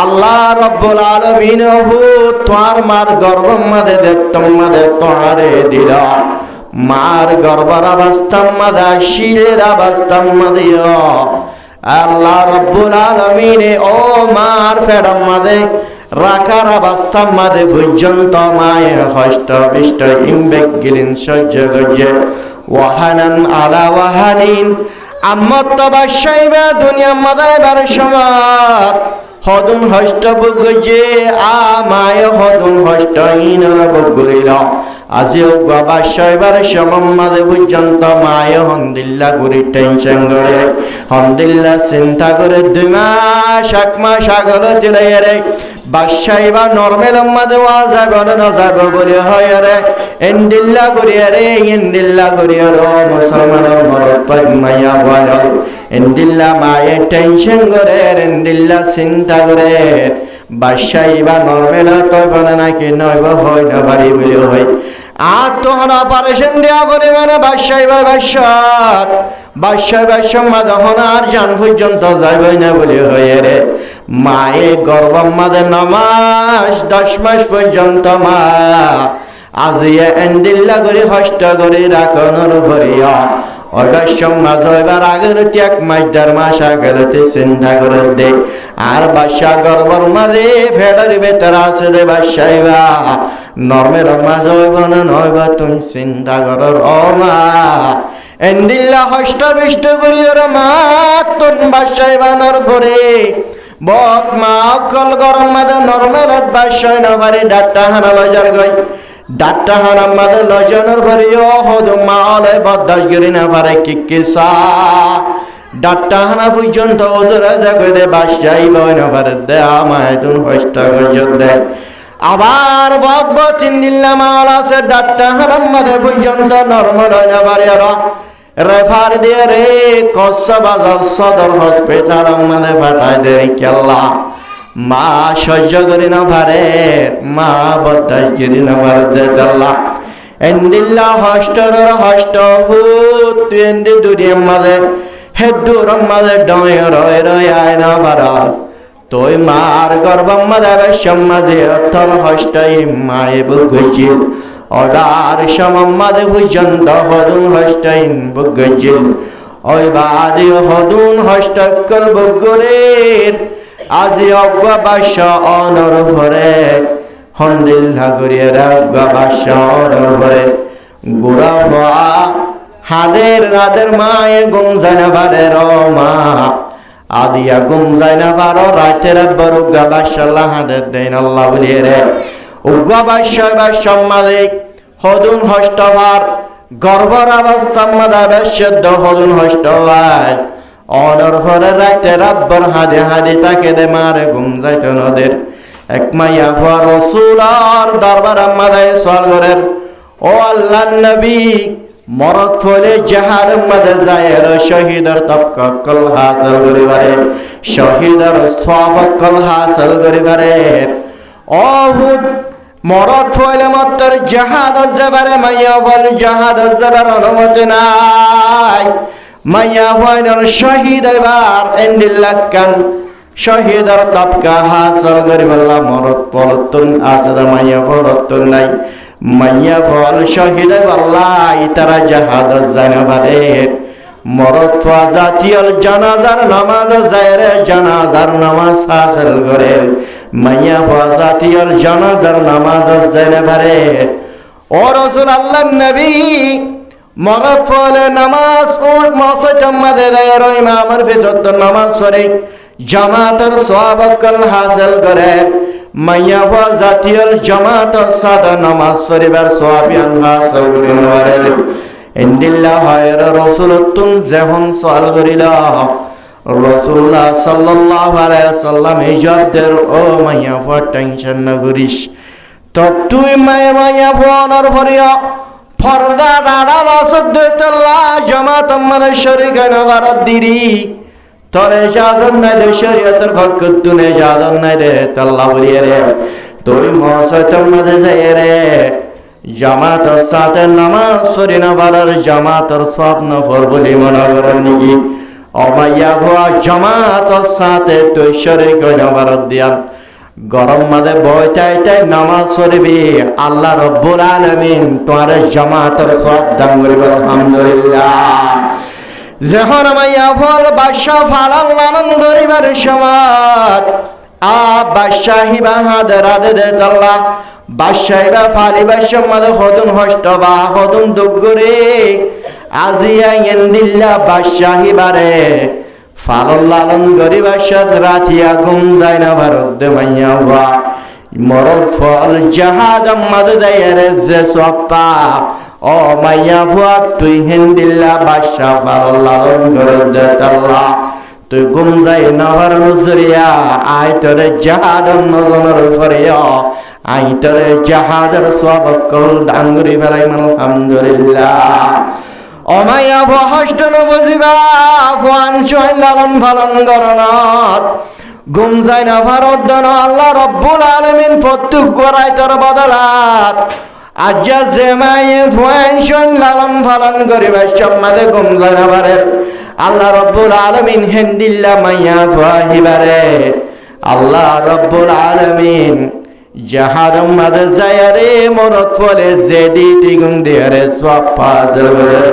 আল্লাহ রাব্বুল আলামিন তোমার মার গর্ভের মধ্যে দেখতম মধ্যে তোহারে দিল মার গর্ভের অবস্থার মধ্যে শিরের অবস্থার মধ্যে আল্লাহ রাব্বুল আলামিন ও মার ফেডার মধ্যে রাখার অবস্থার মধ্যে পর্যন্ত মায়ের হষ্ট বিষ্ট ইমবেক গিলিন সহ্য করছে ওয়াহানান আলা ওয়াহানিন আম্মত তবাশাইবা দুনিয়ার মধ্যে বার সময় হদুন হষ্ট বুগজে আমায় হদুন হষ্ট ইনর বুগরিল আজিও বাবা শয়বার সমম্মাদে পর্যন্ত মায় হন্দিল্লা গুরি টেনশন করে হন্দিল্লা চিন্তা করে 2 মাস 1 মাস আগলে দিলে রে বাদশাইবা নরমাল মাদে ওয়াজাব না যাব বলে হয় রে এন্দিল্লা করিয়া রে এন্দিল্লা করিয়া রে মুসলমানের মরদ পাক মায়া বলো এন্দিল্লা মায়ে টেনশন করে এন্দিল্লা চিন্তা করে বাদশাইবা নরমাল তই বলে নাকি নইব হয় না পারি বলে হয় আর তখন অপারেশন দেওয়া করে মানে বাদশাহ মাদহন আর জান পর্যন্ত যাইবই না বলে হয়ে রে মায়ে গর্ভের মাঝে 9 মাস 10 মাস পর্যন্ত মা আজিয়ে এন্দিল্লা করে হষ্ট করে রাখনোর ভরিয়া অবশ্য মাঝে এবার আগেরতে 1 মাস 1.5 মাস আগেরতে চিন্তা করে দে আর বাদশাহ গর্ভের মাঝে ফেডার ভেতর আছে রে বাদশাইবা নরমের মাঝে হইব না নইব তুমি চিন্তা করর ও মা এন্দিল্লা হষ্ট বিষ্ট করিয়র মা তোর বাদশাইবানোর পরে বত মা অকল গরম মাঝে নরমেলত বাদশাই নবারে ডাক্তা হানা লজার গই ডাক্তা হানা মাঝে লজনের পরে ও হদ মা হলে বদাস গিরি না পারে কিসা ডাক্তা হানা পর্যন্ত ওজরা জাগই দে বাদশাইবা না পারে দে আমায় তুন হষ্ট গজত দে আবার বদব 3 দিন মাল আছে ডাক্তার হারাম মাঝে পর্যন্ত নরমাল হয় না পারে রেফার দিয়ে রে কক্সবাজার সদর হসপিটাল মানে পাঠায় দে কেল্লা মা সহ্য করি না পারে মা বদাস গিরি না পারে দে কেল্লা এন্দিল্লা হস্টর হস্ট ফুট এন্দি দুনিয়ার মাঝে হেডুর মাঝে ডয় রয় রয় আয় না পারাস তোই মার গর্ভের মাঝে সমাজে অথর হস্টাই মায়ে বুগজিল অডার সমাজে পর্যন্ত হদুন হস্টাইন বুগজিল ওই বাদে হদুন হস্তকল বুগরের আজি অজ্ঞা বাস অনর ভরে হন্দিল্লা গরিয়ে অজ্ঞা বাস অনর ভরে গোড়া ভা হাদের রাদের মায়ে গুমজানা ভারে রমা আদিয়া গুম যায় না পারো রাতের বড় গাবাশাল্লাহ হাদের দেন আল্লাহ বলিয়ে রে উগ্গা বাদশাহ মালিক হদুন হষ্টভার গর্ভর অবস্থা মাদা বেশদ্দ হদুন হষ্টভার অনর ফরে রাতে রাব্বর হাদে হাদে তাকে দে মারে গুম যাইতো নদের এক মাইয়া ফুয়া রসুলার দরবার মাদায় সওয়াল করেন ও আল্লাহর নবী মরদ ফলে জাহার মধ্যে যায় শহীদের তবকল হাসিল করিবারে শহীদের সওয়াবকল হাসিল করিবারে অহুদ মরদ ফলে মাত্র জাহাদ জবরে মাইয়া বল জাহাদ জবর অনুমতি নাই মাইয়া বল শহীদ এবার এন্দিল্লাকান শহীদের তবকা হাসিল করিবাল্লাহ মরদ পলতুন আসদ মাইয়া পলতুন নাই মাইয়া ফল শহীদ আল্লাহ তারা জাহাদ জানাবারে মরদ ফাজাতিল জানাজার নামাজ যায়রে জানাজার নামাজ হাসিল করে মাইয়া ফাজাতিল জানাজার নামাজ জানাবারে ও রাসূল আল্লাহর নবী মরদ ফল নামাজ ও মাসজম মধ্যে রে ইমামের ফিজত নামাজ পড়ে জামাতের সওয়াবকল হাসিল করে মাইয়া ফাজাতিল জামাত সাদা নামাজ পড়িবার সওয়াবিয়ান হাসিল করে নরে ইন্দিল্লা হায়র রাসূলুতুন যখন সওয়াল করিলা রাসূলুল্লাহ সাল্লাল্লাহু আলাইহি সাল্লাম ইজাদের ও মাইয়া ফা টেনশন না করিস তো তুই মাইয়া ফোনর ভরিয়া ফরদা দাদা রাসূলুল্লাহ জামাত মানে শরীক নবার দিরি তোরে ইজাজত নাই দে শরীয়তের ভক্ত তুনে ইজাজত নাই দে আল্লাহ বলিয়ে রে তুই মসজিদের মধ্যে যাই রে জামাতের সাথে নামাজ পড়ি না বারার জামাতের স্বপ্ন ফর বলি মনে করেন নাকি অমাইয়া ভুয়া জামাতের সাথে তুই শরীক হইনা ভারত দিয়ান গরম মাঝে বইটাইটাই নামাজ পড়বি আল্লাহ রব্বুল আলামিন তোমার জামাতের সওয়াব দান করিবে আলহামদুলিল্লাহ। যখন মাইয়া ফল বাদশা ফালাল লালন ধরিবার সময় বাদশাহী বাহাদের আদে আল্লাহ বাদশাহীরা ফালিবার সময় হদুন হষ্ট বা হদুন দুগুরে আজিয়া ইন্দিল্লা বাদশাহী বারে ফালল লালন গরিবার সাথ রাতিয়া ঘুম যায় না ভারত মাইয়া হওয়া মরর ফল জাহাদ মাদ দেয়ের যে সপ্পা ও মাইয়া ফুয়া তুই হিন্দিল্লা বাদশা ফালল লালন গরিব আল্লাহ তুই ঘুম যায় না ভারত জরিয়া আই তোরে জাহাদ নজনের ফরিয়া আই তোরে জাহাদের সব কল ডাঙ্গুরি ফেলাই আলহামদুলিল্লাহ। অমাইয়া ভষ্ট নবজিবা ফুয়ান সোহেল লালন ফালন গরনাথ ঘুম যায় না ভারত দন আল্লাহ রব্বুল আলামিন ফতুক গড়াই তোর বদলাত আজ্জা জেমায়ে ফুয়ান সোহেল লালন ফালন গরিবার সম্মাদে ঘুম যায় না ভারে আল্লাহ রব্বুল আলামিন হেন্দিল্লা মাইয়া ফুয়াহিবারে আল্লাহ রব্বুল আলামিন জাহারম মাদ জায়ারে মরত ফলে জেডি টিগুং দেয়ারে সোয়াপা জলবরে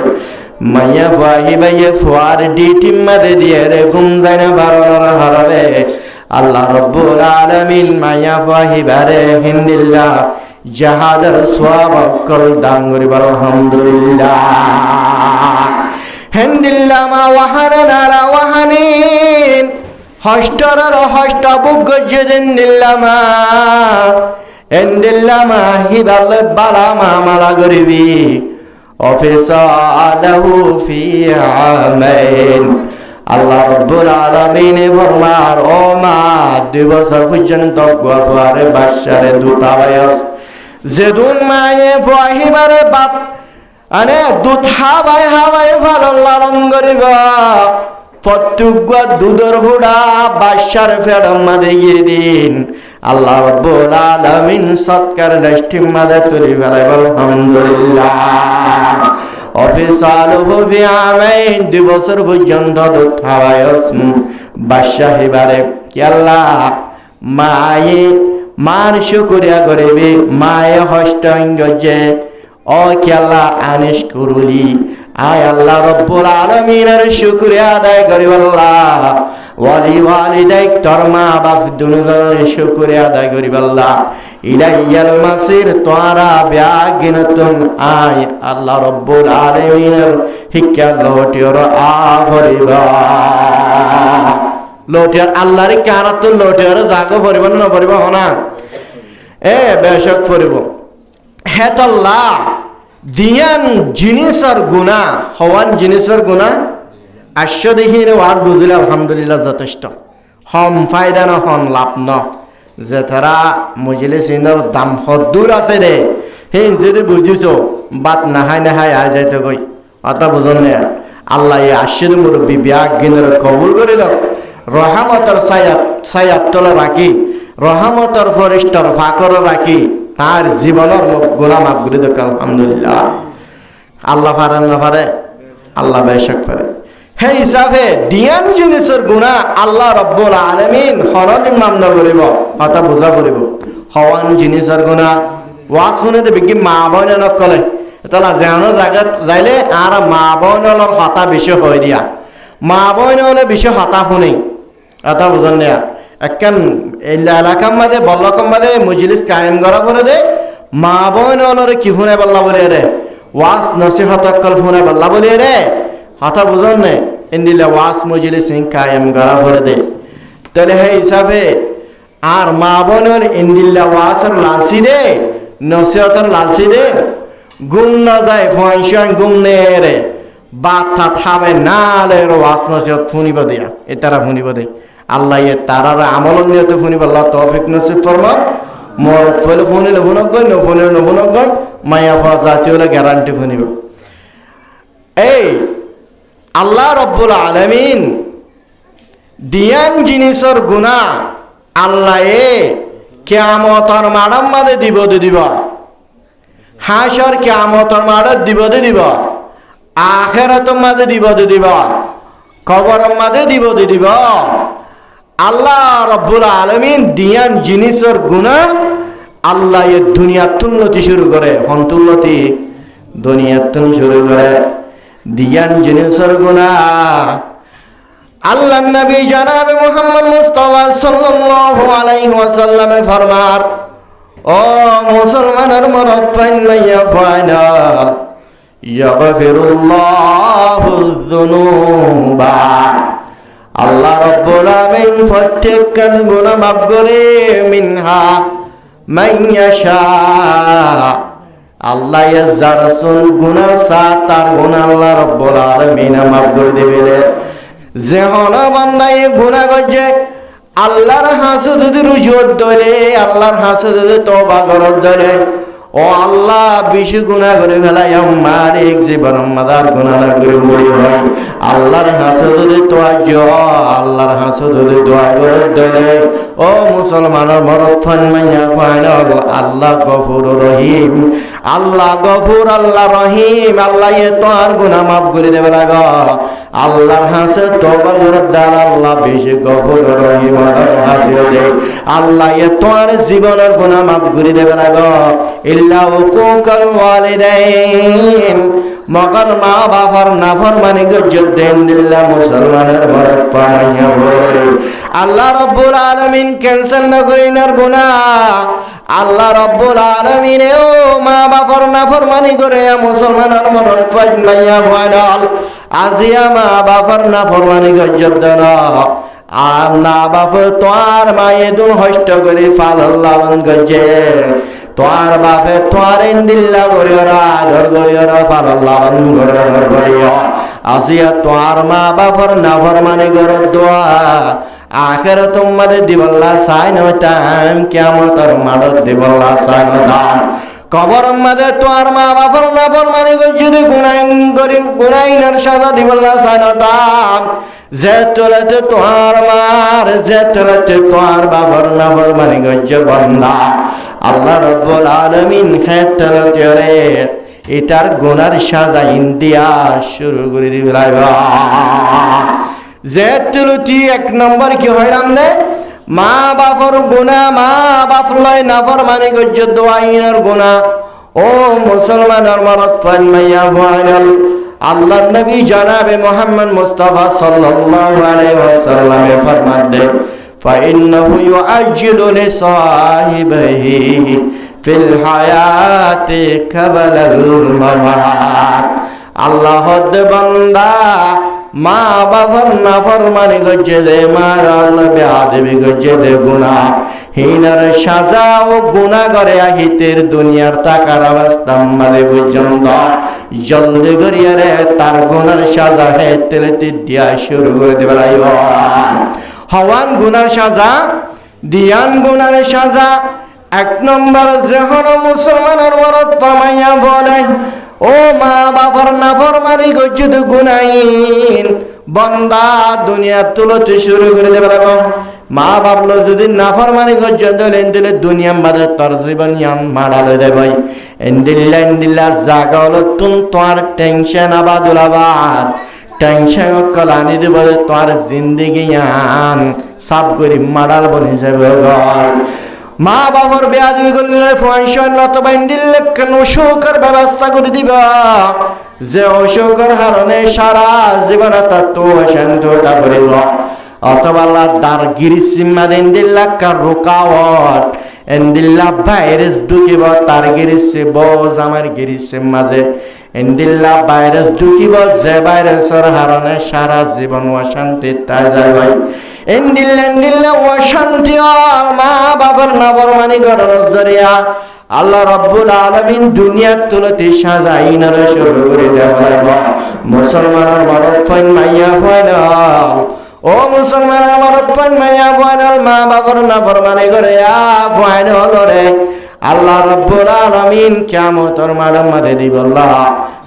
মাইয়া ফাহি বাইয়ে ফুয়ার ডিটি মাদে দিয়ারে ঘুম যায় না বারোর হারারে আল্লাহ রব্বুল আলামিন মাইয়া ফাহি বারে হিন্দিল্লাহ জাহাদার সোয়াব কল ডাঙ্গুরি বল আলহামদুলিল্লাহ। হিন্দিল্লাহ মা ওয়াহানান আলা ওয়াহানিন হষ্টরর হষ্ট বুক যেদিন দিল্লামা এন্দিল্লামা হিবাল বালামা মালা গরিবি অফিসালাহু ফি আমাইন আল্লাহ রাব্বুল আলামিন ফরমার ও মা 2 বছর পর্যন্ত গোয়ারে বাদশারে দুতাবায়াস যেদুন মায়ে ফাহিবারে বাত আনে দুধ হাওয়ায় হাওয়ায় ফালল লালন গরিবা ফতুগা দুধর ফুড়া বাদশার ফেরম মাদে দিন আল্লাহ রাব্বুল আলামিন সৎকার লাস্টিম মাদে তুলি ফেলাই আলহামদুলিল্লাহ। অফিসালুহু ফি আমাইন 2 বছর পর্যন্ত দুধ হাওয়ায়স বাদশাহী বারে কি আল্লাহ মায়ে মার শুকরিয়া করিবে মায়ে হষ্টঙ্গ যে ও কি আল্লাহ আনিশ কুরুলি আয় আল্লাহ রব্বুল আলামিনের শুকরিয়া আদায় করি আল্লাহ ওয়ালি ওয়ালিদাইক তোর মা বাপ দুনুজনের শুকরিয়া আদায় করি আল্লাহ ইলাইয়াল মাসির তোরা ব্যাগিনতুন আয় আল্লাহ রব্বুল আলামিনের হিক্কা লটিয়র আফরিবা লটিয়র আল্লাহর কারাত লটিয়র জাগো পরিব না পরিব হনা বেশক পরিব হেতাল্লাহ দিয়ান জিনিসের গুণা হওয়ান জিনিসের গুণা আশ্য দেখিয়ে ওয়াজ বুঝলে আলহামদুলিল্লাহ যথেষ্ট হম ফায়দা ন হন লাভ ন যে তারা মজলে সিনের দাম হদ্দূর আছে রে হেন যদি বুঝিছ বাত নাহাই নাহাই আয় যাইতে গই অত বুঝন নে আল্লাহ এই আশ্বের মুরব্বী বিয়াগ গিনের কবুল করিল রহমতর সায়াত তলে রাখি রহমতর ফরিস্টর ফাকর রাখি তার জীবনের গুনাহ মাফ করে দেখ আলহামদুলিল্লাহ। আল্লাহ পারেন না পারে আল্লাহ বেশক পারে হে হিসাবে দিয়ান জিনিসের গুনাহ আল্লাহ রব্বুল আলামিন হরদিন মামলা করিব হতা বুঝা করিব হওয়ান জিনিসের গুনাহ ওয়াজ শুনে দেখি মা বোন নকলে তাহলে যেন জায়গাত যাইলে আর মা বোনের হতা বেশি হয়ে দিয়া মা বোন হলে বেশি হতা শুনে এটা বুঝেন না একখান এলাকার মাঝে বল্লকম মাঝে মজলিস কায়েম করা করে দে মা বোন হলরে কি শুনে বল্লা বলে রে ওয়াজ নসিহত কল শুনে বল্লা বলে রে হতা বুঝেন না ইন্দিলে ওয়াজ মজলিস কায়েম করা করে দে তাহলে হে হিসাবে আর মা বোন ইন্দিল্লা ওয়াজের লালসি দে নসিহতের লালসি দে গুম না যায় ফাংশন গুম নে রে বাতা থাবে না লে ওয়াজ নসিহত শুনিব দিয়া এ তারা শুনিব দে আল্লাহ এ তারার আমল নিয়ে তো শুনিব আল্লাহ তৌফিক নসিব ফরমা মোর ফলে ফোনিলে শুনক গই ন ফোনিলে ন শুনক গই মায়া ফা জাতীয় গ্যারান্টি শুনিব এই আল্লাহ রব্বুল আলামিন দিয়ান জিনিসের গুনাহ আল্লাহ এ কিয়ামতের মাঠের মাঝে দিব হাসর কিয়ামতের মাঠে দিব আখিরাতের মাঝে দিব কবর মাঝে দিব দিব আল্লাহ রব্বুল আলামিন দিয়ান জিনিসের গুনাহ আল্লাহ এ দুনিয়াত উন্নতি শুরু করে উন্নতি দুনিয়াত শুরু করে দিয়ান জিনিসের গুনাহ আল্লাহ নবী জনাব মুহাম্মদ মুস্তাফা সাল্লাল্লাহু আলাইহি ওয়াসাল্লামে ফরমার ও মুসলমানের মরদ ফাইনাইয়া ফাইনাল ইয়াগফিরুল্লাহু যুনুবা আল্লাহ রাব্বুল আলামিন প্রত্যেকটা গুনাহ মাফ করে মিনহা মাইয়াশা আল্লাহ যারাসুন গুনাহ সা তার গুনাহ আল্লাহ রাব্বুল আলামিন মাফ করে দিবেন যে হন বান্দায় গুনাহ করছে আল্লাহর হাসুদ যদি রুজুত ধরে আল্লাহর হাসুদ যদি তওবা করত ধরে ও আল্লাহ বেশি গুনাহ করে ফেলাই আমার এক জীবন মাদার গুনাহ না করে মরি হয় আল্লাহর হাসুদ যদি তোয়াজ আল্লাহর হাসুদ যদি দোয়া করত ধরে ও মুসলমানের মরদ ফানমাইয়া ফাইনাল আল্লাহ গফুর রহিম আল্লাহ গফুর আল্লাহ রহিম আল্লাহ এ তোর গুনাহ মাফ করে দেবে লাগা আল্লাহর হাসে তওবা করার দ্বারা আল্লাহ বেশি গফুর রহিম হাসে দে আল্লাহ এ তোর জীবনের গুনাহ মাফ করে দেবে লাগা ইল্লা উকুকাল ওয়ালিদাইন মগর মা বাবার নাফরমানি গজ্জত দেন দিল্লা মুসলমানের মরদ পাইয়া বলে আল্লাহ রাব্বুল আলামিন ক্যান্সেল না করিনার গুনাহ আল্লাহ রাব্বুল আলামিন ও মা বাবার নাফরমানি করে মুসলমানের মরদ পাইয়া বলে আজিয়া মা বাবার নাফরমানি গজ্জত দেন আর না বাপ তোর মায়ে দুন হষ্ট করে ফালাল লালন গজ্জে তোর বাপে তোর ইন্দিল্লা গরিয়রা ঘর গরিয়রা ফালাল লালন গরিয় আসিয়া তোর মা বাপর নাফরমানি করে দোয়া আখেরে তোমাদের দিবল্লা সাই নতাম কিয়ামতের মাঠত দিবল্লা সাই নতাম কবর মাঝে তোর মা বাপর নাফরমানি করে যদি গুনাইনের সাজা দিবল্লা সাই নতাম যে তোলাতে তোর মার যে তোলাতে তোর বাবার নাফরমানি গজ্জে বন্দা আল্লাহ রাব্বুল আলামিন খেতলতে রে এটার গুনার সাজা ইন্ডিয়া শুরু করে দিবে যে তুলতি এক নম্বর কি হইলাম নে মা বাপর গুনাহ মা বাপ লয় নাফরমানি গজ্জে দোয়াইনের গুনাহ ও মুসলমানের মরদ ফাইয়া ফাইনাল আল্লাহ নবী জনাবে মুহাম্মদ মুস্তাফা সাল্লাল্লাহু আলাইহি ওয়াসাল্লাম ফরমান দে ফাইন্নাহু ইউআজ্জিলু লিসাহিবিহি ফিল হায়াতি কাবলাল মামাত আল্লাহ দে বান্দা মা বাবার নাফরমানি গজ্জে দে মা আল্লাহ বেয়াদবি গজ্জে দে গুনাহ হিনার সাজা ও গুনাহ করে আহিতের দুনিয়ার টাকার অবস্থা মানে পর্যন্ত জলদি করিয়া রে তার গুনার সাজা হে তেলেতে দিয়া শুরু করে দেবে হওয়ান গুনার সাজা দিয়ান গুনার সাজা এক নম্বর যখন মুসলমানের মরদ পামাইয়া বলে ও মা বাবার নাফরমানি গজ্জে দে গুনাইন বন্দা দুনিয়ার তুলতে শুরু করে দেবে মা বাবলো যদি নাফরমানি গজ্জে দিলে দুনিয়া মাঝে তোর জীবন মাড়ালে দেবে ইন্দিল্লা জাগা হলো তুম তোমার টেনশন আবাদুল আবাদ টেনশন কলানি দেব তোমার জিন্দিগি আন সাব করি মাড়াল বনে যাবে মা বাবার বেয়াদবি করলে ফাংশন অথবা ইন্দিল্লা কেন অসুখের ব্যবস্থা করে দিবা যে অসুখের হারণে সারা জীবন তত্ত্ব শান্তটা করিব অথবা আল্লাহ দার গিরিসিমা ইন্দিল্লা কার রুকাওয়াত ইন্দিল্লা ভাইরাস ঢুকিব তার গিরিসে বজ আমার গিরিসের মাঝে ইন্দিল্লা ভাইরাস ঢুকিব যে ভাইরাসের হারণে সারা জীবন অশান্তি তাই যাবে ইন্দিল্লা অশান্তি মা বাবার নাফরমানি করার জরিয়া আল্লাহ রাব্বুল আলামিন দুনিয়ার তুলতে সাজাইনার শুরু করে দেওয়া মুসলমানের মরদ ফাইন মাইয়া ফাইনাল ও মুসলমানের মরদ ফাইন মাইয়া ফাইনাল মা বাবার নাফরমানি করে ফাইনাল রে আল্লাহ রাব্বুল আলামিন কিয়ামতের মাঠের মধ্যে দিবল্লা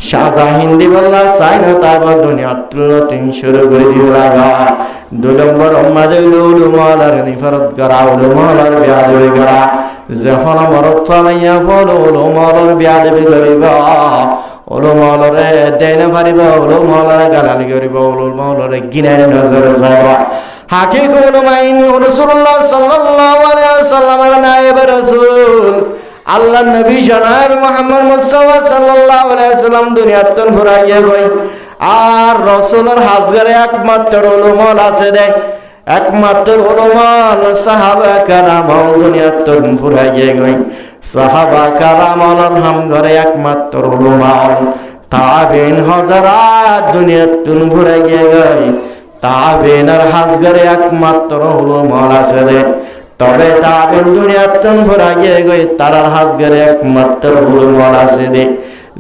সাজাহিন দিবল্লা সাইনো তারপর দুনিয়ার তুলতে শুরু করে দিবলা দুই নম্বর উম্মাদের উলুমালার নিফরত করা উলুমালার বিয়াদবি করা যখন মরদ ফামাইয়া ফল উলুমালার বিয়াদবি করিবা উলুমলরে দেনে পারিব উলুমলরে গালালি করিব উলুমলরে গিনাই নজরে যাইব হাকিক উলুমাইন রাসূলুল্লাহ সাল্লাল্লাহু আলাইহি ওয়াসাল্লামের নায়েব রাসূল আল্লাহ নবী জনাব মুহাম্মদ মুস্তাফা সাল্লাল্লাহু আলাইহি ওয়াসাল্লাম দুনিয়াতন ফুরাইয়া গই আর রাসূলের হাজরে একমাত্র উলুমল আছে দে একমাত্র উলুমল সাহাবা کرام দুনিয়াতন ফুরাইয়া গই সাহাবা کرامর হাম ঘরে একমাত্র উলুমল তাবিন হাজারাত দুনিয়াতন ফুরাইয়া গই তাবিনের হাজরে একমাত্র উলুমল আছে দে তবে তাবিন দুনিয়াতন ফুরাইয়া গই তারার হাজরে একমাত্র উলুমল আছে দে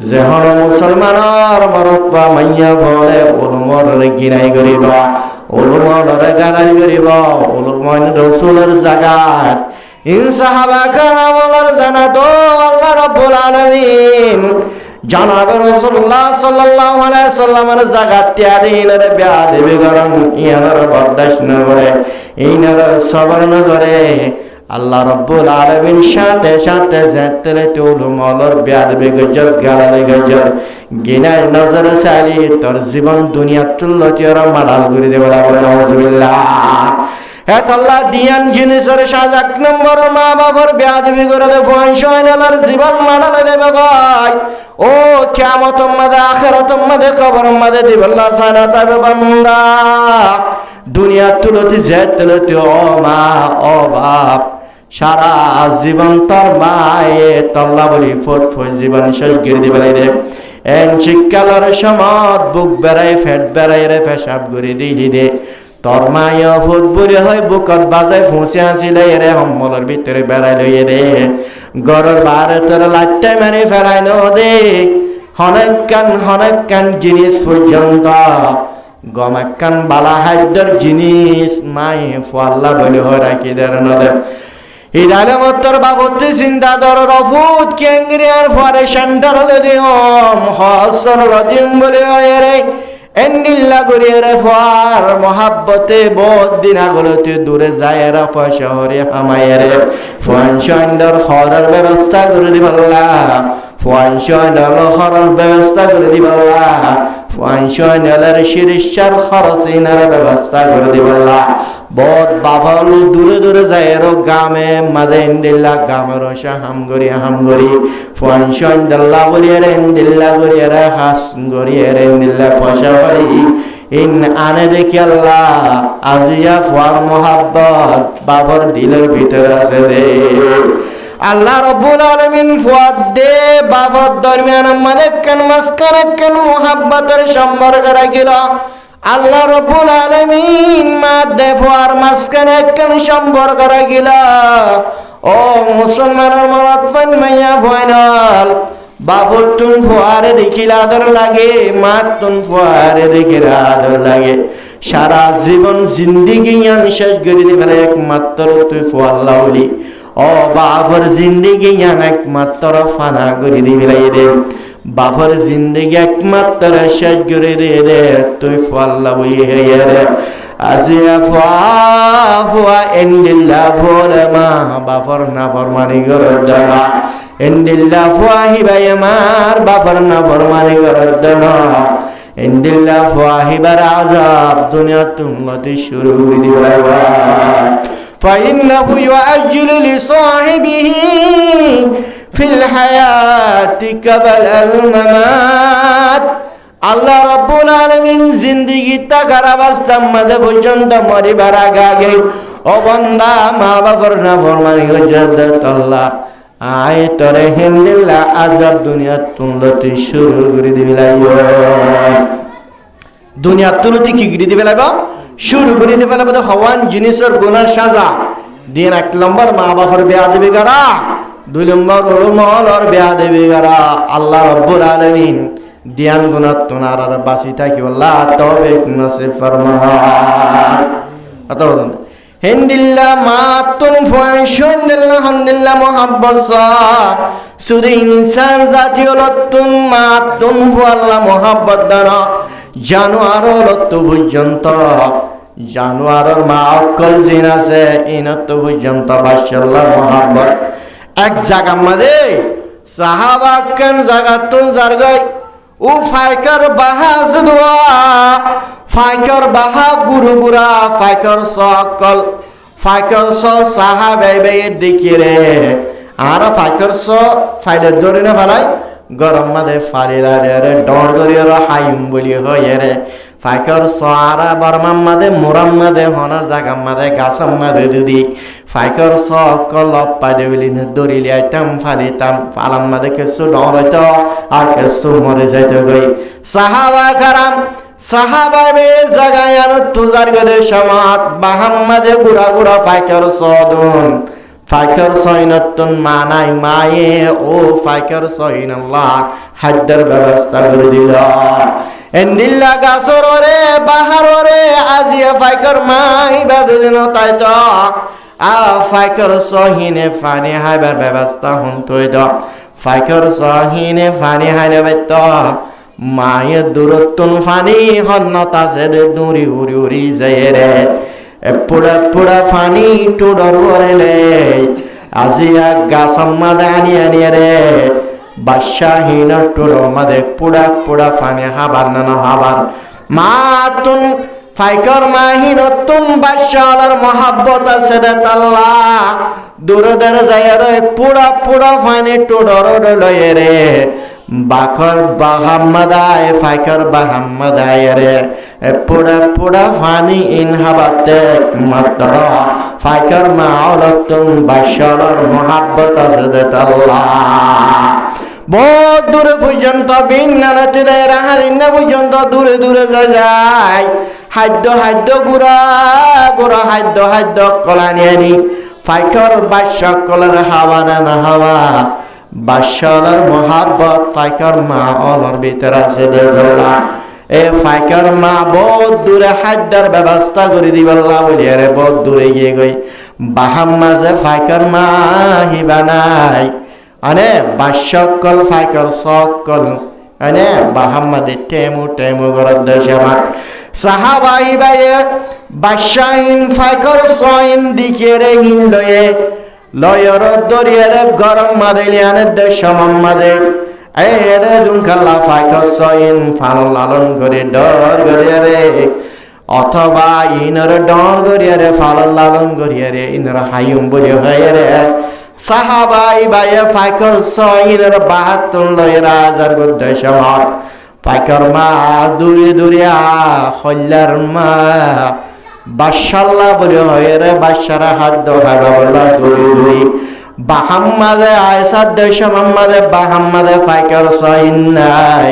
যেহন মুসলমানের মরতবা মাইয়া ভরে উলুমলরে গিনাই করিব উলুমলরে গানাই করিব উলুমন রাসূলের জাগাত ইন সাহাবা کرامর জানাতো আল্লাহ রাব্বুল আলামিন জনাব রাসূলুল্লাহ সাল্লাল্লাহু আলাইহি সাল্লামের জাগাত তিয়ারিনের বেয়াদবি করন ইয়ানার বরদাশত না করে ইনার সবর না করে আল্লাহ রাব্বুল আলামিন সাথে সাথে জাতলে উলুমলর বেয়াদবি গজজ গালালে গজজ গিনার নজর চালি তোর জীবন দুনিয়াত তুল্লতির মাডাল করে দেব নাউজুবিল্লাহ এক আল্লাহ দিয়ান জিনিসের সাজ এক নম্বর মা বাবার বেয়াদবি করে দে ফয়সানালার জীবন মাডালে দেবে ভাই ও কিয়ামত মাদে আখিরাত মাদে কবর মাদে দিবাল্লাহ সানা তবে বান্দা দুনিয়া তুলতি জাতলতি ও মা ও বাপ সারা জীবন তোর মায়ে তল্লা বলি ফট ফট জীবন শেষ করে দিবালাই দে এন শিক্ষালর সমত বুক বেড়াই ফেট বেড়াই রে পেশাব করে দিলি দে তোর মায়ে ফুট বুড়ি হয় বুকত বাজায় ফুঁসে আসিলে রে হম্মলের ভিতরে বেড়াই লইয়ে দে গরর বারে তোর লাইটটা মেরে ফেলাই ন দে হনেক জিনিস পর্যন্ত গমাক্কান বালা হাইদর জিনিস মায়ে ফুয়াল্লা বলি হয় রাখি দের নদে ইদালে মত্তর বাবতি চিন্তা দর রফুত কেঙ্গরি আর ফরে সেন্টার লদিয়ম হসর লদিয়ম বলি হয় রে এন্ডিল্লা করিয়ে রে ফার মহাব্বতে বহুত দিন আগলতে দূরে যায় এরা পয়সা হরে হামায় রে ফয়সান্ডর খরার ব্যবস্থা করে দিবাল্লা ফয়সান্ডর খরার ব্যবস্থা করে দিবাল্লা ফয়সান্ডালের শিরিষার খরচিনার ব্যবস্থা করে দিবাল্লা বহুত বাবাল দূরে দূরে যায় এর গ্রামে মাদে ইন্দিল্লা গ্রামের হামগরি ফয়সান্ডাল্লা বলিয়ে রে ইন্দিল্লা করিয়ে রে হাস গরিয়ে রে ইন্দিল্লা পয়সা করি ইন আনে দেখি আল্লাহ আজিয়া ফুয়ার মোহাব্বত বাবার দিলের ভিতরে আছে রে আল্লাহ রাব্বুল আলামিন ফুয়াদ দে বাবার দরমিয়ান মানে কেন মাসকানে কেন মোহাব্বতের সম্পর্ক রাখিল আল্লাহ রাব্বুল আলামিন মা দে ফুয়ার মাসকানে কেন সম্পর্ক রাখিল ও মুসলমানের মত ফান মাইয়া ফাইনাল বাবুর তুন ফুয়ারে দেখিলে আদর লাগে মা তুন ফুয়ারে দেখিলে আদর লাগে সারা জীবন জিন্দিগি শেষ করে দিবে একমাত্র তুই ফুয়াল্লাহ বলি ও বাবর জিন্দিগি একমাত্র ফানা করে দিবে রে বাবর জিন্দিগি একমাত্র শেষ করে রে তুই ফুয়াল্লাহ বলি হে রে আসিয়া ফুয়া এন্ডিল্লা ফুলে মা বাবর না ফরমানি করে দেবা এন্ডিল্লা ফুয়াহিবা আমার বাবার না ফরমানি করার জন্য এন্ডিল্লা ফুয়াহিবার আযাব দুনিয়া তুমতে শুরু করে দিবা ফাইন্নাহু ইউআজ্জিলু লিসাহিবিহি ফিল হায়াতি কাবাল মামাত আল্লাহ রাব্বুল আলামিন জিন্দেগি তাকার অবস্থা মধ্যে পর্যন্ত মরিবার আগে ও বান্দা মা বাবার না ফরমানি করে আল্লাহ আয় তরে হেন্দিল্লা আজাব দুনিয়া তুলতে শুরু করে দিবি লাগবে দুনিয়া তুলতে কি করে দিবি লাগবে শুরু করে দিবি লাগবে হওয়ান জিনিসের গুনার সাজা দিন এক নম্বর মা বাবার বেয়াদবি করা দুই নম্বর উলুমলর বেয়াদবি করা আল্লাহ রাব্বুল আলামিন দিয়ান গুনাহ তোনার আর বাসি থাকি আল্লাহ তৌফিক নসিব ফরমান আতর হেন্দিল্লা মাতুন ফয়সান্দিল্লা হান্দিল্লা মোহাব্বত সুরে ইনসান জাতীয় লতুন মাতুন ফুয়াল্লা মোহাব্বত দানা জানোয়ার লত্ত পর্যন্ত জানোয়ারের মা অকল জিন আছে ইনত পর্যন্ত বাশাল্লাহ মোহাব্বত এক জায়গা মধ্যে সাহাবা কেন জায়গা তুন জারগাই ও ফাইকার বাহা জুদওয়া ফাইকার বাহা গুরু গুরা ফাইকার সকল ফাইকার স সাহাবাই বাইয়ের দিকে রে আর ফাইকার স ফাইলের ধরে না ফালাই গরম মাদে ফালিলা রে ডর গরিয়র হাইম বলি হয়ে রে ফাইকার স আরা বরমাম মাদে মুরাম মাদে হনা জাগাম মাদে গাছাম মাদে দুদি ফাইকার স কল পাদে বলি দরিলি আইতাম ফালিতাম ফালাম মাদে কেসু ডর হইতো আর কেসু মরে যাইতো গই সাহাবা কারাম সাহাবাই বে জাগায় আর তুজার গদে সমাত বাহাম্মাদে গুড়া গুড়া ফাইকার সদুন ফাইকার সইনতুন মানাই মায়ে ও ফাইকার সইন আল্লাহ হাদ্দার ব্যবস্থা করে দিল এন্দিল্লা গাছরে বাহারে আজিয়া ফাইকার মাই বাজুদিন তাই তো আ ফাইকার সহিনে ফানি হাইবার ব্যবস্থা হুন তৈ দ ফাইকার সহিনে ফানি হাইলে বাইত মায়ের দূরত্বন ফানি হন্নতা সেদে দূরি উড়ি উড়ি যায় রে পুরা পুরা ফানি টুডর ওরেলে আজিয়া গাছম্মাদে আনি আনি রে বাদশাহীন টুডর মাদে পুরা পুরা ফানি হাবার না হাবার মাতুন ফাইকর মাহিনতুন বাদশাহর মহাব্বত আছে দে তাল্লা দূরদের যায় রে পুরা পুরা ফানি টুডর লয়ে রে বাকর বাহাম্মাদায় ফাইকার বাহাম্মাদায় রে পুরা পুরা ফানি ইনহাবাতে মাত্র ফাইকার মাওলাতুন বাশারার মুহাব্বত আছে দেতাল্লাহ বহুত দূরে পর্যন্ত বিন্নানাতিলে রাহালিনা পর্যন্ত দূরে দূরে যায় হাদ্য গুড়া গুড়া হাদ্য কলানিয়ানি ফাইকার বাদশা কলার হাওয়া না হাওয়া বাদশার মহাব্বত ফাইকার মা অলর ভিতর আছে দেলা এ ফাইকার মা বহুত দূরে হাদ্দার ব্যবস্থা করে দিবাল্লা বলি আরে বহুত দূরে গিয়ে গই বাহাম্মা যে ফাইকার মা হিবা নাই আনে বাদশাকল ফাইকার সকল আনে বাহাম্মা দে টেমু গরদ দেশামাত সাহাবাই বাইয়ে বাদশাহিন ফাইকার সইন দিকে রে হিন্দয়ে লয়র দরিয়ার গরম মাদেলিয়ানের দেশ মাম্মাদে এরে দুনখাল্লা ফাইকার সইন ফাল লালন করে ডর গরিয়ারে অথবা ইনর ডর গরিয়ারে ফাল লালন গরিয়ারে ইনর হায়ুম বলি হয়ে রে সাহাবাই বাইয়ে ফাইকার সইনের বাহাতুন লয়রা হাজার দেশ ফাইকার মা দূরে দূরিয়া হল্লার মা বাদশাল্লাহ বলে হয় রে বাদশারা হাদ্দ হাগাবল্লা দূরে দূরে বাহাম্মাদে আয়সার দেশ মাম্মাদে বাহাম্মাদে ফাইকার সইন নাই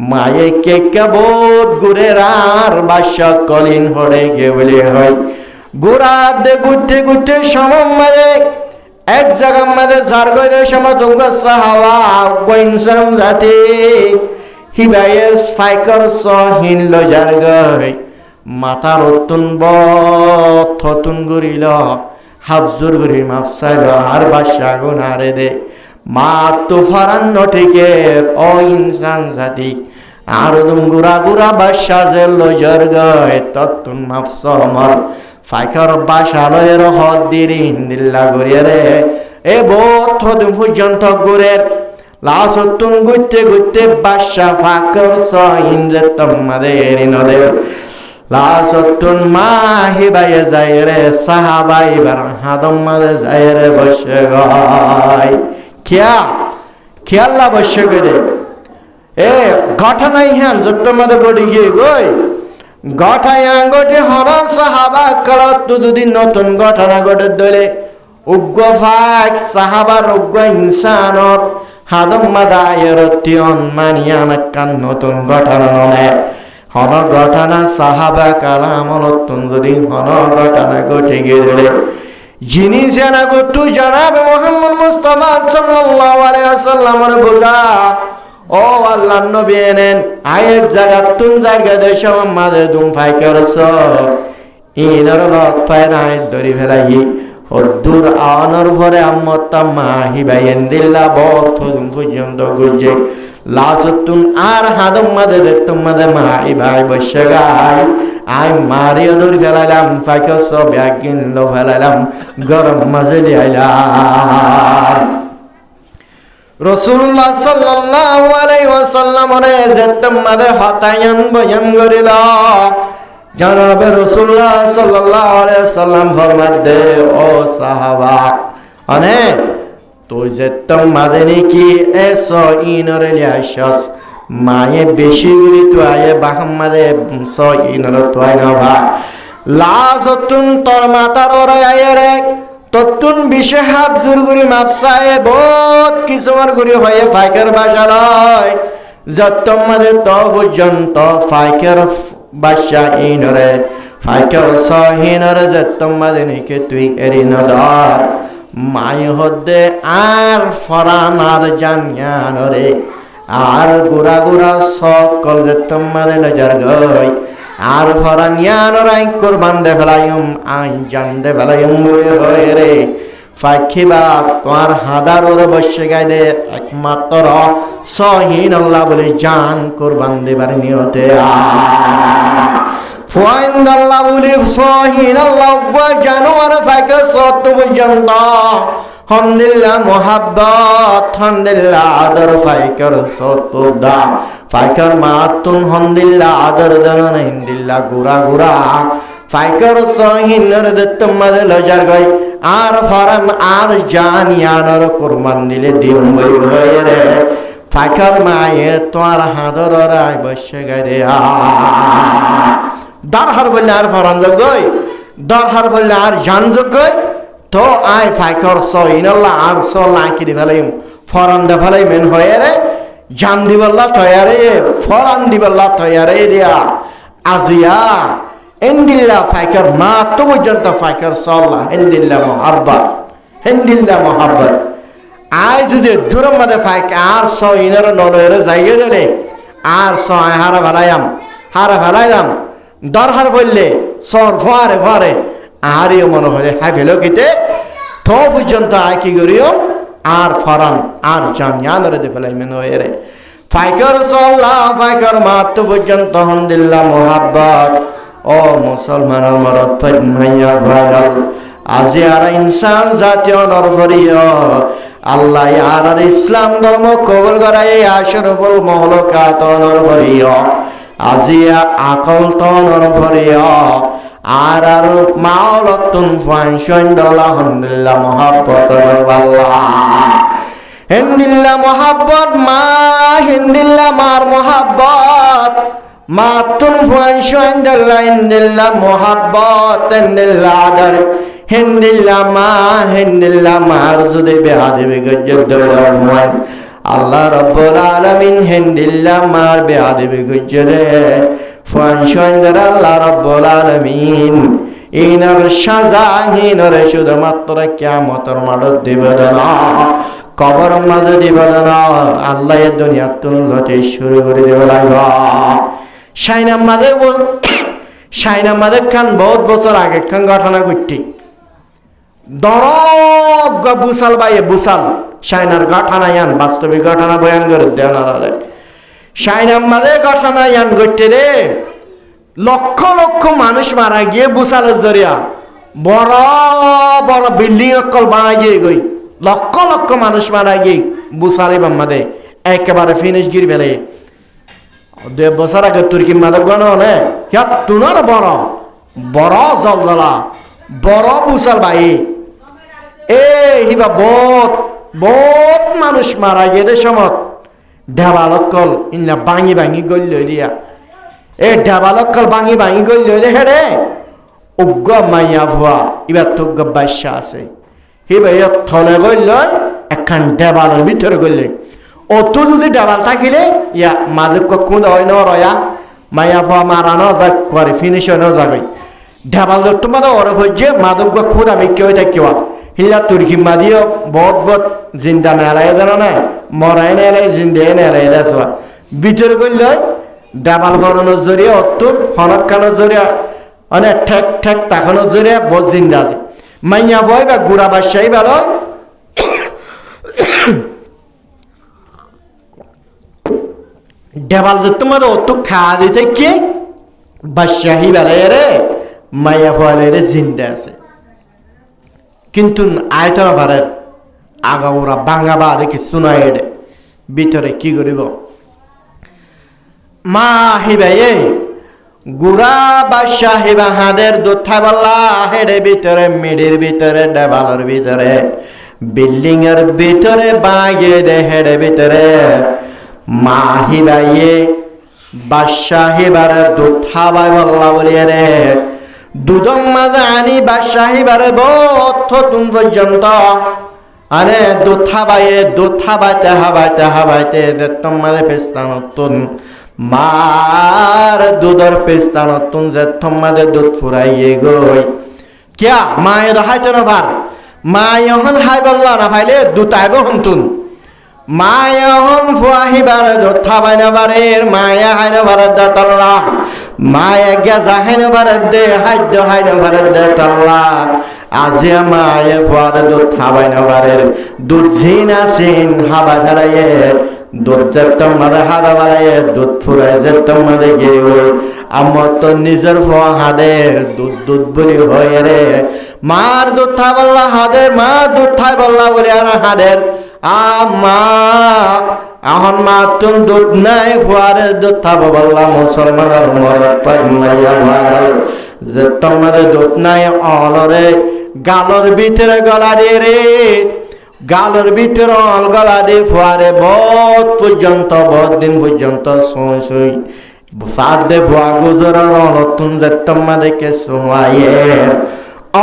মায়ে কে বোধ গুড়ের আর বাদশা কলিন হড়ে গে বলে হয় গুড়াতে ঘুরতে সমাম্মাদে এক জায়গার মাঝে যার গইলে সমতুঙ্গ সাহাবা কইনসাম জাতি হিবায়েস ফাইকার সহিন লজার গই মাতার অতুন বথতুন গরিল হাফজুর গরি মাফসাইল আর বাদশা গুনারে দে মা তো ফারান নটিকে ও ইনসান জাতি আর গুড়া গুড়া বাদশা যে লজার গই ততুন মাফসমর ফাইকার বাসালয়ের হদ দিরিন দিল্লা গরিয়ারে এ বথতুন পর্যন্ত গুরের লাসতুন গুতে বাদশা ফাইকার সহিন যে তোমাদের নদে লাসতুন মাহিবাই যায় রে সাহাবাই বার হাদম মাদে যায় রে বসে গায় খেয়াল্লা বসে গেলে এ ঘটনাই হ্যাঁ যত মাদে গড়ি গিয়ে গই ঘটাই আঙ্গটি হন সাহাবা কালত যদি নতুন ঘটনা ঘটে দলে উগ্র ফাক সাহাবার উগ্র ইনসানর হাদম মাদায়ের টিয়ন মানিয়ান কান নতুন ঘটনা নয় হন ঘটনা সাহাবা কালাম নতুন যদি হন ঘটনা ঘটে গেলে যিনি জানা গটু জানাবে মুহাম্মদ মুস্তাফা সাল্লাল্লাহু আলাইহি ওয়াসাল্লামের বোঝা ও আল্লাহর নবী এনেন আয়ের জায়গা তুন জায়গা দেশ মাঝে দুম ফাইকার ইনর লক ফায়নাই দরি ফেলাই দূর আনর পরে আম্মতা মাহি বাইন দিল্লা বথুন পর্যন্ত গুজে লাসতুন আর হাদম মাদে দেখতুম মাদে মাহি ভাই বসে গায় আই মারিও দরি ফেলাইলাম ফাইকার ব্যাগিন লো ফেলাইলাম গরম মাঝে লিয়াইলাম রাসূলুল্লাহ সাল্লাল্লাহু আলাইহি ওয়াসাল্লাম রে যেতম মাদে হতায়ান বয়ান করিল জনাবে রাসূলুল্লাহ সাল্লাল্লাহু আলাইহি ওয়াসাল্লাম ফরমাতে ও সাহাবা আনে তো যেতম মাদে নাকি এসো ইনরে লিয়াশাস মায়ে বেশি গুলি তো আয়ে বাহাম্মাদে সো ইনরে তো আইনা ভা লাজতুন তোর মাতার ওরে আয়ে রে ততুন বিশে হাফ জোর করি মাপসায় বহুত কিছুমান করি হয়ে ফাইকার বাসা লয় যতম মাদে তো পর্যন্ত ফাইকার বাসা ইনরে ফাইকার সহিনরে যতম মাদে নাকি তুই এরি নদর মায় হদে আর ফরানার জানিয়ানরে আর গুড়া গুড়া সকল যতম মাদে নজর গই আর ফরানিয়ানর আই কুরবান দে ফেলাইম আই জান দে ফেলাইম বলে হয়ে রে ফাইখিবা তোমার হাদার ওরে বসে গাইদে একমাত্র সহিন আল্লাহ বলে জান কুরবান দেবার নিয়তে ফাইন আল্লাহ বলে সহিন আল্লাহ জানোয়ার ফাইকে সত পর্যন্ত হন্দিল্লা মোহাব্বত হন্দিল্লা আদর ফাইকার সতদা ফাইকার মাতুন হন্দিল্লা আদর দনন হিন্দিল্লা গুরা গুরা ফাইকার সহিনর দত্তমাদে লজার গই আর ফরান আর জানিয়ানর কুরবান দিলে দিম বলি হয়ে রে ফাইকার মায়ে তোর হাদর রাই বসে গারে দরহার বললে আর ফরান জগই দরহার বললে আর জান জগই তো আয় ফাইকর সহিনাল্লাহ আর সল্লাহ কি দিবালাইম ফরান দেফালাইমেন হয়ে রে জান দিবাল্লাহ তয়ারে ফরান দিবাল্লাহ তয়ারে দিয়া আজিয়া এন্দিল্লা ফাইকর মা তো পর্যন্ত ফাইকর সল্লাহ হেন্দিল্লা মোহাব্বত আয় যদি দূরের মধ্যে ফাইক আর সহিনের নলয়ের জায়গা দিলে আর সহায় হারা ভালাইলাম দরহার বললে সর ফরে আরিও মনে হলে হাফেলো কিতে তো পর্যন্ত আয় কি করিও আর ফরান আর জানিয়ানরে দে ফেলাই মেন হয়ে রে ফাইকর সল্লাহ ফাইকর মাত পর্যন্ত হন্দিল্লা মোহাব্বত ও মুসলমানের মরদ ফাইমাইয়া ভাইরাল আজি আর ইনসান জাতীয় নরফরিয় আল্লাহ আর ইসলাম ধর্ম কবুল করাই আশরাফুল মাখলুকাত নরফরিয় আজি আকল তো নরফরিয় আর আর মাওলাতুন ফাইশাইন্দাল্লাহ হামদুলিল্লাহ মুহাব্বত আল্লাহ হিন্দিল্লাহ মুহাব্বত মা হিন্দিল্লাহ মার মুহাব্বত মাতুন ফাইশাইন্দাল্লাহ হিন্দিল্লাহ মুহাব্বত হিন্দিল্লাহ আদর হিন্দিল্লাহ মার যদি বেহাদে গজ্জত দরমান আল্লাহ রাব্বুল আলামিন হিন্দিল্লাহ মার বেহাদে গজ্জরে ফাইশাইন্দার আল্লাহ রাব্বুল আলামিন ইনার সাজা হিনর শুধুমাত্র কিয়ামতের মাঠে দিবেন না কবর মাঝে দিবেন না আল্লাহ এই দুনিয়া তুলতে শুরু করে দেবে লাগা শাইনা মাদে খান বহুত বছর আগে খান ঘটনা ঘটটি দরগ বুসাল বাইয়ে বুসাল শাইনার ঘটনা ইয়ান বাস্তবিক ঘটনা বয়ান করে দেন আরে শাইনাম্মাদের ঘটনা ইয়ান ঘটতে রে লক্ষ লক্ষ মানুষ মারা গিয়ে বুসালের জরিয়া বড় বড় বিল্ডিং অকল বানাই গই লক্ষ লক্ষ মানুষ মারা গিয়ে বুসালে বাম্মাদে একেবারে ফিনিশ গিরি ফেলে 2 বছর আগে তুর্কি মাদক গণ নে ইয়াত তুনার বড় জলজলা বড় বুসাল বাই হিবা বহুত মানুষ মারা গিয়ে রে সমত ঢাবালকল ইন্না ভাঙি গল্ল দিয়া ঢাবালকল ভাঙি গল্ল রে হেরে উগ্র মাইয়া ভুয়া এবার তো বাদশা আছে হিবা ইয়া থলে গল্ল একখান ঢাবালের ভিতরে গল্ল অত যদি ঢাবাল থাকিলে ইয়া মাঝে কোন হয় না রয়া মাইয়া ভুয়া মারানো যাক করে ফিনিশ হয়ে যাবে ঢাবাল তোমাদের ওর হচ্ছে মাদক খুদ আমি কেউ থাকিবা হিলা তুর্কি মাদিও বহুত জিন্দা নেলাই দেন না মরাই নেলাই জিন্দে নেলাই দেওয়া ভিতরে করল ডাবাল ভরণের জরিয়া অত্তর হনকানোর জরিয়া অনেক ঠেক তাকানোর জরিয়া বহুত জিন্দা আছে মাইয়া ভয় বা গুড়া বাসাই ভালো ডাবাল যে তোমাদের অত খাওয়া দিতে কি বাদশাহী বেলায় রে মাইয়া ভয় রে জিন্দা আছে কিন্তু আয়তনা পারে আগাওরা বাঙা বা দেখি শুনাই এডে ভিতরে কি করিব মা হিবে গুড়া বাদশা হিবা হাদের দুধ বল্লা হেডে ভিতরে মিডির ভিতরে দেবালের ভিতরে বিল্ডিং এর ভিতরে বাগে দে হেডে ভিতরে মা হিবাইয়ে বাদশা হিবার দুধ খাবাই বল্লা বলিয়ে রে দুধম মাঝে আনি বাদশা হিবারে বত তুম পর্যন্ত আরে দুধ খাবাইতে হাবাইতে যেতম মাঝে পেস্তানতুন মার দুধর পেস্তানতুন যেতম মাঝে দুধ ফুরাইয়ে গই কিয়া মায়ের হাইতো না ভার মা এখন হাই বললা না ভাইলে দুধ আইব হন্তুন মা এখন ফুয়াহিবার দুধ খাবাই না বারের মায়া হাই না ভারত দে তাল্লা মায়া গেজা হাই না ভারত দে হাইদ্য হাই না ভারত দে তাল্লা আজি মায়ে ফুয়ার দুধ খাবাই না বারের দুধ ঝিন আসিন হাবা ফেলাইয়ে দুধ যেতম মাদে হাবা ফেলাইয়ে দুধ ফুরাই যেতম মাদে গিয়ে ওই আমার তো নিজের ফুয়া হাদের দুধ বলি হয়ে রে মার দুধ খাই বললা হাদের মা দুধ খাই বললা বলি আর হাদের মা এখন মা তুম দুধ নাই ফুয়ারে দুধ খাবো বললা মুসলমানের মরদ পাই মাইয়া মার যে তোমাদের দুধ নাই অলরে গালর ভিতরে গলা দিয়ে রে গালর ভিতরে অল গলা দিয়ে ফুয়ারে বহুত দিন পর্যন্ত শুই শুই সাত দে ফুয়া গুজরার অলতুন যে তোমাদেরকে শোয়াইয়ের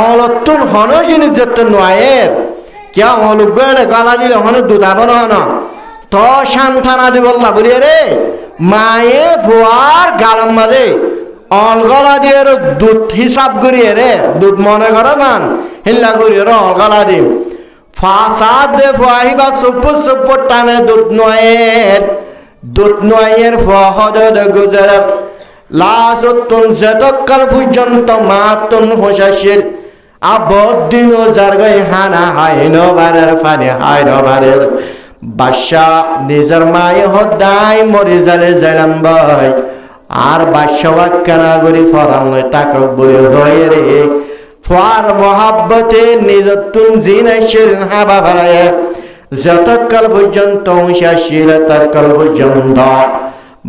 অলতুন হন জিনিস যেত নোয়াইয়ের क्या हलुगड़े गला दिले हन दुधाब ना तो सान्थाना दी बल्ला बोलिए रे माये फुआर गालम मादे अल गला दिए रे दूध हिसाब करिए रे दूध मने करो मान हिल्ला करिए रे अल गला दी फासाद दे फुआही बा सुप टाने दूध नोएर फहद दे गुजर लासुतुन जतकल फुजंत मातुन होशाशिर আবদিন জারগাই হানা হাইনো বারের ফানি হাইনো বারের বাদশা নিজের মায়ে হদাই মরি জালে যাইলাম ভাই আর বাদশা ওয়াক্কানা গরি ফরাম টাকা বলি হয়ে রে ফার মোহাব্বতে নিজের তুন জিনাইছিল হাবা ভালায় যতকাল পর্যন্ত শেষিল ততকাল পর্যন্ত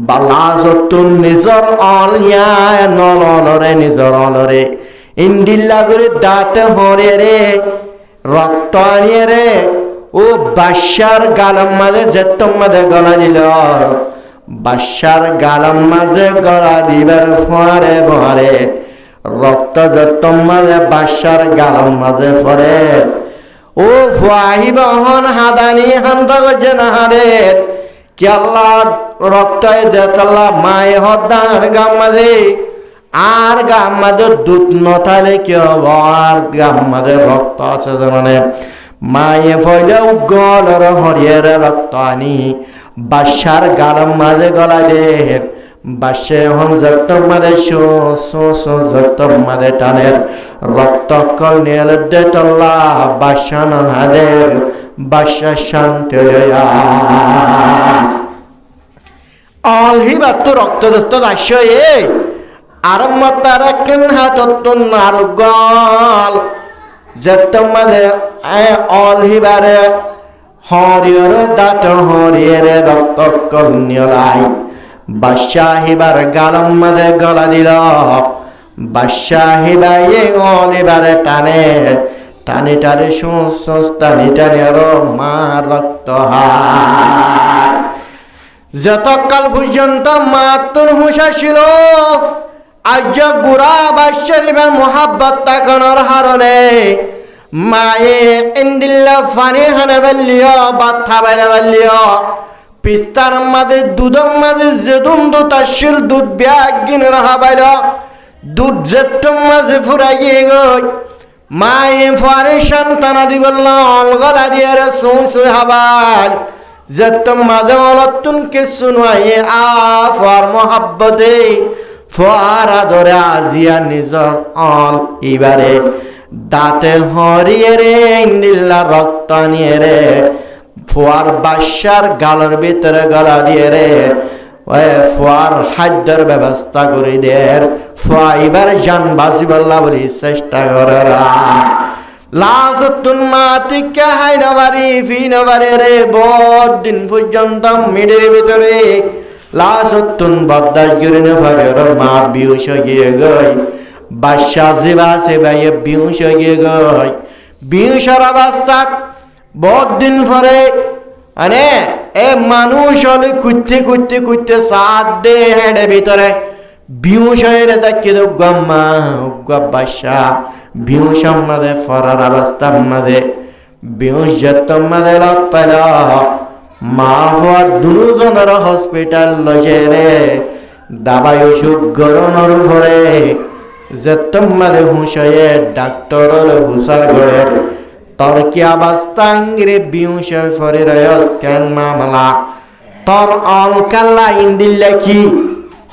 বালাজতুন নিজর অলিয়া নলরে নিজর অলরে ইন্দিল্লা করে দাঁতে হরে রে রক্ত আনিয়ে রে ও বাদশার গালাম মাঝে যেতম মাঝে গলা দিল বাদশার গালাম মাঝে গলা দিবার ফরে ফরে রক্ত যেতম মাঝে বাদশার গালাম মাঝে ফরে ও ফাহি বহন হাদানি হান্ত গজে না হারে কি আল্লাহ রক্তই দেতাল্লা মায়ে হদার গাম মাঝে আর গাম্মাদের দুধ নটালে কি হবো আর গাম্মাদের রক্ত আছে মানে মায়ে ফইলে গলর হরিয়ের রক্ত আনি বাদশার গালাম মাঝে গলা দের বাদশা এখন যত মাঝে যত মাঝে টানের রক্ত কল নিয়ে দে তল্লা বাদশা নহাদের বাদশা শান্ত অলহিবা তো রক্ত দত্ত দাস্য আরম্মতারাকেন হাততুন নারগল যেতমালে অলহিবারে হরিয়র দাঁত হরিয়ের রক্ত কন্যলাই বাদশাহিবার গালম মাঝে গলা দিল বাদশাহিবাই অলিবারে টানে টানি টানি সুস টানি টানি আরো মা রক্ত হার যতকাল পর্যন্ত মাতুন হুশা ছিল আজ গুড়া বাদশাহিবার মোহাব্বত তাকানোর হারণে মায়ে ইন্দিল্লা ফানি হানে বললিও বাথা বাইরে বললিও পিস্তার মাঝে দুধম মাঝে যেদুম দুধ আসছিল দুধ ব্যাগিন রাহা বাইল দুধ যেতম মাঝে ফুরাইয়ে গই মায়ে ফারে সন্তানা দি বলল অলগলা দিয়ে রে সুই হাবাল যেতম মাঝে অলতুন কে শুনওয়ায়ে আফার মোহাব্বতে ফারা ধরে আজিয়া নিজর অল এবারে দাঁতে হরিয়ে রে ইন্দিল্লা রক্ত নিয়ে রে ফুয়ার বাদশার গালের ভিতরে গলা দিয়ে রে ফুয়ার খাদ্যের ব্যবস্থা করে দের ফুয়া এবার জান বাঁচিবাল্লা বলি চেষ্টা করে লাসতুন মাতিকা হাই নবারি ফি নবারে রে বহুত দিন পর্যন্ত মিডের ভিতরে লাসতুন বদাস গিরে নবারে মা বিউশ গিয়ে গই বাদশা জিবা সেবাই বিউশ গিয়ে গই বিউশর অবস্থাত বহুত দিন পরে আনে এ মানুষ হলে কুত্তে কুত্তে কুত্তে সাত দে হেডে ভিতরে বিউশ হয়ে তাকে তো গম্মা বাদশা বিউশ আমাদের ফরার অবস্থা আমাদের বিউশ যত আমাদের লগ পেল মা হওয়া দুজনের হসপিটাল লজে রে দাবাই ওষুধ গরমের পরে যত আমাদের হুঁশ হয়ে ডাক্তরের হুসার গড়ে তোর কি অবস্থা ইংরে বিউশ ফরে রয়স কেন মামলা তোর অলকাল্লা ইন্দিল্লা কি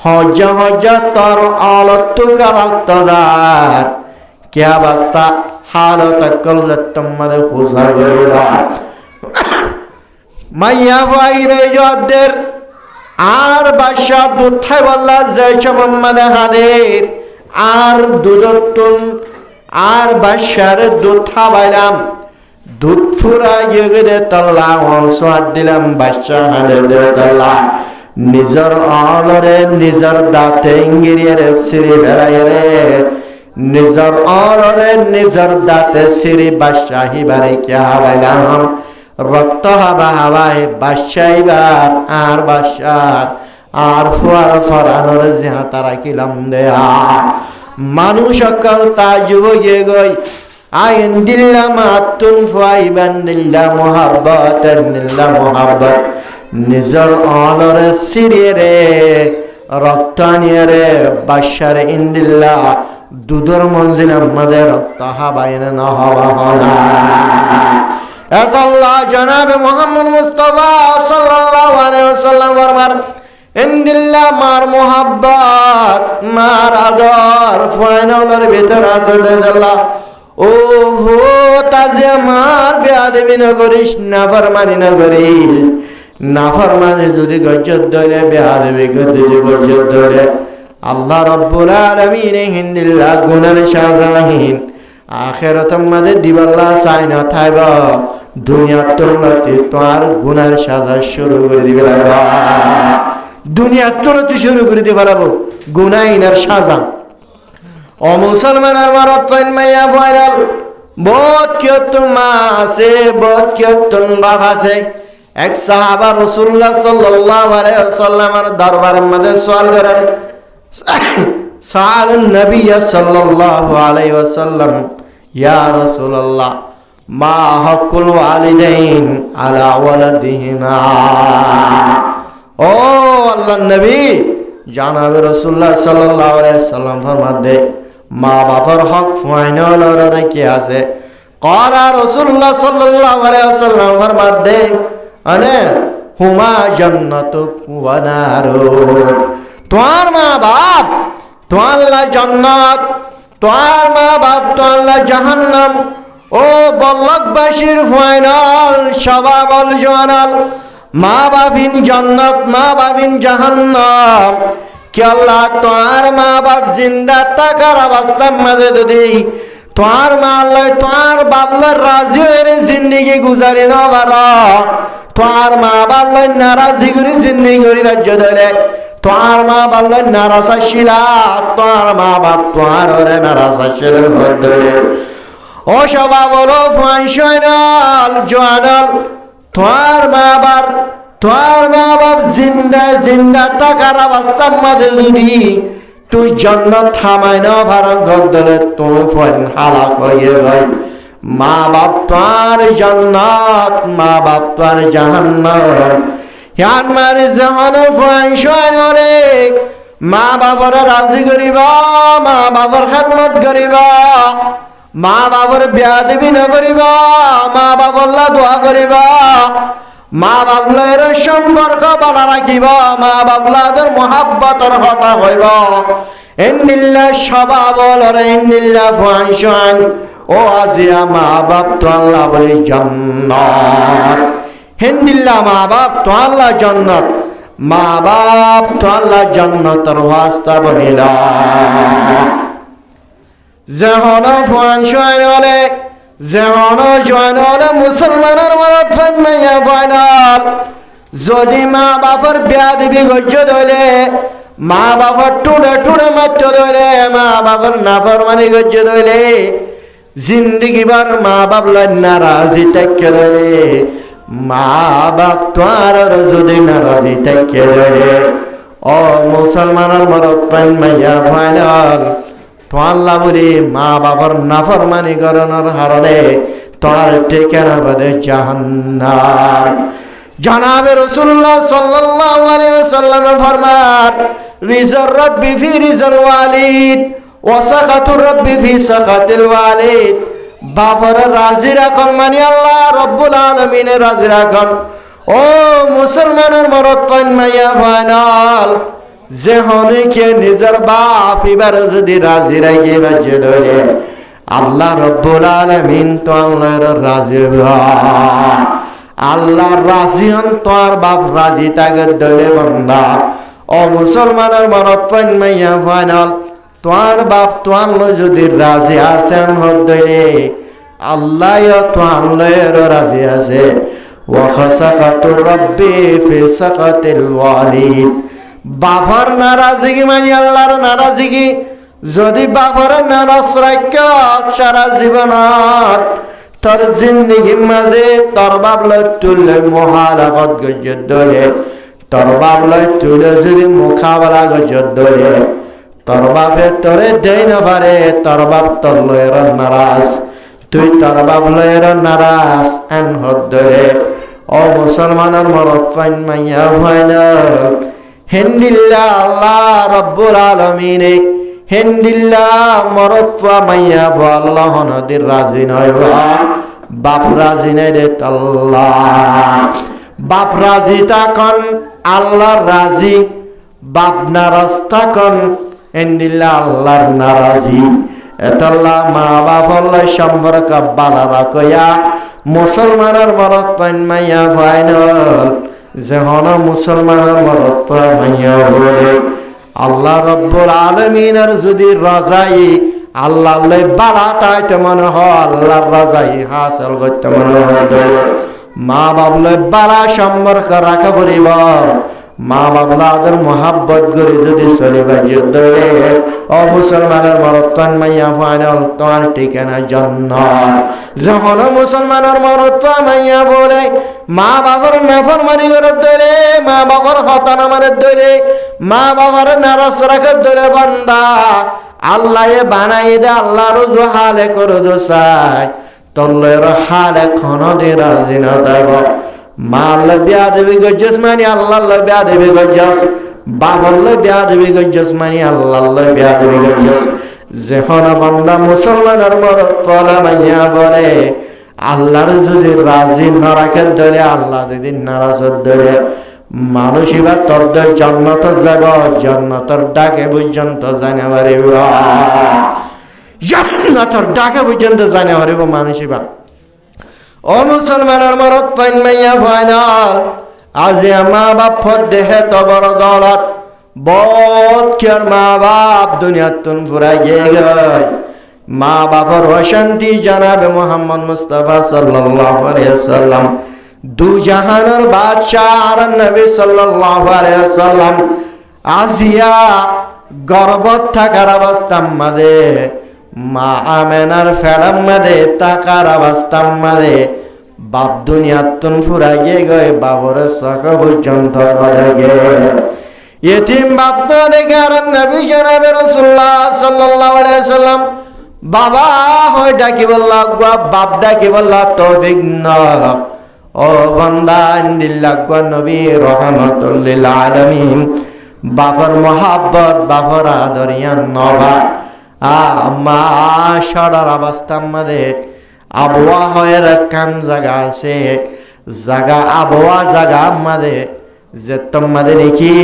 হজ হজ তোর অলতুকা রক্তদার কি অবস্থা হালত কল তোমাদের হুসার গড়ে মাইয়া ভাইরে জদের আর বাদশা দুধ খাই বললা জয়চ মোহাম্মদ হাদের আর দুধতুন আর বাদশার দুধ খাওয়াইলাম দুধ ফুরা গিয়ে তল্লা অংশাদ দিলাম বাদশা হাদের তল্লা নিজর অলরে নিজর দাঁতে ইঙ্গিরিয়ে সিঁড়ি বেড়াই রে নিজর অলরে নিজর দাঁতে সিঁড়ি বাদশাহী বাড়ি কে হাওয়াইলাম রক্ত হাবা হাওয়ায় বাদশাইবার আর বাদশার আর ফুয়ার ফরানোর জিহা তারা কিলাম দেয়া মানুষ অকল তাজুব গিয়ে গই আইন দিল্লা মাতুন ফুয়াইবান দিল্লা মোহাব্বত দিল্লা মোহাব্বত নিজর অলরে সিরিয়ে রে রক্ত নিয়ে রে বাদশার ইন্দিল্লা দুধর মঞ্জিল আমাদের রক্ত হাবাইন না হওয়া হলা আল্লাহ জনাব মুহাম্মদ মুস্তাফা সাল্লাল্লাহু আলাইহি ওয়াসাল্লাম ফরমান ইনদিল্লা মার মোহাব্বত মার আদর ফাইনালের ভিতর আছে আল্লাহ ও হো তাজে মার বেয়াদবি না করিস নাফরমানি না করিস নাফরমানি যদি গজ্জত ধরে বেয়াদবি করতে গজ্জত ধরে আল্লাহ রাব্বুল আলামিন ইনদিল্লা গুনার সাজাহীন আখেরাত আমাদের দিবাল্লা চাই না থাইব দুনিয়ার তুলনাতে তোমার গুনার সাজা শুরু করে দিবে দুনিয়ার তুলনাতে শুরু করে দিবে গুনাইনার সাজা ও মুসলমানের মারত ফাইন মাইয়া ভাইরাল বহুত কিয়তুন মা আছে বহুত কিয়তুন বাপ আছে এক সাহাবা রাসূলুল্লাহ সাল্লাল্লাহু আলাইহি ওয়াসাল্লামের দরবারের মধ্যে সওয়াল করেন سأل النبي صلى الله عليه وسلم يا رسول الله ما حق الوالدين على ولدهما ও আল্লাহর নবী জানাবে রাসূলুল্লাহ সাল্লাল্লাহু আলাইহি ওয়াসাল্লাম ফরমাতে মা বাবার হক ফাইনাল অর্ডারে কি আছে قال রাসূলুল্লাহ সাল্লাল্লাহু আলাইহি ওয়াসাল্লাম ফরমাতে আনে হুমা জান্নাতুক ওয়া নারুক তোমার মা বাপ তোমার জান্নাত তোমার মা বাপ তোমার জাহান্নাম ও বল্লকবাসীর ফাইনাল সবাবল জওয়ানাল মা বাবিন জান্নাত মা বাবিন জাহান্নাম কি আল্লাহ তোমার মা বাপ জিন্দা থাকার অবস্থার মধ্যে যদি তোমার মা আল্লাহ তোমার বাবলার রাজি হয়ে জিন্দিগি গুজারি না পারো তোমার মা বাবলার নারাজি করে জিন্দিগি করে রাজ্য ধরে তোমার মা বাবলার নারাজা শিলা তোমার মা বাপ তোমার ওরে নারাজা শিলা ধরে ও সবা বলো ফাইনাল জওয়ানাল তোমার মা বাপ জিন্দা থাকার অবস্থার মধ্যে যদি তুই জান্নাত থামাই না ভারং গদলে তুই ফন হালাক হয়ে গই মা বাপ তোমার জান্নাত মা বাপ তোমার জাহান্নাম ইয়ান মারে জাহান ফাইন রে মা বাবার রাজি করিবা মা বাবার খেদমত করিবা মা বাবার বেয়াদবি না করিবা মা বাবল্লা দোয়া করিবা মা বাবলার সম্পর্ক ভালো রাখিবা মা বাবলাদের মহাব্বতর হতা হইব ইন্দিল্লা সবাবল রে ইন্দিল্লা ফাইশান ও আজিয়া মা বাপ তো আল্লাহ বলে জান্নাত হিন্দিল্লা মা বাপ তো আল্লাহ জান্নাত মা বাপ তো আল্লাহ জান্নাতের ওয়াস্তা বনিলা জাহান ফাইশান হলে যেমন জয়নল মুসলমানের মরত ফাইমাইয়া ফাইনাল যদি মা বাপর বিয়া দিবি গজ্য ধরে মা বাপর টুড়ে টুড়ে মাত্র ধরে মা বাপর নাফরমানি গজ্য ধরে জিন্দগি বার মা বাপ নারাজি টাইকে ধরে মা বাপ তোমার যদি নারাজি টাইকে ধরে ও মুসলমানের মরত ফাইমাইয়া ফাইনাল তোমার লাভরি মা বাবার নাফরমানি করানোর হারণে তোমার ঠিকানা বাদে জাহান্নাম। জনাবে রাসূলুল্লাহ সাল্লাল্লাহু আলাইহি ওয়াসাল্লাম ফরমান রিজার রাব্বি ফি রিজাল ওয়ালিদ ওয়া সাখাতুর রাব্বি ফি সাখাতিল ওয়ালিদ। বাবার রাজি রাখন মানে আল্লাহ রব্বুল আলামিনের রাজি রাখন। ও মুসলমানের মরদ পান মাইয়া ফাইনাল যে হনিকে নিজের বাপ এবার যদি রাজি রাখি বাজে ধরে আল্লাহ রব্বুল আলামিন তো আল্লাহর রাজি আল্লাহ রাজি হন তোর বাপ রাজি তাকে ধরে বান্দা। ও মুসলমানের মরদ পান মাইয়া ফাইনাল তোর বাপ তোর যদি রাজি আছেন হদরে আল্লাহ তো আল্লাহর রাজি আছে। ওয়া খাসাকাতুর রাব্বি ফি সাকাতিল ওয়ালিদ। বাবার নারাজিগি মানে আল্লাহর নারাজিগি যদি বাবার নারাজ রাখা সারা জীবনত তোর জিন্দগির মাঝে তোর বাবলে তুলে মহালাকত গজত ধরে তোর বাবলে তুলে যদি মোকাবেলা গজত ধরে তোর বাপে তোরে দেই না পারে তোর বাপ তোর লয়ের নারাজ তুই তোর বাপ লয়ের নারাজ এন হদ ধরে। ও মুসলমানের মরদ পাইন মাইয়া ফাইনাল হেন্দিল্লা আল্লাহ রব্বুল আলামিনে হেন্দিল্লা মরদ পা মাইয়া পা আল্লাহ নদীর রাজি নয় বাপ রাজি নাই রে আল্লাহ বাপ রাজি তাকন আল্লাহর রাজি বাপ নারাজ তাকন হেন্দিল্লা আল্লাহর নারাজি। এতাল্লাহ মা বাপ আল্লাহ সম্পর্ক বালা রাখয়া মুসলমানের মরদ পাইন মাইয়া ফাইনাল যেহন মুসলমানের মরদ মাইয়া বলে আল্লাহ রব্বুল আলামিনের যদি রাজাই আল্লাহ বালা তাইতে মনে হয় আল্লাহর রাজাই হাসিল করতে মনে হয়। মা বাবলে বালা সম্পর্ক রাখা পড়িব মা বাবলা আদর মোহাব্বত করে যদি চলিবা যুদ্ধ ও মুসলমানের মরদ পান মাইয়া ফাইনাল তোমার ঠিকানা জান্নাত। যখন মুসলমানের মরদ পা মাইয়া বলে মা বাবার নাফরমানি করে ধরে মা বাবার হতানা মানে ধরে মা বাবার নারাজ রাখার ধরে বান্দা আল্লাহ বানাই দে আল্লাহ রুজু হালে করে চাই তল্লের হালে খনদে রাজি না দেব। মা আল্লাহ বিয়া দেবী গজ্জস মানে আল্লাহ বিয়া দেবী গজ্জস বাবল্লা বিয়া দেবী গজ্জস মানে আল্লাহ বিয়া দেবী গজ্জস। যখন বান্দা মুসলমানের মরদ পলা মাইয়া বলে আল্লাহর যদি রাজি না রাখেন ধরে আল্লাহ যদি নারাজ ধরে মানুষ এবার তোর জান্নাত যাব জান্নাতের ডাকে পর্যন্ত জানে পারিব জান্নাতের ডাকে পর্যন্ত জানে পারিব মানুষ এবার। ও মুসলমানের মরদ পাইন মাইয়া ফাইনাল আজি মা বাপ দেহে তো বড় দৌলত বহুত কেয়ার মা বাপ দুনিয়াত তুন ফুরাই গেল মা বাপর অশান্তি জানাবে মোহাম্মদ মুস্তাফা সাল্লাল্লাহু আলাইহি ওয়াসাল্লাম দু জাহানের বাদশা আর নবী সাল্লাল্লাহু আলাইহি ওয়াসাল্লাম আজিয়া গর্ভত থাকার অবস্থা মাদে মা আমেনার ফেড়াম মাদে তাকার অবস্থা মাদে বাপ দুনিয়াত তুন ফুরাই গয়ে বাবর সক পর্যন্ত করে গে ইতিম বাপ তো দেখে আর নবী জনাবে রাসূলুল্লাহ সাল্লাল্লাহু আলাইহি ওয়াসাল্লাম বাবা হয় ডাকি বললা বাপ ডাকি বললা তৌফিক না ও বান্দা ইন্দিল্লাহ নবী রহমাতুল লিল আলামিন বাফর মোহাব্বত বাফর আদরিয়ান নবা মা সরার অবস্থা মধ্যে আবহাওয়ার কান জায়গা আছে জায়গা আবহাওয়া জায়গা মধ্যে যে তোমাদের দেখি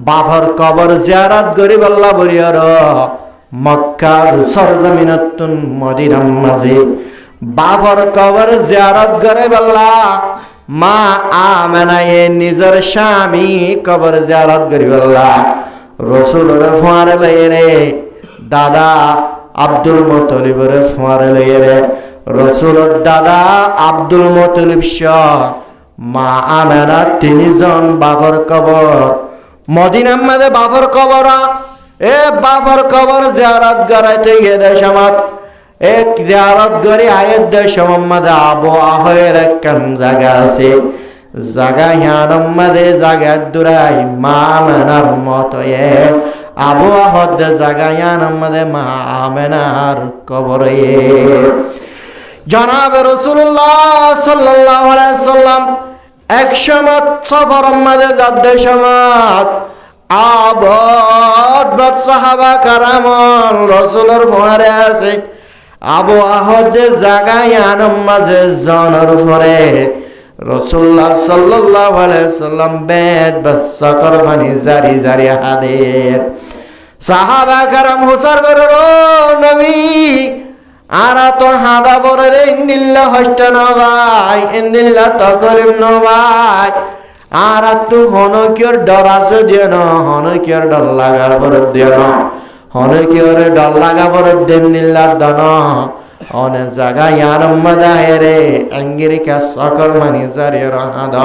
বাফর কবর জিয়ারত করি বললা বরিয়ার মক্কার সরজমিনতুন মদিনার মাঝে বাফর কবর জিয়ারত করে বললা মা আমেনায়ে নিজের স্বামী কবর জিয়ারত করি বললা রসুলের ফুয়ারে লইয়ে রে দাদা আব্দুল মুত্তালিবের ফুয়ারে লইয়ে রে রসুলের দাদা আব্দুল মুত্তালিব সহ মা আমেনা তিনজন বাপর কবর মদিনার মধ্যে বাপর কবর বাপর কবর জিয়ারত করাইতে গিয়ে দেশামাত এক জিয়ারত করে আয়ের দেশামার মধ্যে আবহাওয়ার একখান জায়গা আছে জায়গা হিয়ানোর মধ্যে জায়গা দুরাই মা আমেনার মতো আবহাওয়ার জায়গা হিয়ানোর মধ্যে মা আমেনার কবরে জনাব রাসূলুল্লাহ সাল্লাল্লাহু আলাইহি সাল্লাম একসময় সফরের মধ্যে যাদের সময় আবদ সাহাবা কারামন রাসূলের পরে আছে আবহাওয়ার যে জায়গায় আনম মাঝে জনের পরে রাসূলুল্লাহ সাল্লাল্লাহু আলাইহি সাল্লাম বেদ বসাকর পানি জারি জারি হাদের সাহাবা কারাম হুসার করে নবী আরা তো হাদা পরে রে ইন্দিল্লা হষ্ট নবাই ইন্দিল্লা তকলিম নবাই আর তু হনকিয়র ডর আছে দিও না হনকিয়র ডর লাগার পরে দিও না হনকিয়র ডর লাগা পরে দেন নিল্লার দন অনে জায়গা ইয়ার মদা হেরে আঙ্গিরিকা সকল মানি জারির হাদা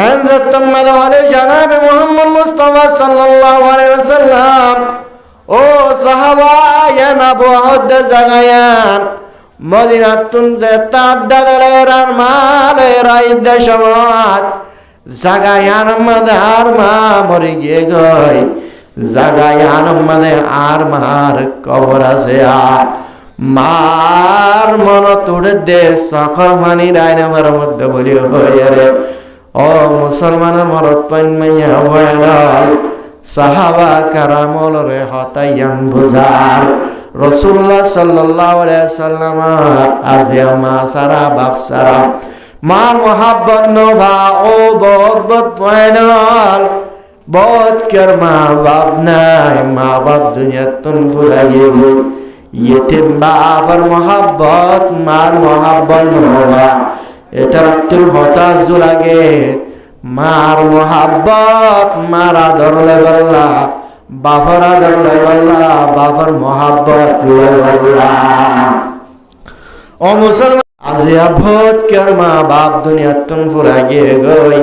আনজাত মদা হলে জনাবে মুহাম্মদ মুস্তাফা সাল্লাল্লাহু আলাইহি ওয়াসাল্লাম ও সাহাবা আবহাওয়ার জায়গায়ান মদিনাতুন যে তাদ্দালের আর মালের আইদা সমাজ জায়গায়ান মধ্যে আর মা মরে গিয়ে গই জায়গায়ান মধ্যে আর মার কবর আছে মার মন তুড়ে দে সখর মানি রায়নামার মধ্যে বলি হয়ে রে ও মুসলমানের মরত পাইন মাইয়া ভয়াল সাহাবা কারামল রে হতায়ান বুঝার রাসূলুল্লাহ সাল্লাল্লাহু আলাইহি সাল্লাম আজিয়া মা সারা বাপ সারা মার মোহাব্বত নভা ও বহুত ফাইনাল বহুত কর মা বাপ নাই মা বাপ দুনিয়া তুন ভুলাইয়ে গো ইতিম বাবার মোহাব্বত মার মোহাব্বত নভা এটা তুল হতাশ লাগে মার মোহাব্বত মার আদর লেবল্লা বাফর আদর লেবল্লা বাফর মোহাব্বত লেবল্লা ও মুসলমান আজিয়া ভোট কর মা বাপ দুনিয়া তুন পুরা গিয়ে গই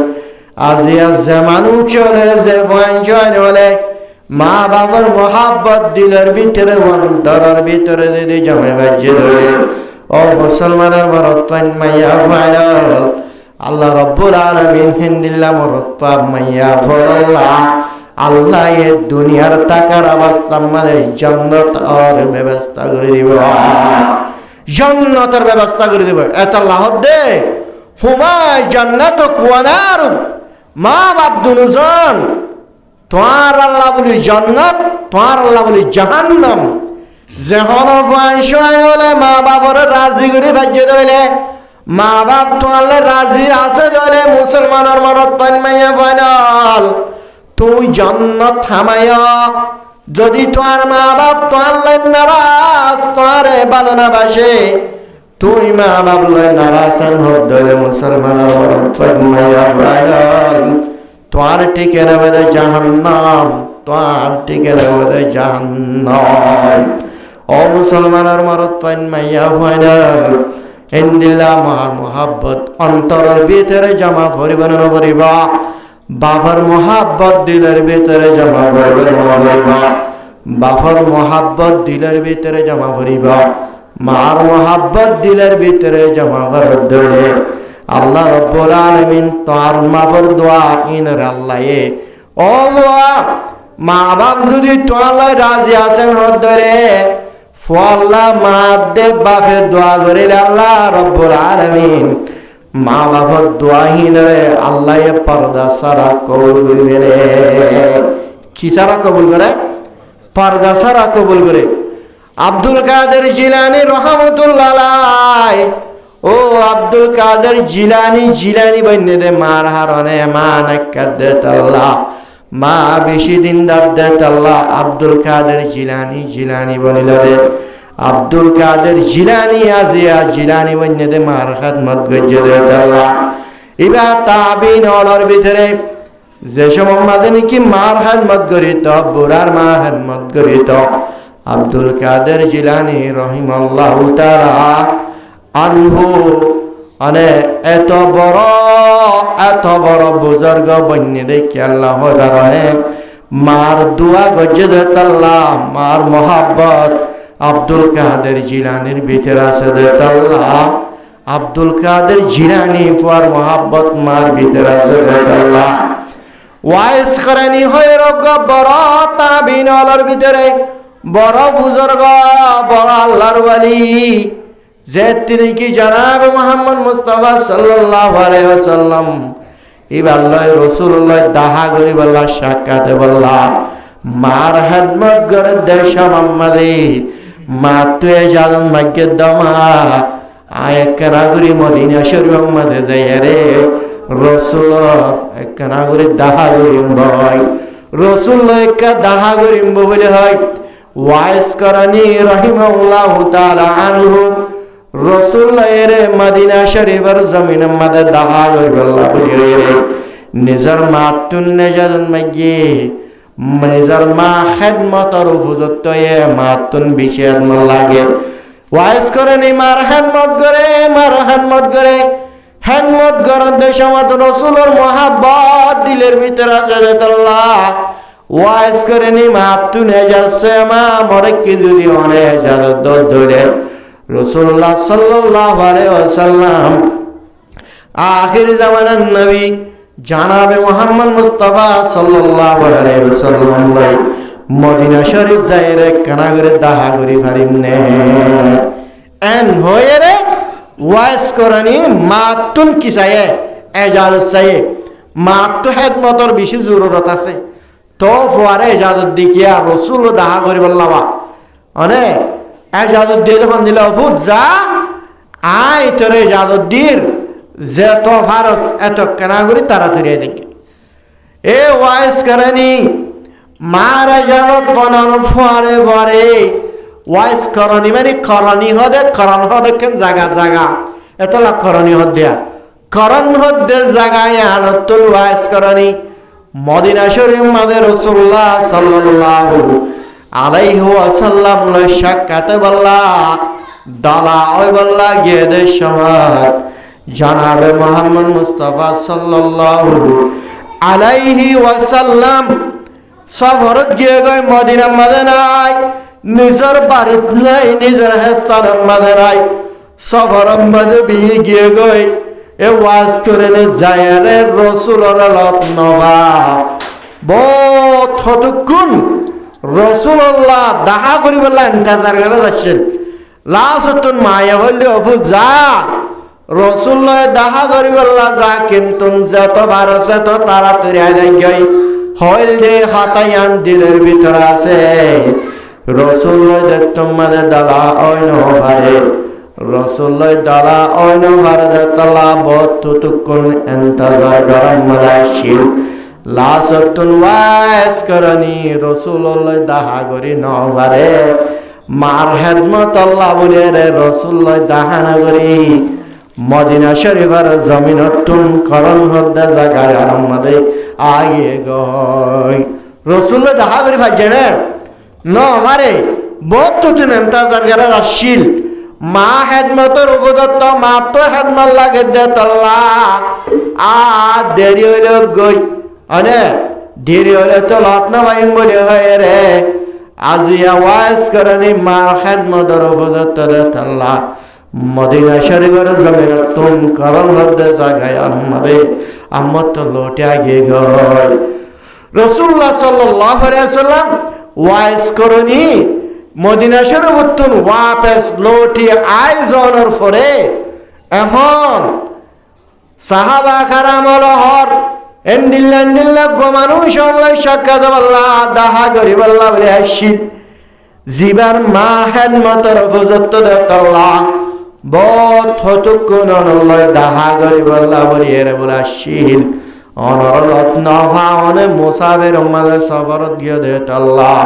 আজিয়া জামানু চলে যে ভঞ্জন হলে মা বাবার মোহাব্বত দিলের ভিতরে অন্তরের ভিতরে দিদি জমে বাজে ধরে ও মুসলমানের মরত পান মাইয়া ফাইনাল আল্লাহ রব্বুল আলামিন হিন্দিল্লাহ মরত্তা মাইয়া ফরল্লা আল্লাহ এ দুনিয়ার টাকার অবস্থা মানে জান্নাত আর ব্যবস্থা করে দিব জান্নাতের ব্যবস্থা করে দিব এত আল্লাহ দে হুমায় জান্নাত কুয়ানার মা বাপ দুজন তোমার আল্লাহ বলি জান্নাত তোমার আল্লাহ বলি জাহান্নাম যেহন ফাঁসয় হলে মা বাবার রাজি করে ভাজ্য দইলে মা বাপ তোমালে রাজি আছে দলে মুসলমানের মনত পান মাইয়া ফাইনাল তুই জান্নাত থামায়া যদি তোমার মা বাপ তোমালে নারাজ তোমারে ভালো না বাসে তুই মা বাপ লয় নারাজ হত দলে মুসলমানের মনত পান মাইয়া ফাইনাল তোমার টিকে রবে জাহান্নাম তোমার টিকে রবে জাহান্নাম ও মুসলমানের মনত পান মাইয়া ফাইনাল ইন্দিল্লাহ মার মোহাব্বত অন্তরের ভিতরে জমা করিব না করিব বাফর মোহাব্বত দিলের ভিতরে জমা করিব বাফর মোহাব্বত দিলের ভিতরে জমা করিব মার মোহাব্বত দিলের ভিতরে জমা করার ধরে আল্লাহ রব্বুল আলামিন তার মাফর দোয়া ইনর আল্লাহ ও মা বাপ যদি তোয়াল্লাহ রাজি আছেন হদ ধরে ফল্লা মা দেব বাপে দোয়া করিলে আল্লাহ রব্বুল আলামিন মা বাপর দোয়াহীন আল্লাহ পর্দা সারা কবুল করবে রে কি সারা কবুল করে পর্দা সারা কবুল করে আব্দুল কাদের জিলানী রহমতুল্লাহ আলাইহি ও আব্দুল কাদের জিলানী বন্যে মার হারনে মা নাকাদ্দাত আল্লাহ মা বেশি দিন দাদ্দাত আল্লাহ আব্দুল কাদের জিলানী বনিল রে আব্দুল কাদের জিলানী আজিয়া জিলানী বন্যে মার খাদমত গজ্জে আল্লাহ ইবা তাবিন অলর ভিতরে যে সময় মাদে নাকি মার খাদমত করিত বুড়ার মার খাদমত করিত আব্দুল কাদের জিলানী রাহিমাল্লাহু তাআলা আনহু মানে এত বড় বুজুর্গ বন্যে দেখি আল্লাহ হয়ে মার দোয়া গজে আল্লাহ মার মোহাব্বত আব্দুল কাদের জিলানির ভিতরে আছে আল্লাহ আব্দুল কাদের জিলানি পর মোহাব্বত মার ভিতরে আছে আল্লাহ ওয়াইস করেনি হয়ে রোগ বড় তাবিনর ভিতরে বড় বুজুর্গ বড় আল্লাহর ওয়ালি যে তিনি কি জনাব মুহাম্মদ মুস্তাফা সাল্লাল্লাহু আলাইহি ওয়াসাল্লাম ইবাল্লাহ রাসূলুল্লাহ দাহা গরি বল্লা সাক্ষাতে বল্লা মার খেদমত করে দেশ মোহাম্মদে মা তুই জালন মাগে দমা আয় কারাগুরি মদিনা শরীফ মোহাম্মদে যায় রে রাসূল কারাগুরি দাহা গরি বয় রাসূলুল্লাহ কা দাহা গরি বলে হয় ওয়াইস করনি রাহিমাহুল্লাহু তাআলা আনহু রাসূলুল্লাহ এর মদিনা শরীফের জমিন মধ্যে দাহা গরি বল্লা বলে নিজর মাতুন নেজান মাগে নিজর মা খেদমতর উপযুক্ত এ মাতুন বিশেষ লাগে ওয়াইস করনি মার খেদমত করে হেনমত গরন্দে সমাত রাসূলের মোহাব্বত দিলের ভিতরে আছে আল্লাহ ওয়াইস করে নি মাতুনে যাচ্ছে মা মরে কি যদি অনেক জাগত ধরে রাসূলুল্লাহ সাল্লাল্লাহু আলাইহি ওয়াসাল্লাম আখির জামানার নবী জানাবে মুহাম্মদ মুস্তাফা সাল্লাল্লাহু আলাইহি ওয়াসাল্লাম মদিনা শরীফ যায়রে কানা করে দাহা করি পারিমনে এন হয়ে রে ওয়াইস করানি মাতুন কি চাই এজাজত চাই মাতু খেদমতর বেশি জরুরত আছে তো ফুয়ারে এজাজত দেখিয়া রাসূল দাহা করি বললাবা অনে এজাজত দিয়ে যখন দিলে অফুত যা আয় তোর এজাজত দির যে তো ফারস এত কেনা করি তাড়াতাড়ি দেখে এ ওয়াইস করানি মার এজাজত বানানো ফুয়ারে ফুয়ারে ওয়াইস করনি মানে করনি হদে করণ হদে কেন জাগা এতলা করনি হদ্যা করণ হদ্যে জাগায় আনতুল ওয়াইস করনি মদিনা শরীফ মাদে রাসূলুল্লাহ সাল্লাল্লাহু আলাইহি ওয়াসাল্লাম লে সাক্ষাতে বল্লা ডালা ওই বল্লা গিয়ে দে সময় জানাবে মুহাম্মদ মুস্তাফা সাল্লাল্লাহু আলাইহি ওয়াসাল্লাম সফরত গিয়ে গয় মদিনা মাদে নাই নিজের বাড়িত নাই নিজের হেস্তার মাঝে নাই সফর মাঝে বিয়ে গিয়ে গই এ ওয়াজ করে নে যায় রে রাসূলের লত নবা বহুত হতক্ষণ রাসূলুল্লাহ দাহা করি বললা ইন্তজার করে যাচ্ছেন লাস্টন মায়া হইলে অফু যা রাসূলুল্লাহ দাহা করি বললা যা কিন্তু যত বারসে তো তাড়াতাড়ি আই গই হইল দে হাতায়ান দিলের ভিতর আছে রাসূলুল্লাহ তোমাদের দালা ওই নভারে রাসূলুল্লাহ দালা ওই নভারে তালা বতুতুকুন ইন্তজার গরম মালাশিল লাসতুন ওয়াস করনি রাসূলুল্লাহ দাহা গরি নভারে মার খেদমত আল্লাহ বলে রে রাসূলুল্লাহ দাহানা গরি মদিনা শরীফের জমিনতুন করণ হদ্দা জায়গার আরম্ভে আগে গই রাসূলুল্লাহ দাহা গরি ভাজনে No, mare, both to them that shield. Ma had motor over the tomato had not like that Allah. Ah, there you look good. Ane, dear you let a lot now. I'm going to hear as you was currently mar had mother over the Allah. Modina Shariver Zaminatun, Karan of the Zagayan Mabe, Amato Lotia Gigo. Rasulullah sallallahu alayhi wa sallam. Wise করনি Medina শরীফতুন ওয়াপেস লোটি আইজ অনর ফরে এখন সাহাবা কারামল হর এন্ডিল্লা গো মানুষ অনলাই সাক্ষাৎ আল্লাহ দাহা করি আল্লাহ বলে আসিল জীবার মা হেন মতর বুঝত আল্লাহ বহুত হতক্ষণ অনলাই দাহা করি আল্লাহ বলি এরে বলে আসিল অনরলত নভা অনে মুসাবের মাঝে সফরত গিয়ে দে আল্লাহ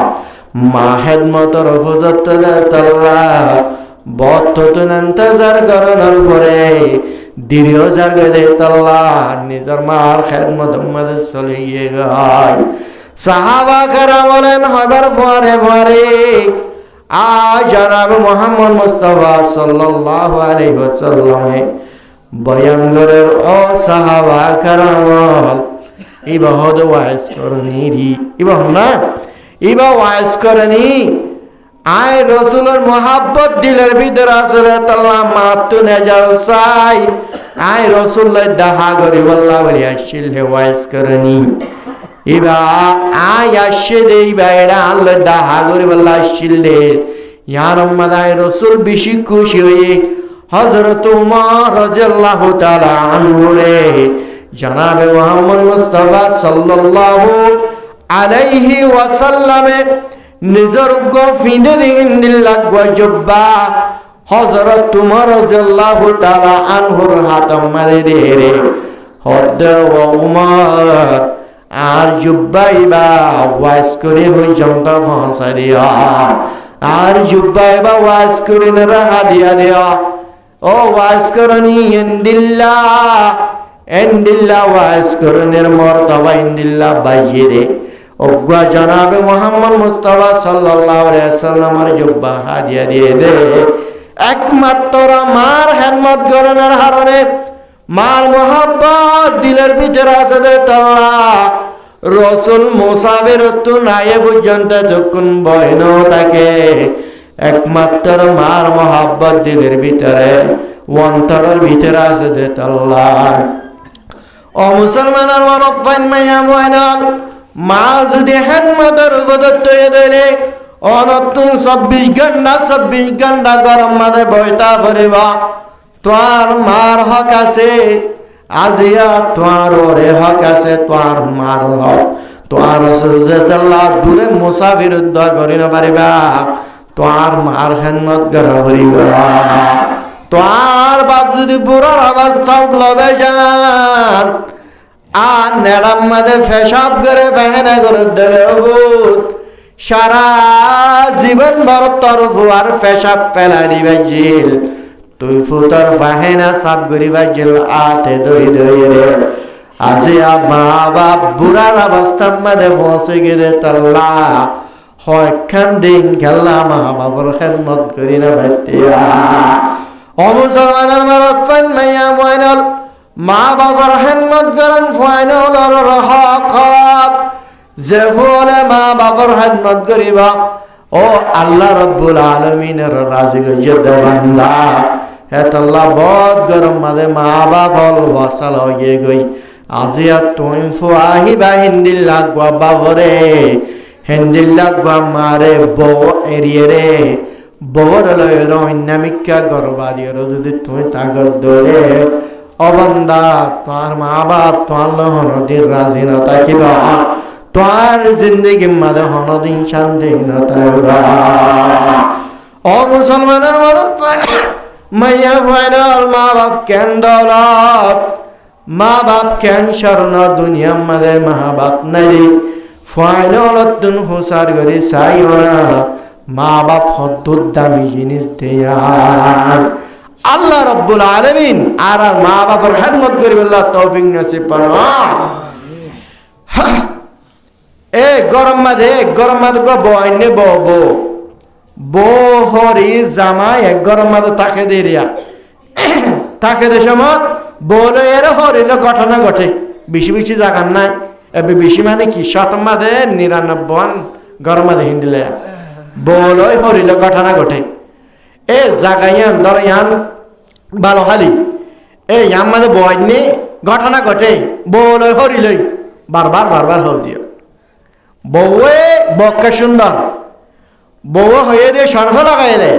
মা খেদমতর উপযুক্ত দে আল্লাহ বতুন ইন্তজার করানোর পরে দীর্ঘ জায়গা দে আল্লাহ নিজের মার খেদমত মাঝে চলে গিয়ে গায় সাহাবা কারাম বলেন হবার পরে জনাব মুহাম্মদ মুস্তাফা সাল্লাল্লাহু আলাইহি ওয়াসাল্লামে বয়ান করেন ও সাহাবা کرام ইবা হদ ওয়াইজ করনি ইবা না ইবা ওয়াইজ করনি আয় রাসূলের মোহাব্বত দিলের ভিতর আছে তাল্লা মাতু নেজাল সাই আয় রাসূলের দাহা করি আল্লাহ বলি আসিল হে ওয়াইজ করনি ইবা আয় আসে দেই বাইরা আল্লাহ দাহা করি আল্লাহ আসিল দে ইয়া রহমান আয় রাসূল বেশি খুশি হয়ে হযরত উমর রাদিয়াল্লাহু তাআলা আনহু রে জনাবে মুহাম্মদ মুস্তাফা সাল্লাল্লাহু আলাইহি ওয়াসাল্লামে নিজর গফিনে দিল লাগবা জব্বা হযরত উমর রাদিয়াল্লাহু তাআলা আনহুর হাতম মারে রে হদ ও উমর আর জুব্বাইবা ওয়াইস করে হই জমটা ফাঁসারিয়া আর জুব্বাইবা ওয়াইস করে না হাদিয়া দিয়া ও ওয়াইস করনি এন্ডিল্লাহ ওয়াইস করনের মর্তবা ইন্দিল্লাহ বাইরে ওগা জনাবে মুহাম্মদ মুস্তাফা সাল্লাল্লাহু আলাইহি ওয়াসাল্লামের জুব্বা হাদিয়া দিয়ে দে একমাত্র মার খেদমত করনের হারনে মার মোহাব্বত দিলের ভিতরে আছে দে আল্লাহ রাসূল মুসাফির তো নাই পর্যন্ত যখন বয়ন থাকে একমাত্র মার মোহাব্বত দিলের ভিতরে অন্তরের ভিতরে আছে দে আল্লাহ ও মুসলমানের মনত পান মায়া ময়নাল মা যদি খেদমতের উপদত্ত দিলে অনতুন 24 ঘন্টা গরম মাঝে বইতা ভরিবা তোর মার হক আছে আজিয়া তোর ওরে হক আছে তোর মার হক তোর সুজতাল্লাহ দূরে মুসাফির উদ্ধার করি না পারিবা তোর মার খেদমত করা ভরিবা তোর বাপ যদি বুড়ার আওয়াজ খাও লবে যান আর নেড়াম মাঝে পেশাব করে ফেহেনা করে দিলে সারা জীবন ভর তরফ আর পেশাব ফেলাই দিবে জিল তুই ফুতর ফাহেনা সাব করিবা জিল আতে দই দই রে আজি মা বাপ বুড়ার অবস্থার মাঝে পৌঁছে গেলে তাল্লা হয়খান দিন খেলা মা বাবার খেদমত করি না ভাইয়া ও মুসলমানের মারত পান মাইয়া ময়নাল মা বাবার খেদমত করেন ফাইনাল হক হক যে বলে মা বাবার খেদমত করিবা ও আল্লাহ রাব্বুল আলামিনের রাজি গজদ বান্দা হেতাল্লাহ বহুত গরম মাঝে মা বাপ হল ওয়াসাল হয়ে গই আজিয়া তুই ফুয়াহিবা হিন্দিল লাগবা বাবরে হিন্দিল লাগবা মারে বউ এরিয়ে রে বউর লয় রহিনামিকা গর্বারিয়র যদি তুই তাগত ধরে অবন্দা তোর মা বাপ তোর নহনদির রাজি না থাকিবা তোর জিন্দগি মাঝে হনদিন শান্তি না থাকবা ও মুসলমানের মরত মাইয়া ফাইনাল মা বাপ কেন দৌলত মা বাপ কেন স্বর্ণ দুনিয়া মাঝে মা বাপ নাই ফাইনালত তুন হুসার করে চাই মা বাপ হদ্দুর দামি জিনিস দেয়া আল্লাহ রাব্বুল আলামিন আর মা বাবার খেদমত করিবে আল্লাহ তৌফিক নসিব ফরমান এ গরম মাঝে গো বয়নে বো হরি জামাই এক গরম মাঝে তাকে দেরিয়া তাকে দে সময় বলে এর হরিল ঘটনা ঘটে বেশি বেশি জাগান নাই বেশি মানে কি শত মাঝে 99 গরম মাঝে হিন্দিলে বলই হরিল ঘটনা ঘটে এ জাগাইয়ান ধর ইয়ান ভালো খালি এ ইয়ান মানে বয়নে ঘটনা ঘটে বলই হরিলই বারবার হল দিও বউয়ে বক্কা সুন্দর বউ হয়ে রে সর্ঘ লাগাই রে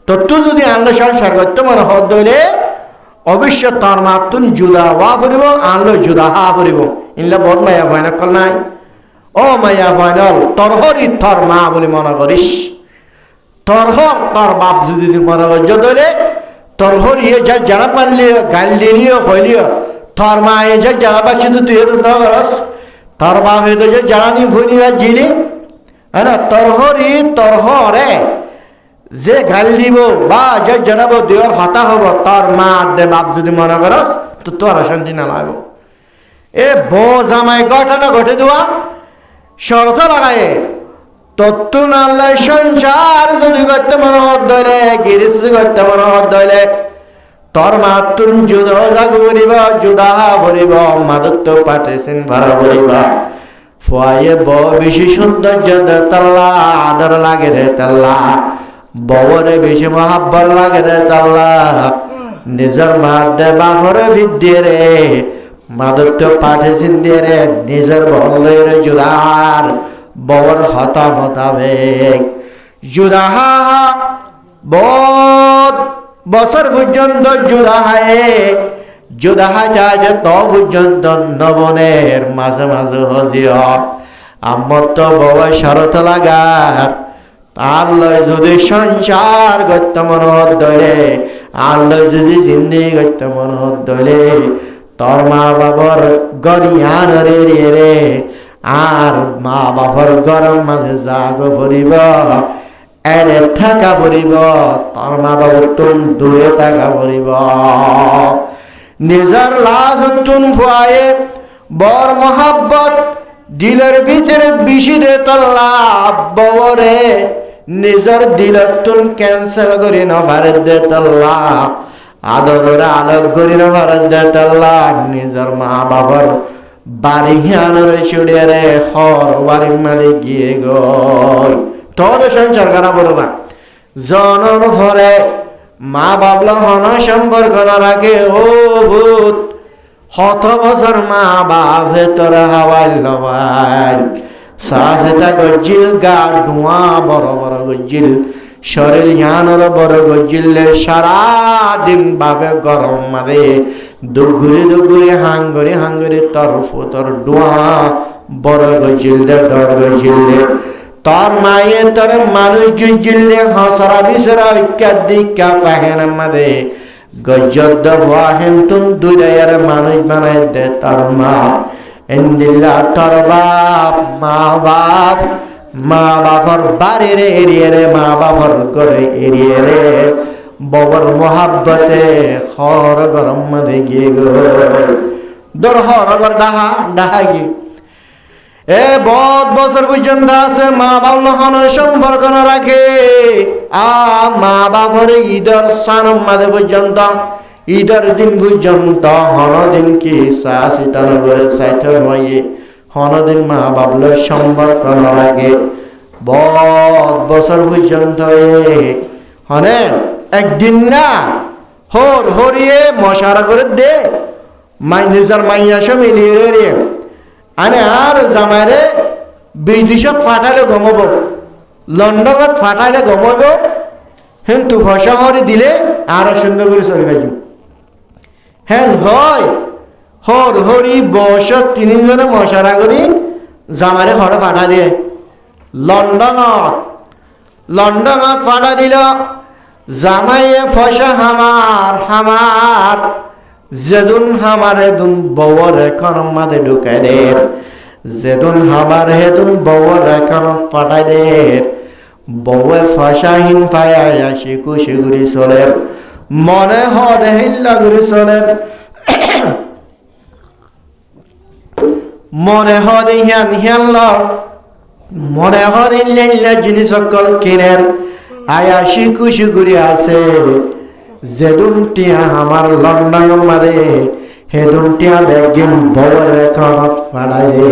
তত্তু যদি আনলো সংসার করতে মনে হদ দইলে অবশ্য তার মাতুন জুদা ওয়া করিব আনলো জুদা হা করিব ইনলা বড় মায়া ভয়না কল নাই ও মায়া ভয়নল তরহরি তর মা বলে মনে করিস তরহর তোর বাপ যদি মনে করছ দইলে তরহর ইয়ে যা জানা পারলিও গাল দিলিও হইলিও তোর মা এ যা জানা পাচ্ছি তো তুই তো না করস তোর বাপ এ তো যে জানানি ভুলিবা জিলি হ্যাঁ তরহরে যে গাল দিব বা যে জানাবো দেওয়ার হতা হব তোর মা দে বাপ যদি মনে করস তো তোর শান্তি না লাগবো এ বো জামাই ঘটনা ঘটে দেওয়া সড়ক লাগায় তত্তুন আল্লাহ সংসার যদি করতে মনে হলে গিরিশ করতে মনে হলে তোর মাতুন যুদ্ধ জাগ করিব যুদাহা ভরিব মাদত্ত পাঠেছেন ভাড়া ভরিব ফুয়ায়ে বেশি সৌন্দর্য দে তাল্লা আদর লাগে রে তাল্লা বউরে বেশি মহাব্বত লাগে রে তাল্লা নিজের মা দে বাপরে ভিদ্যে রে মাদত্ত পাঠেছেন দিয়ে রে নিজের বলের জুদার বউর হতা মোতাবেক জুদাহা বহুত বছর পর্যন্ত জুদাহা যায় যে তো পর্যন্ত নবনের মাঝে মাঝে হজিয়ত আমার তো বউ শরত লাগার আল্লাহ যদি সংসার করত মনোহর দলে আল্লাহ যদি জিন্দি করত মনোহর দলে তোর মা বাবার গরিয়ান রে আর মা বাবার গরম মাঝে জাগ ভরিব এনে থাকা পড়িব তোর মা বাবার তুন দূরে থাকা পড়িব নিজের লাশ তুন ফুয়ায়ে বর মহাব্বত দিলের ভিতরে বেশি দে তল্লা বরে নিজের দিলের তুন ক্যান্সেল করি না ভারত দে তল্লা আদরের আলোক করি না ভারত দে তল্লা নিজের মা বাবার বাড়ি হিয়ানোর ছুড়িয়ে রে হর বাড়ির মালিক গিয়ে গই তোদের সংসার করা বলো না জনর ভরে মা বাবলা হন সম্পর্ক না রাখে ও ভূত শত বছর মা বাপ ভেতরে হাওয়াইল লবাই সাজেতা গজিল গা ধোঁয়া বড় বড় গজিল শরীর ইয়ানোর বড় গজিলে সারা দিন বাপে গরম মারে দুগুরি হাঙ্গুরি তোর ডোয়া বড় গজিলে ডর গজিলে তোর মায়ের তোর মানুষ গজিলে হসরা বিসরা ইত্যাদিকা পাহেন মারে গজ্জদ ওয়াহেন তুন দুইয়ার মানুষ বানাই দে তোর মা ইন্দিল্লা তোর বাপ মা বাপর বাড়ি রে এরিয়ে রে মা বাপর করে এরিয়ে রে ববর মোহাব্বতে হর গরম মাঝে গিয়ে দর হর ডাহা গিয়ে এ বহুত বছর পর্যন্ত আছে মা বাপ নহন সম্পর্ক না রাখে মা বাপরে ঈদের সানম মাঝে পর্যন্ত ঈদের দিন পর্যন্ত হনদিন কি সাতান করে সাইট নয় হনদিন মা বাবল সম্পর্ক না রাখে বহুত বছর পর্যন্ত হনে একদিন না হরিয়ে মশারা করে দে নিজের মাইয়া সব মিলিয়ে রে আনে আর জামাইরে বিদেশত ফাটাইলে গমব লন্ডনত ফাটাইলে গমব কিন্তু ফসা হরি দিলে আরো সুন্দর করে চলে গেল হ্যাঁ হয় হরি বছর 3 জনে মশারা করি জামাইরে ঘরে ফাটা দিয়ে লন্ডনত ফাটা দিল জামাইয়ে ফসা হামার যেদুন হামারে দুন বউর এখন মাঝে ঢুকাই দে যেদুন হামার হেদুন বউর এখন ফাটাই দে বউয়ে ফসাহীন পায় আসি খুশি ঘুরি চলে মনে হদ হিল্লা ঘুরি চলে মনে হদ হিয়ান মনে হদ ইল্লা জিনিস সকল কিনের আয়াসি খুশি ঘুরি আছে যেদুন টিয়া আমার লন্ডন মারে হেদুন টিয়া একদিন বড় রেখনত ফাড়াই দে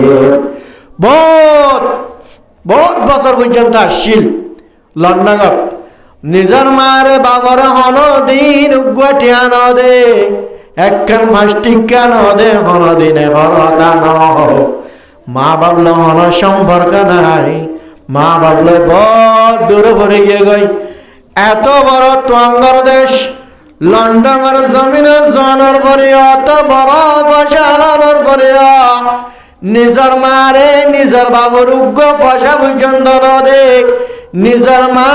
বহুত বছর পর্যন্ত আসছিল লন্ডনত নিজের মারে বাবর হনদিন উগুয়া টিয়া নদে একখান মাস্টিকা নদে হনদিনে হরতা ন মা বাবল হন সম্পর্ক নাই মা বাবল বড় দূরে পড়ে গিয়ে গই এত বড় তোয়াঙ্গর দেশ লন্ডনের জমিনে জনের পরে অত বড় ফসালানোর পরে নিজের মারে নিজের বাবুর উগ্র ফসা পর্যন্ত নদে নিজের মা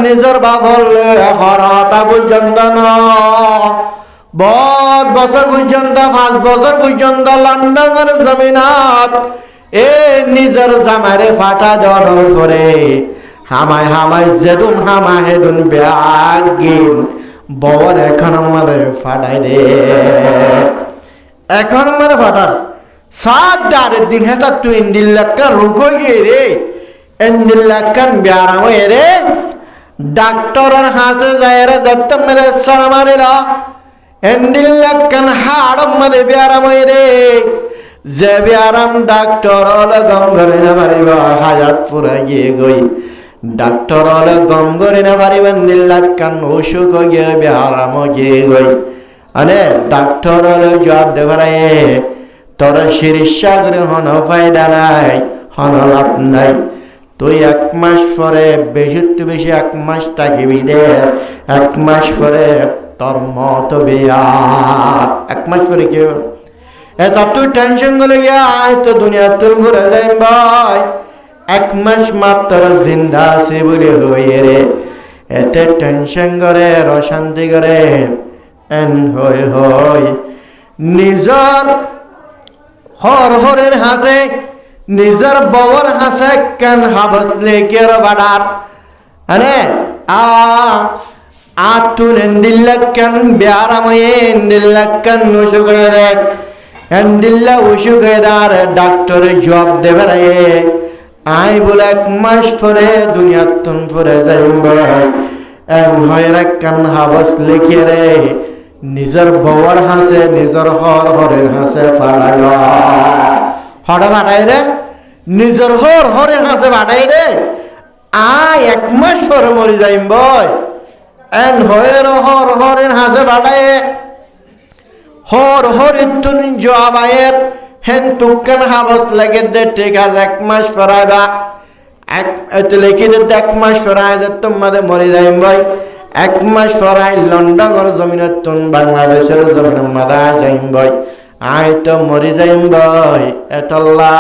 নিজের বাবর হরতা পর্যন্ত ন বহুত বছর পর্যন্ত 5 বছর পর্যন্ত লন্ডনের জমিনাত নিজের জামারে ফাটা দেওয়ার পরে হামায় যেদুন হামা হেদুন ব্যাগিন বর এখন আমাদের ফাটাই দে এখন আমাদের ফাটার 7 দিন হেটা 20 লাখ রোগ হয়ে রে এন্দিল্লাকান ব্যারাম রে ডাক্তারের হাসে যায় রে যত মেরে সালামারিল এন্দিল্লাকান হাড়ম মধ্যে ব্যারাম রে যে ব্যারাম ডাক্তার হলে গম করে না পারিব হায়াত পুরা গিয়ে গই ডাক্তার হলে গম করে না পারিব এন্দিল্লাকান অসুখ গিয়ে ব্যারাম গিয়ে গই আরে ডাক্তার হলে জবাব দেবারে তোর চিকিৎসা করে হন ফায়দা নাই হন লাভ নাই তুই 1 মাস পরে বেশি 1 মাস থাকিবি দে 1 মাস পরে তোর মত বিয়া 1 মাস পরে কি এত তুই টেনশন করে গিয়া আয় তো দুনিয়া তোর ঘুরে যাই ভাই 1 মাস মাত্র জিন্দা আছে বলে হয়ে রে এতে টেনশন করে অশান্তি করে এন হয় নিজর হরের হাসে নিজের বউর হাসে কেন হাবসলে কের বাড়ার আরে তুন এন্দিল্লাকান ব্যারাময়ে এন্দিল্লাকান উসুগরে এন্দিল্লা উসুগেদার ডাক্তার জবাব দেবে রে আই বলে 1 মাস পরে দুনিয়া তুন পরে যাইব এম হয়রা কান হাবসলে কেরে নিজের বউর হাসে নিজের হরের হাসে ফাড়ায় হড়া বাড়াই রে নিজের হরের হাসে বাড়াই রে আয় 1 মাস পরে মরি যাইম বই এন হরের হাসে বাড়ায় হরের তুন জবায়ের হেন তুকান হাবস লাগে দে ঠিক আছে 1 মাস পরাইবা এত লিখি দে 1 মাস পরাই যে তোমাদের মরি যাইম বই 1 মাস পরাই লন্ডনের জমিনত তুন বাংলাদেশের জমিন মারা যাইম বই আয় তো মরি যাইম বই এতল্লা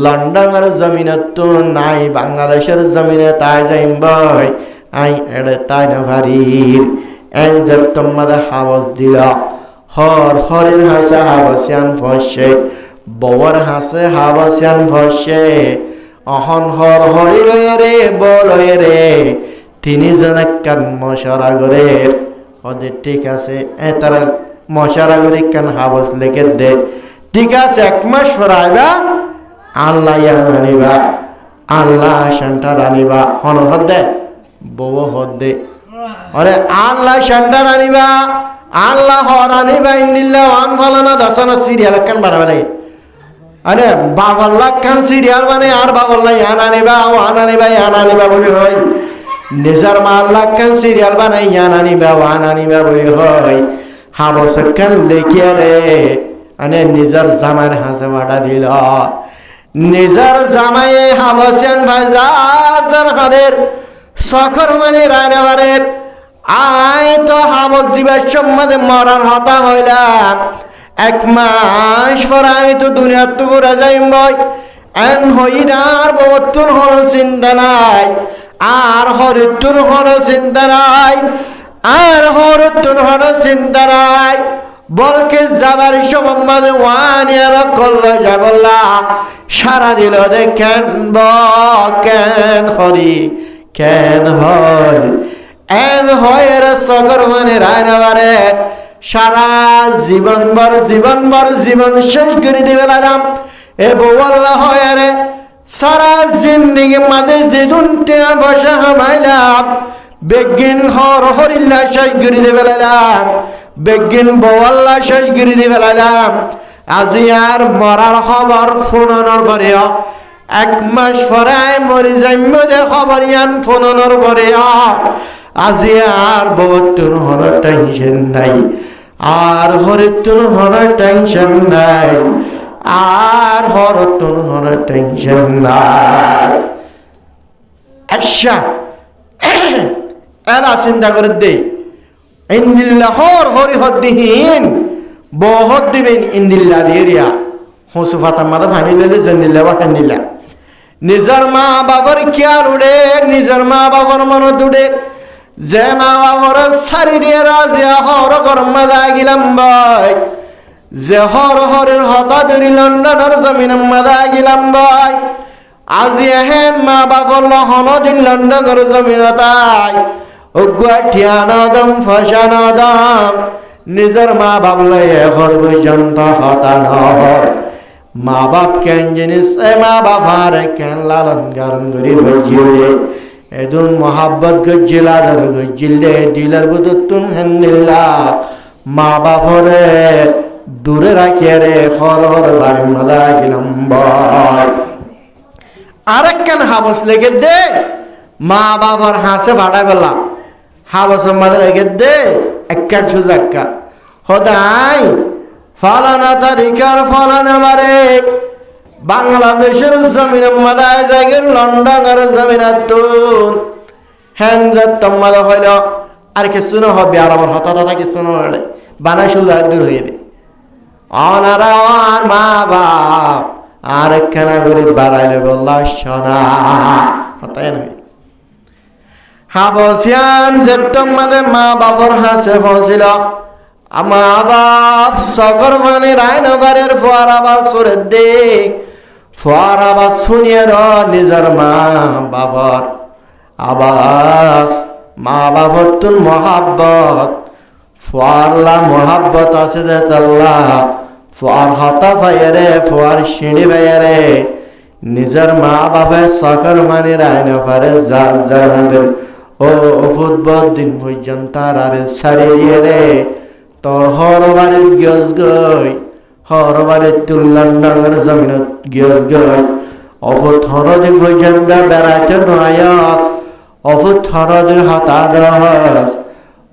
লন্ডনের জমিনত তুন নাই বাংলাদেশের জমিনে তাই যাইম বই আই এড়ে তাই না ভারির এই যে তোমাদের হাবস দিল হরের হাসে হাবসিয়ান ফসে বউর হাসে হাবসিয়ান ফসে অহন হরি রে বল রে তিনি জনে কান মশারাগরের ওদের ঠিক আছে তারা মশারাগরে কান হাবস লেগে দে ঠিক আছে 1 মাস পর আইবা আল্লাহ আনিবা আল্লাহ শান্তা আনিবা হন হদে বউ হদে আরে আল্লাহ শান্তা আনিবা আল্লাহ হর আনিবা ইন্দিল্লাহ ওয়ান ফালানা দাসানা সিরিয়াল কান বাড়াবে আরে 52 লাখ কান সিরিয়াল মানে আর 52 লাখ আনিবা ওয়ান আনিবা বলি হয় নিজের মাল্লা কান সিরিয়াল বানাই আনিবা ওয়ান আনিবা বলি হয় হাবস কান দেখিয়া রে আনে নিজের জামাইয়ের হাসে বাড়া দিল নিজের জামাইয়ে হাবসেন ভাই যার হাদের সখর মানে রায়নাবারের আয় তো হাবস দিবার সম্বন্ধে মরার হতা হইলাম 1 মাস পর আয় তো দুনিয়ার তো ঘুরে যাইম বই এন হইনার বতুন হল চিন্তা নাই আর হরিতুন হল চিন্তা নাই আর হরিতুন হল চিন্তা নাই বলকে যাবার সম্বন্ধে ওয়ানিয়ার করল যাবল্লা সারা দিল দেখেন কেন হরি কেন হয় এন হয় সগর মানে রায়নাবারে সারা জীবন শেষ করে দিবে লাগাম এ বউল্লা হয় রে সারা জিন্দিগি মাঝে যেদিন টিয়া বসা হামাইলাম বেগিন হরিল্লা শেষ করে দিবে লাগাম বেগিন বউল্লা শেষ করে দিবে লাগাম আজি আর মরার খবর ফোনর করে 1 মাস পরে মরি যাইম দে খবর ইয়ান ফোনর করে আজি আর বউতুর হন টেনশন নাই আর হরিতুর হন টেনশন নাই আর হরতুর হন টেনশন নাই আচ্ছা এলা চিন্তা করে দে ইন্দিল্লাহ হরি হদ্দিহীন বহুত দিবেন ইন্দিল্লা দিরিয়া হুসুফাতা মাদা ফানি লেলে জন্দিল্লা বাকান্দিল্লা নিজের মা বাবার খেয়াল উড়ে নিজের মা বাবার মন দুড়ে যে মা বাবার সারি দিয়ে রাজিয়া হর গরমা দাগিলাম ভাই যে হরের হতা ধরি লন্ডনের জমিন মাদা গিলাম ভাই আজি হেন মা বাবার লহন দিন লন্ডনের জমিন তাই ঠিয়ানদম ফসানদম নিজের মা বাবলে এখন পর্যন্ত হতা নয় মা বাপ কেন জিনিস মা বাবার কেন লালন গালন করি গজিলে এদুন মোহাব্বত গজিল আদর গজিলে দিলের বুদুতুন হেন্দিল্লা মা বাপরে দূরে রাখিয়ে রে হর হর বাড়ি মজা গেলাম আরেক কেন হাবস লেগে দে মা বাবার হাসে ফাটাই পেলাম হাবসের মাঝে লেগে দে একা সুজাক্কা হদাই ফলানা তারিখার ফলানা বারে বাংলাদেশের জমিনের মাদায় জায়গার লন্ডনের জমিনের তুন হ্যান মাদা হইল আর কিছু না হবে আর আমার হতা কিছু না হলে বানাই সুজা দূর হয়ে যাবে অনারা আর মা বাপ আর একখানা করে বাড়াইলে বললা সোনা হতাই নয় হাবসিয়ান যেটম মাদে মা বাবার হাসে ফসিল মা বাপ সকর মানে রায়নবারের ফোয়ার আবার সরে দে ফোয়ার আবার শুনিয়ে নিজের মা বাবার আবাস মা বাবার তুন মহাব্বত ফোয়ারলা মহাব্বত আছে দে তাল্লা ফোয়ার হতা ভাইয়ারে ফোয়ার সিঁড়ি ভাইয়ারে নিজের মা বাপের সকর মানে রায়নবারের যার যার ও ফুটবল দিন পর্যন্ত আর ছাড়িয়ে রে তোর হরবারের গজ গই হরবারের তুল্লান্ডার জমিনত গজ গই অফুত হরদিন পর্যন্ত বেড়াইতে নয়াস অফুত হরদিন হতাদ রহস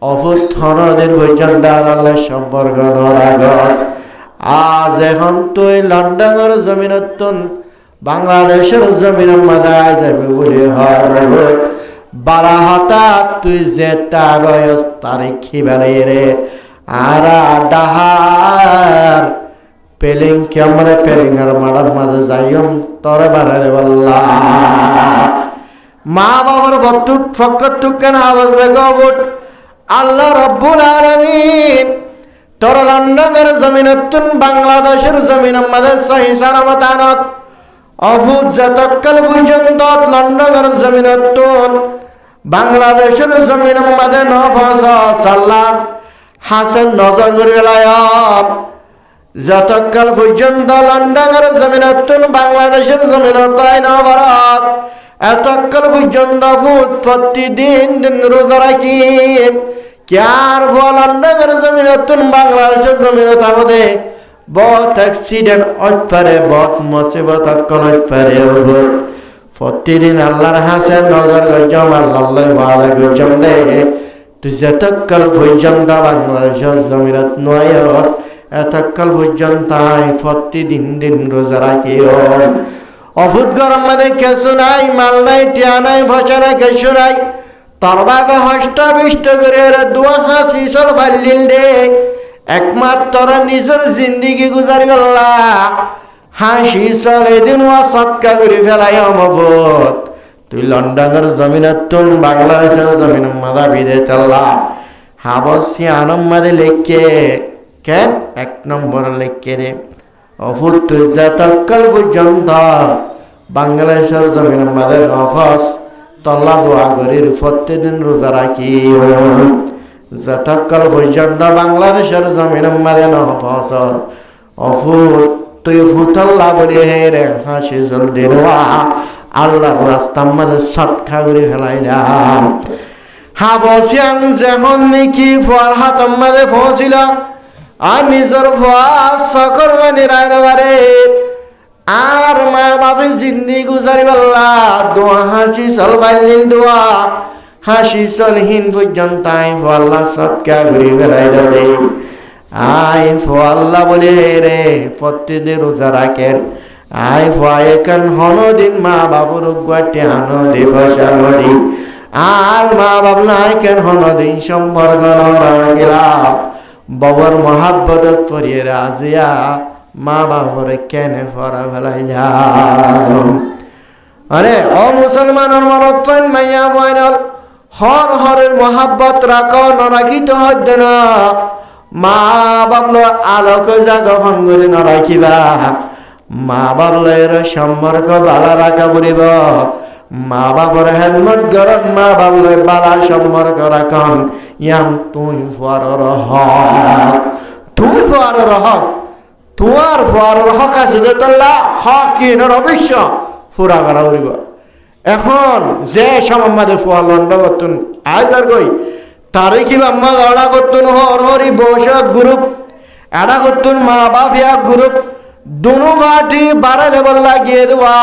অফুত হরদিন পর্যন্ত আল্লাহ সম্পর্ক নরাগস আজ এখন তুই লন্ডনের জমিনত বাংলাদেশের জমিনের মাথায় যাবে বলে হয় বারা হঠাৎ তুই যে তাগয়স তারিখি বেড়ে রে আরা ডাহার পেলিং কেমন পেলিং আর মারার মাঝে যাইম তরে বাড়ারে বললা মা বাবার বত্তুক ফক্কর তুকেন আওয়াজ দেখো বুট আল্লাহ রব্বুল আলামিন তোর লন্ডনের জমিনতুন বাংলাদেশের জমিনের মাঝে সহি সালামত আনত অভূত যতকাল পর্যন্ত লন্ডনের জমিনতুন বাংলাদেশের জমিনের মাঝে নফস সাল্লাহ হাসেন নজর করে লায়াম যতকাল পর্যন্ত লন্ডনের জমিনতুন বাংলাদেশের জমিনত নবরস এতকাল পর্যন্ত প্রতিদিন রোজা রাখি ক্যার লন্ডনের জমিনতুন বাংলাদেশের জমিনত আমাদে বহুত অ্যাক্সিডেন্ট হইতে বহুত মুসিবত হইতে প্রতিদিন আল্লাহর হাসেন নজর গজম আল্লাহ ভালো গজম দে তুই যতকাল পর্যন্ত বাংলাদেশের জমিনত নয়স এতকাল পর্যন্ত প্রতিদিন দিন রোজা রাখিও অফুত গরম মানে কিছু নাই মাল নাই টিয়া নাই ভজা নাই কিছু নাই তোর বাবা হষ্ট বিষ্ট করে দোয়া হাসি চল ফাল্লিল দে একমাত্র নিজের জিন্দিগি গুজারি গল্লা হাসি চল এদিন ওয়া সৎকা করে ফেলাই অমফত তুই লন্ডনের জমিনতুন বাংলাদেশের জমিন মাদা বিদে তেল্লা হাবসি আনম মাদে লেখকে কেন এক নম্বর লেখকে রে অফুত তুই যতকাল পর্যন্ত বাংলাদেশের জমিন মাদে নফস তল্লা দোয়া করির প্রতিদিন রোজা রাখি যতকাল পর্যন্ত বাংলাদেশের জমিন মাদে নফস অফুত তুই ফুতল্লা বলি হে রে হাসি জলদি রোয়া আল্লাহর রাস্তার মাঝে সৎকা করে ফেলাইলাম হাবসিয়ান যেমন নাকি ফোয়ার হাতের মাঝে পৌঁছিল আর নিজের ফোয়ার সকর মানে রায়নবারে আর মা বাপে জিন্দি গুজারি পাল্লা দোয়া হাসি চল বাইলিন দোয়া হাসি চলহীন পর্যন্ত আই ফোয়াল্লা সৎকা করে ফেলাই দে আই ফোয়াল্লা বলে রে প্রতিদিন রোজা রাখেন আই ফয়ে কান হনদিন মা বাবুর গুয়াটে আনদে বসাবরি আর মা বাবু নাই কেন হনদিন সম্পর্ক গেলাম বাবার মহাব্বত পরিয়ে রাজিয়া মা বাবুর কেনে ফরা ফেলাইলাম আরে ও মুসলমানের মনত পান মাইয়া বয়নল হর হরের মহাব্বত রাখো নরাখিত হদ্দ না মা বাবলো আলোক জাগ ভঙ্গুরি নরাখিবা মা বাবলের সম্পর্ক বালা রাখা পড়িব মা বাবার হেলমেট গরম মা বাবলে বালা সম্পর্ক রাখন ইয়াম তুই ফর রহ তুই ফর রহ ফুয়ার ফুয়ারের হক আছে যে তাল্লা হক কি না অবশ্য ফুরা করা উড়িব এখন যে সমাজে ফুয়া লন্ড করতুন আজ আর কই তারে কি আম্মা লড়া করতুন হর হরি বসক গ্রুপ এটা করতুন মা বাপ এক গ্রুপ দুনো পার্টি 12 লেভেল লাগিয়ে দেওয়া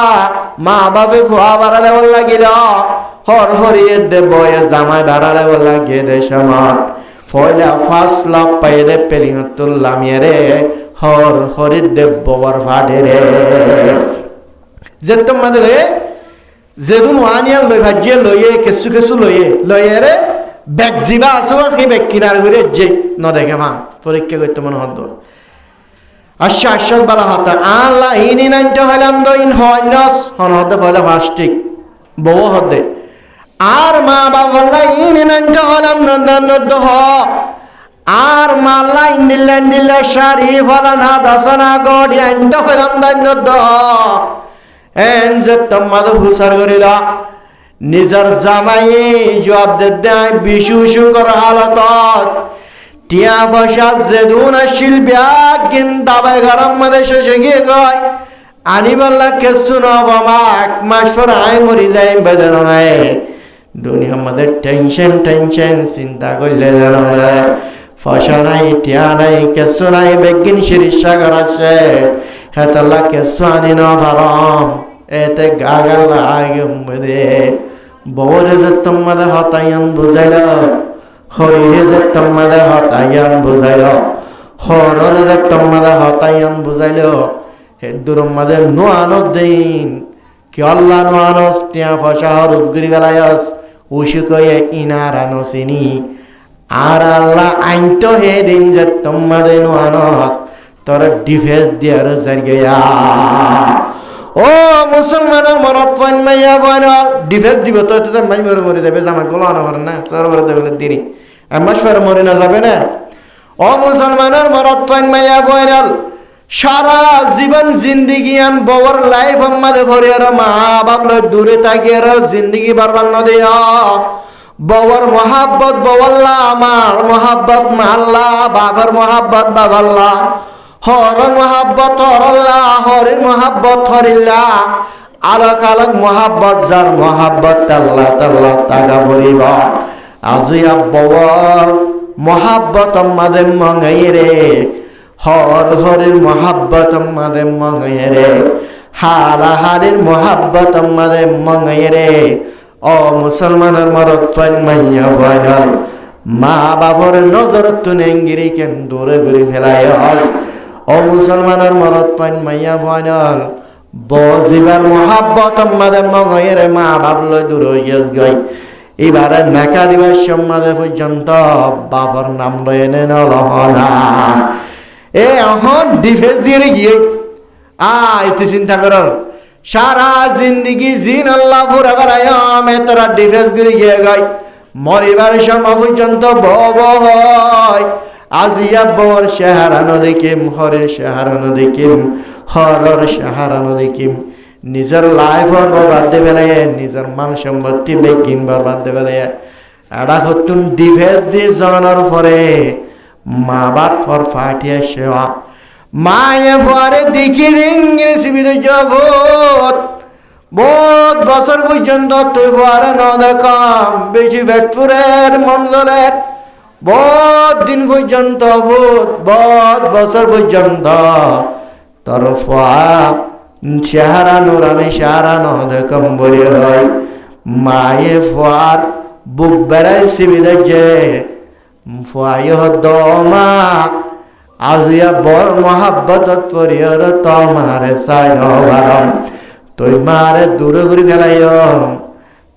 মা বাপে ফুয়া 12 লেভেল লাগিল হর হরিয়ে দে বয়ে জামাই 12 লেভেল লাগিয়ে দে সমাজ ফয়লা 5 লাখ পাই দে পেলিং তুললাম রে হর হরির দেব ববার ফাটে রে যে তোমাদের যেদুন ওয়ানিয়াল লই ভাজিয়ে লইয়ে কেসু কেসু লইয়ে রে ব্যাগ জিবা আসো কি ব্যাগ কিনার করে যে ন দেখে ভাঙ পরীক্ষা করতে মনে হতো আশ্বাস বালা হতা আল্লাহ ইনি নাইনতে হইলাম দো ইন হয়নস হন হতে ফলে ফাস্টিক বউ হতে আর মা বাবা ইনি নাইনতে হইলাম নন্দ হ আর মাল্লা ইন্দিল্লা শাড়ি ফলা না দশনা গড়ি আইনতে হইলাম নন্দ এন যে তোমাদ হুসার করিল নিজের জামাই জবাব দেয় বিশু কর হালতত টিয়া পয়সা যেদুন আসিল ব্যাগ দাবাই গরম মধ্যে শেষে গিয়ে গয় আনিবাল্লা কেসু নবামা 1 মাস পর আয় মরি যাই বেদন নাই দুনিয়ার মধ্যে টেনশন চিন্তা করলে পয়সা নাই টিয়া নাই কেসু নাই বেগিন শিরিষা করাছে হেতাল্লা কেসু আনি ন ভারম এতে গাগাল আগে মধ্যে বউরে যে তোমাদের হতাইন বুঝাইল হরিরে যে তোমাদের হতাইন বুঝাইল হররে যে তোমাদের হতাইন বুঝাইল হে দূরের মাঝে নোয়ানস দিন কি আল্লাহ নোয়ানস টিয়া পয়সা হরস গিরি গেলায়স উশি কয়ে ইনার আনসিনি আর আল্লাহ আইন তো হে দিন যে তোমাদের নোয়ানস তোর ডিফেন্স দিয়ার জারিয়া ও মুসলমানের মনত পান মাইয়া বয়না ডিফেন্স দিব তো এটা মাই মরে যাবে জামা গোলা না পারে না সর করে দেবে দেরি আমার ফের মরে না যাবে না ও মুসলমানের মনত পান মাইয়া বয়না সারা জীবন জিন্দেগি আন বওয়ার লাইফ আমাদের ভরিয়ার মা বাপ লয় দূরে তাকিয়ার জিন্দেগি বারবার না দেয়া বওয়ার মোহাব্বত বওয়াল্লাহ আমার মোহাব্বত মাল্লাহ বাবার মোহাব্বত বাবাল্লাহ হরর মহাব্বত হরল্লাহ হরির মহাব্বত হরিল্লাহ আলোক আলোক মহাব্বত যার মহাব্বত আল্লাহ তাল্লাহ তাগা বলিব আজিয়া বওয়ার মহাব্বত আমাদের মঙ্গাই রে হর হরির মহাব্বত আমাদের মঙ্গাই রে হালাহালির মহাব্বত আমাদের মঙ্গাই রে ও মুসলমানের মরদ পান মাইয়া বয়নাল মা বাবার নজর তুনেঙ্গিরি কেন দূরে ঘুরে ফেলায় ও মুসলমানের মরদ পান মাইয়া বয়নাল বজিবার মহাব্বত আমাদের মঙ্গের মা বাবলো দূর হইয়াস গই এবারে নাকা দিবার সম্মানে পর্যন্ত বাবার নাম লয়ে নেন লহনা এ এখন ডিফেন্স দিয়ে গিয়ে এতে চিন্তা করার সারা জিন্দগি জিন আল্লাহ পুরা বেলায়াম তোরা ডিফেন্স করে গিয়ে গাই মরিবার সময় পর্যন্ত হয় আজিয়া বর শাহারানো দেখিম হরের শাহারানো দেখিম হরর শাহারানো দেখিম নিজের লাইফর বরবাদ দেবে নিজের মান সম্পত্তি বেগিন বরবাদ দেবে এটা হতুন ডিফেন্স দিয়ে জানার পরে মা বাপ ফর ফাটিয়া সেবা মায়ে পরে দেখি ইংরেজি বিদে জগৎ বহুত বছর পর্যন্ত তুই পরে ন দেখাম বেশি ভেটপুরের মঞ্জলের বহুত দিন পর্যন্ত বহুত বছর পর্যন্ত তোর চেহারা নুরানি চেহারা ন দেখম বলি হয় মায়ে ফার বুক বেড়াইছি বিদেছে ফুয়াই দমা আজিয়া বর মহাব্বত পরিয়র তোমারে চাই নবারম তুই মারে দূরে ঘুরি ফেলাই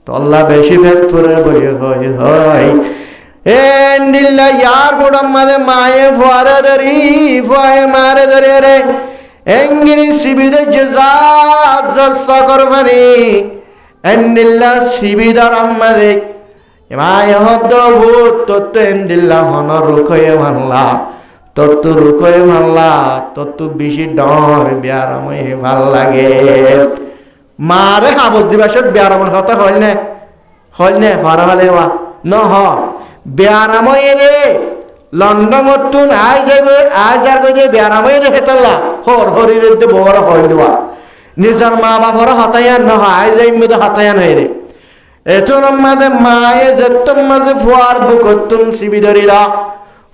তল্লা বেশি ফেটপুরে বলি হয় এ নীলা ইয়ার বুড়াম মাঝে মায়ে ফুয়ারে ধরি ফুয়ায়ে মারে ধরে রে এঙ্গিরি শিবিরে যে যা করবানি এন্ডিল্লা শিবিদার আম্মাদে মায়ে হদ্দ ভূত তত্ত্ব এন্ডিল্লা হন রুখয়ে মানলা তত্ত্ব রুখয়ে মানলা তত্ত্ব বেশি ডর বিয়ারামে ভাল লাগে মারে হাবস দিবাসত বিয়ারামের কথা হল নে ফারা ভালে ন হ বিয়ারাময়ে রে লন্ডন আই যাবে আজ আর কই বেড়ামই রেখে তাল্লা হরির বড় হই দেওয়া নিজের মা বাবার হতায়ান নহয় আই যাই মধ্যে হতায়ান হয়ে রে এতন মাঝে মায়ে যেতম মাঝে ফুয়ার বুকতুন সিবি ধরিল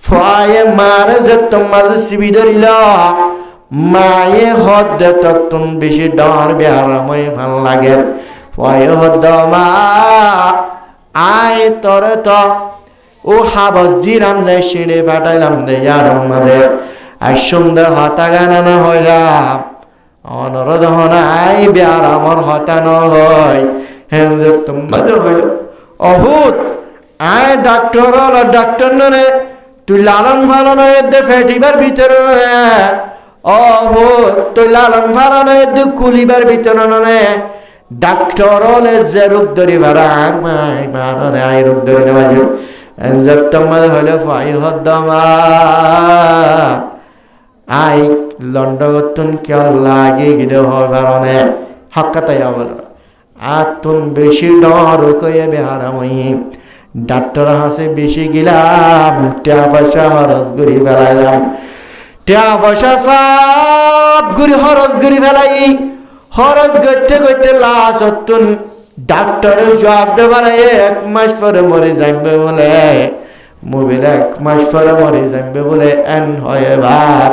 ফুয়ায়ে মারে যেতম মাঝে সিবি ধরিল মায়ে হদ দেতুন বেশি ডর বেড়ামই ভাল লাগে ফুয়ায়ে হদ মা আই তরে তো ও হাবস দিলাম দে সিঁড়ে ফাটাইলাম দে যার মাঝে আর সুন্দর হতা গানা হইলাম অনুরোধ হনাই বিয়ার আমার হতানো হয় হ্যাঁ তোমাদের হইল অভূত আয় ডাক্তার নরে তুই লালন ফালন দে ফেটিবার ভিতরে অভূত তুই লালন ফালন দে কুলিবার ভিতরে নরে ডাক্তার হলে যে রূপ ধরি ভাড়া আর মাই মারে আই রূপ ধরি না তোমাদের হইল ফাই হদ্দমা আই লন্ডন কেউ লাগে গিয়ে হবারণে হকাতাই আবার আর তুন বেশি ডর কয়ে বেহারামই ডাক্তার হাসে বেশি গেলাম টিয়া পয়সা হরস ঘুরি ফেলাইলাম টিয়া পয়সা সব ঘুরি হরস ঘুরি ফেলাই হরস গইতে গইতে লাশ তুন ডাক্তারের জবাব দেবার 1 মাস পরে মরে যাইবে বলে মোবাইল 1 মাস পরে মরে যাইবে বলে এন হয় এবার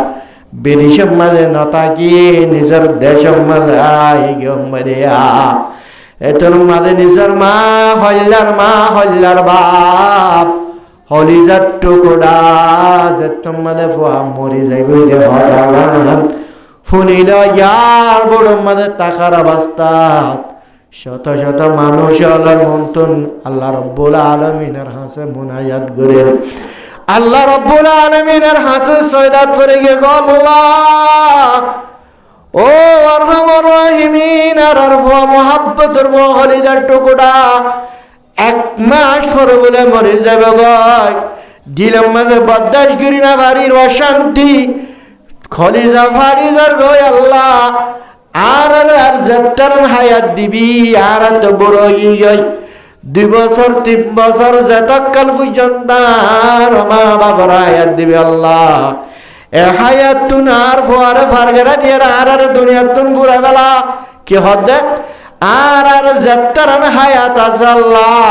বিদেশের মাঝে নতাকি নিজের দেশের মাঝে আই গিয়া এতর মাঝে নিজের মা হল্লার বাপ হলিজার টুকুডা যে তোমাদের ফুয়া মরে যাইবে ভগবান ফুনিল ইয়ার বড় মাঝে টাকার অবস্থা শত শত মানুষ আল্লাহর মন্তন আল্লাহ রব্বুল আলামিনের হাসে মুনাজাত করেন আল্লাহ রব্বুল আলামিনের হাসে সয়দাত করে গিয়ে আল্লাহ ও আরহামুর রাহিমিন আর আরফা মুহাব্বতের হলিদার টুকুডা 1 মাস পরে বলে মরে যাবে গয় দিলাম মানে বদাস গিরি না বাড়ির অশান্তি খলিজা ফারিজার গয় আল্লাহ আর যেটার হায়াত দিবি আর তো বড় ইয় 2 বছর 3 বছর যতকাল পর্যন্ত মা বাবার হায়াত দিবি আল্লাহ এ হায়াত তুন আর ফোয়ারে ফারগেরা দিয়ে আর দুনিয়া তুন ঘুরে বেলা কি হদে আর যেটার হায়াত আছে আল্লাহ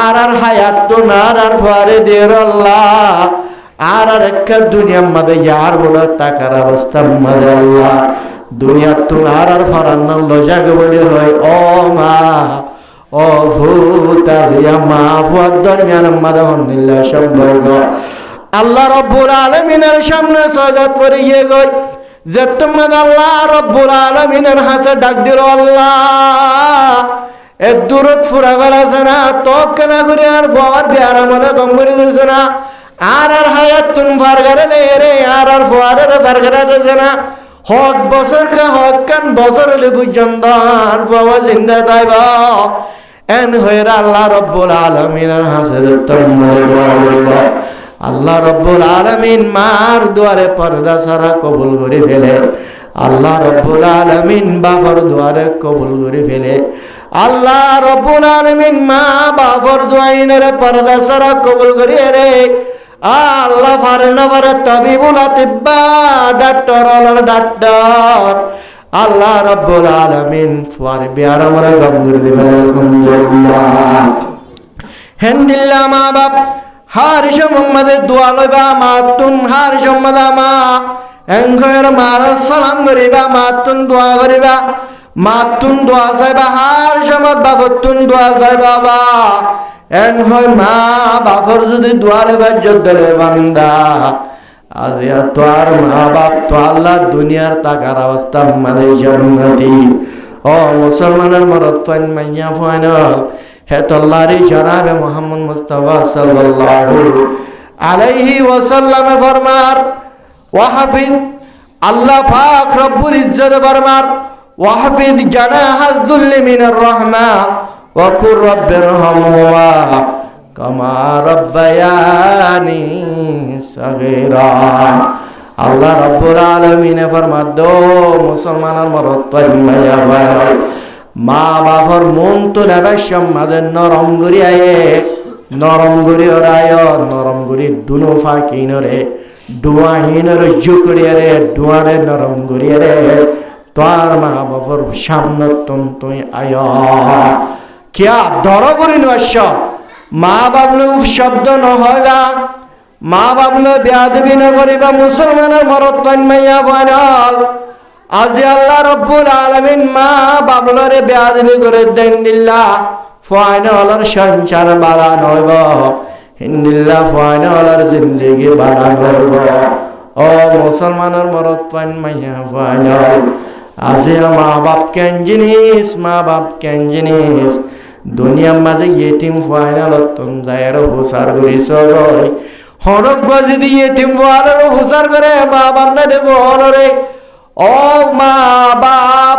আর হায়াত তুন আর ফোয়ারে দিয়ে আল্লাহ আর একটা দুনিয়ার মধ্যে ইয়ার বড় টাকার অবস্থা মধ্যে আল্লাহ দুনিয়া তুন আর ফারান্ন লজাগে বলে হয় ও মা ও ভূতা জিয়া মা ফুয়ার দরমিয়ান মধ্যে হন্দিল্লা সম্পর্ক আল্লাহ রব্বুল আলামিনের সামনে সাজদাত করে গিয়ে গই যে তোমাদের আল্লাহ রব্বুল আলামিনের হাসে ডাক দিল আল্লাহ এ দূরত ফুরা বেড়াছে না তো কেনা করে আর ফুয়ার বিয়ারা মনে কম করে দিয়েছে না আর হায়াত তুন ফারগারে রে আর ফুয়ারের ফারগারে দিয়েছে না হক বছর খা হক কান বছর হলে পর্যন্ত আর বাবা জিন্দা তাইবা এন হয়ে আল্লাহ রব্বুল আলামিনের হাসে আল্লাহ রব্বুল আলামিন মার দুয়ারে পর্দা সারা কবুল করে ফেলে আল্লাহ রব্বুল আলামিন বাবার দুয়ারে কবুল করে ফেলে আল্লাহ রব্বুল আলামিন মা বাবার দুয়াইনের পর্দা সারা কবুল করে রে আল্লাহ ফারনবর তাবিবুল আতিব্বা ডাক্তার ডাক্তার আল্লাহ রব্বুল আলামিন ফার বিয়ার আমরা গম্ভীর দিবেন আলহামদুলিল্লাহ হেনদিল্লা মা বাপ হারিস মোহাম্মদের দোয়া লইবা মাতুন হারিস মোহাম্মদ মা এঙ্গের মার সালাম করিবা মাতুন দোয়া করিবা মাতুন দোয়া চাইবা হারিস মোহাম্মদ বাবতুন দোয়া চাইবা বাবা এন হয় মা বাপর যদি দোয়ারে বাজ্য ধরে বান্দা আজ তো আর মা বাপ তো আল্লাহ দুনিয়ার টাকার অবস্থা মানে জান্নাতি ও মুসলমানের মরদ ফাইন মাইয়া ফাইনাল হে তল্লারি জনাবে মুহাম্মদ মুস্তাফা সাল্লাল্লাহু আলাইহি ওয়াসাল্লাম ফরমার ওয়াহাফিজ আল্লাহ পাক রব্বুল ইজ্জত ফরমার ওয়াহাফিজ জানাহাল যুল্লি মিনার রাহমা ওয়া কুর রাব্বিরহামহুমা কামা রাব্বায়ানি সাগীরা আল্লাহ রাব্বুল আলামিন ফরমাদ দো মুসলমানের মরদ ফাইন মাইয়া ফাইনাল মা বাবার মন তো নেবে সম্মাদের নরম করিয়ায়ে নরম গরি রায় নরম গরি দুনো ফাঁকিনরে ডুয়াহিনরে জুকরিয়ারে ডুয়ারে নরম গরিয়ারে তোর মা বাবার সামনে তুই আয় কিয়া দর করি নশ মা বাবলে শব্দ নহয় বা মা বাবলে বেয়াদবি নকরিবা মুসলমানের মরত পান মাইয়া ফাইনাল আজি আল্লাহ রব্বুল আলামিন মা বাবলরে বেয়াদবি করে দেন দিল্লা ফাইনালর সংসার বালা নইব হিন্দিল্লা ফাইনালর জিন্দেগি বালা নইব ও মুসলমানের মরত পান মাইয়া ফাইনাল আজি মা বাপ কেন জিনিস মা বাপ কেন জিনিস দুনিয়ার মাঝে ইয়েটিম ফাইনালত তুম যায়ের হুসার করিস গই হরক গজি দি ইয়েটিম ফাইনাল হুসার করে মা বাপ না দেব হলরে ও মা বাপ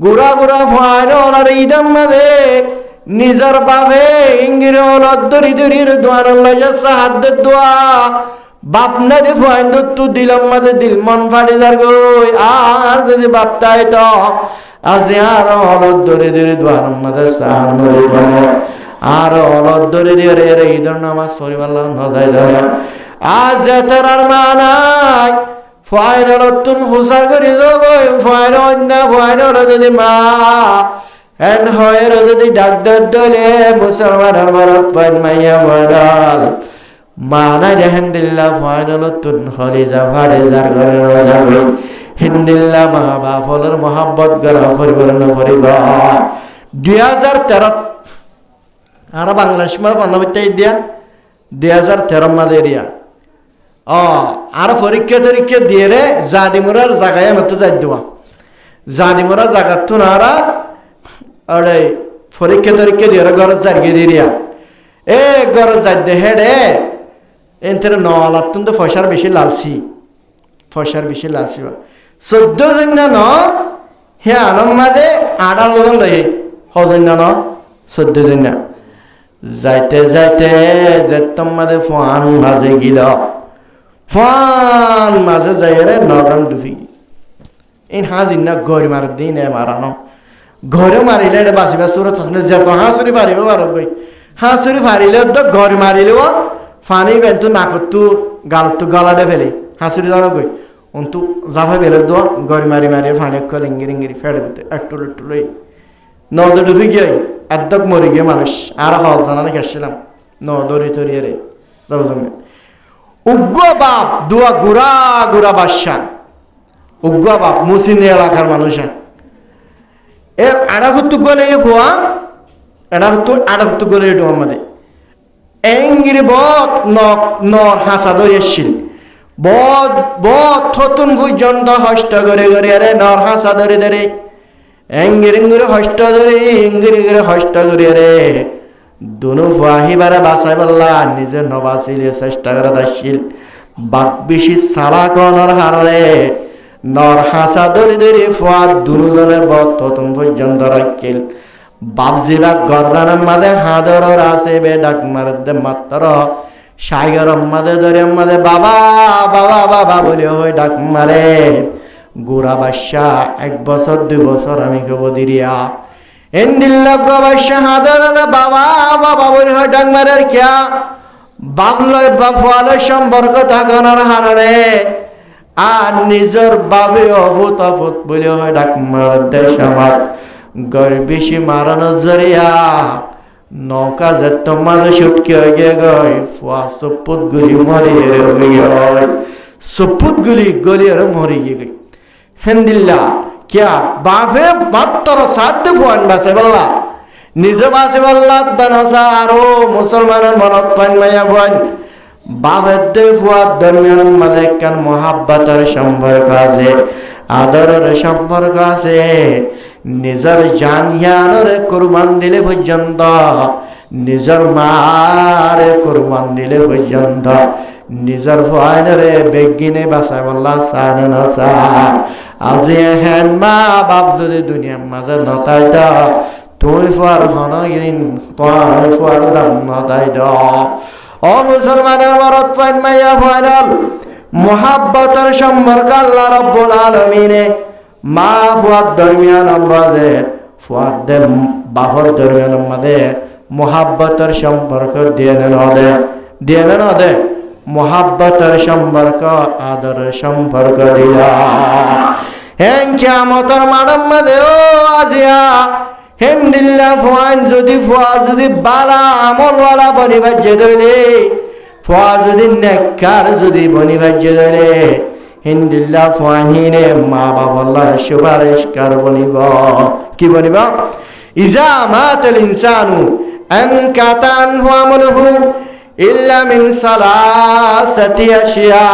গুড়া গুড়া ফাইনাল আর ইদম মাঝে নিজের বাপে ইঙ্গির হলত দরি দরির দোয়ার লাগে সাহায্য দোয়া বাপ না দে ফাইন তু দিলাম মাঝে দিল মন ফাটি যার গই আর যদি বাপটাই তো আজি আর হলত দরি দরি দোয়ার মাঝে সাহায্য করে আর হলত দরি দরি রে ঈদের নামাজ পড়িবার নজাই ধরে আজ যেতার আর মা নাই ফাইনালত তুম হুসার করি গই ফাইনাল না ফাইনাল যদি মা এন হয় যদি ডাক্তার দলে মুসলমানের মরত পান মাইয়া বড়াল মানা জাহান্দিল্লাহ ফাইনাল তুন হলি যা ফাড়ে যার ঘরে যাবে হিন্দিল্লা মা বাপলের মোহাব্বত গড়া পরিবর্তন করিব 2013 আর বাংলাদেশ মা বান্ধবীটাই দিয়া 2013 মাদে এরিয়া আর পরীক্ষা দিয়ে রে জাদিমুরার জায়গায় মতো যাই দেওয়া জাদিমুরা জায়গা তো নারা আরে পরীক্ষা দিয়ে ঘরে জারিয়ে দিয়া এ ঘরে যাই দে হেডে এনতের নলাত তো পয়সার বেশি লালছি 14 জন না ন হে আনম মাদে 18 জন লই হজন না ন 14 জন না যাইতে যেতম মাদে ফান মাঝে গিল ফান মাঝে যাই রে নগান ডুবি ইন হাজিন না গরি মার দিন এ মারানো ঘরে মারিলে এটা বাঁচিবা সুরত যেত হাঁসুরি পারিব বারো গই হাঁসুরি পারিলে তো ঘর মারিলেও ফানি বেন্তু নাকত গালত গলাতে ফেলে হাঁসুরি জানো গই অন্তু জাফা বেলে দো গড়ি মারি ফানি কল ইঙ্গিরি ফেলে দিতে একটু লই নদ ডুবি গিয়ে একদম মরে গিয়ে মানুষ আর হল জানানে গেছিলাম নদরি তরিয়ে রে উগ্র বাপ দুয়া গুড়া বাদশা উগ্র বাপ মুসিনী এলাকার মানুষ এ আড়াহুত্তু গলে ফোয়া আড়াহুত্তু গলে এটু আমাদের এঙ্গিরি বত নর হাসা ধরে এসছিল বত থতুন পর্যন্ত হষ্ট করে আরে নর হাসা ধরে এঙ্গিরি হষ্ট ধরে হষ্ট করে রে দুনু ফাহিবারে বাসাই বললা নিজে নবাসিলে চেষ্টা করে দাসিল বাক বেশি সালা কনর হারে নর হাসা ধরে ফাদ দুজনের বত তুম পর্যন্ত রাখিল বাপজিরা গরদানের মাঝে হাদর আছে বে ডাক মারদে মাত্র সাইগর মাঝে ধরে মাঝে বাবা বলে হয় ডাক মারে গুড়া বাদশা 1 বছর 2 বছর আমি কেব দিরিয়া এন্দিল্লা বাদশা হাদর বাবা বলে হয় ডাক মারে কিয়া বাপলয় বাপওয়ালের সম্পর্ক থাকানোর হারে আর নিজের বাবে অভূত বলে হয় ডাক মারদে সমাজ বেশি মারানো জরিয়া নৌকা যে তোমার সুটকে হয়ে গয় সপুত গুলি মরিয়ে গয় সপুত গুলি গলিয়ে মরে গই হেন্দিল্লা কিয়া বাপে মাত্র সাধ্য ফুয়ান বাসে বললা নিজে বাসে বললা দানসা আরো মুসলমানের মনত পান মাইয়া ফুয়ান বাপের দে ফুয়ার দরমিয়ান মাঝে কান মহাব্বতের সম্পর্ক আছে আদরের সম্পর্ক আছে নিজের জান জ্ঞানরে কুরবান দিলে পর্যন্ত নিজের মারে কুরবান দিলে পর্যন্ত নিজের ফায়দারে বেগিনে বাঁচাই বললা সানে না সা আজি হেন মা বাপ যদি দুনিয়ার মাঝে নতাই দা তুই ফার হনগিন তুই ফার দাম নতাই দা ও মুসলমানের মরদ ফাইন মাইয়া ফাইনাল মুহাব্বতের সম্পর্ক আল্লাহ রাব্বুল আলামিনে মা ফুয়াদ দরমিয়ান মাঝে ফুয়াদ বাপর দরমিয়ান মাঝে মোহাব্বতের সম্পর্ক দিয়ে নদে মোহাব্বতের সম্পর্ক আদরের সম্পর্ক দিলা হেন কিয়ামতের মাঠের মধ্যে ও আজিয়া হেন দিল্লা ফুয়ান যদি বালা আমলওয়ালা বনি বাজ্যে দইলে ফুয়া যদি নেককার যদি বনি বাজ্যে দইলে হিন্দিল্লা ফুয়াহিনে মা বাবা সুপারিশকার বনিব কি বনিব ইজা মাতাল ইনসানু আনকাতা আনহু আমলুহু ইল্লা মিন সালাসাতি আশিয়া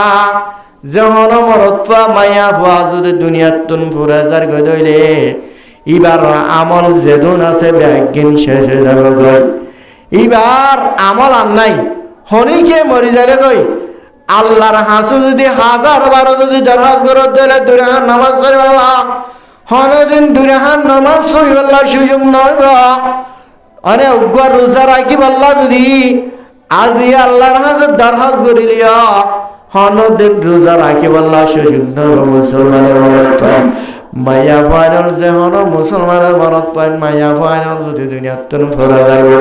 যখন মরতফা মায়া ফুয়া যদি দুনিয়াতুন ফুরাজার গদইলে এবার আমল যেদুন আছে ব্যাগিন শেষ হয়ে যাবে গই এবার আমল আর নাই হনিকে মরি যাবে গই আল্লাহর হাসু যদি 1000 যদি দরখাস্ত করত দিলে দুরাহান নামাজ পড়িবাল্লাহ হনদিন দুরাহান নামাজ পড়িবাল্লাহ সুযোগ নইব অনে উগ্র রোজা রাখিবাল্লাহ যদি আজি আল্লাহর হাসু দরখাস্ত করিলিয়া হনদিন রোজা রাখিবাল্লাহ সুযোগ নইব মুসলমানের মত মায়া ফাইনাল যে হন মুসলমানের মনত পাইন মায়া ফাইনাল যদি দুনিয়াতুন ফরা যাবে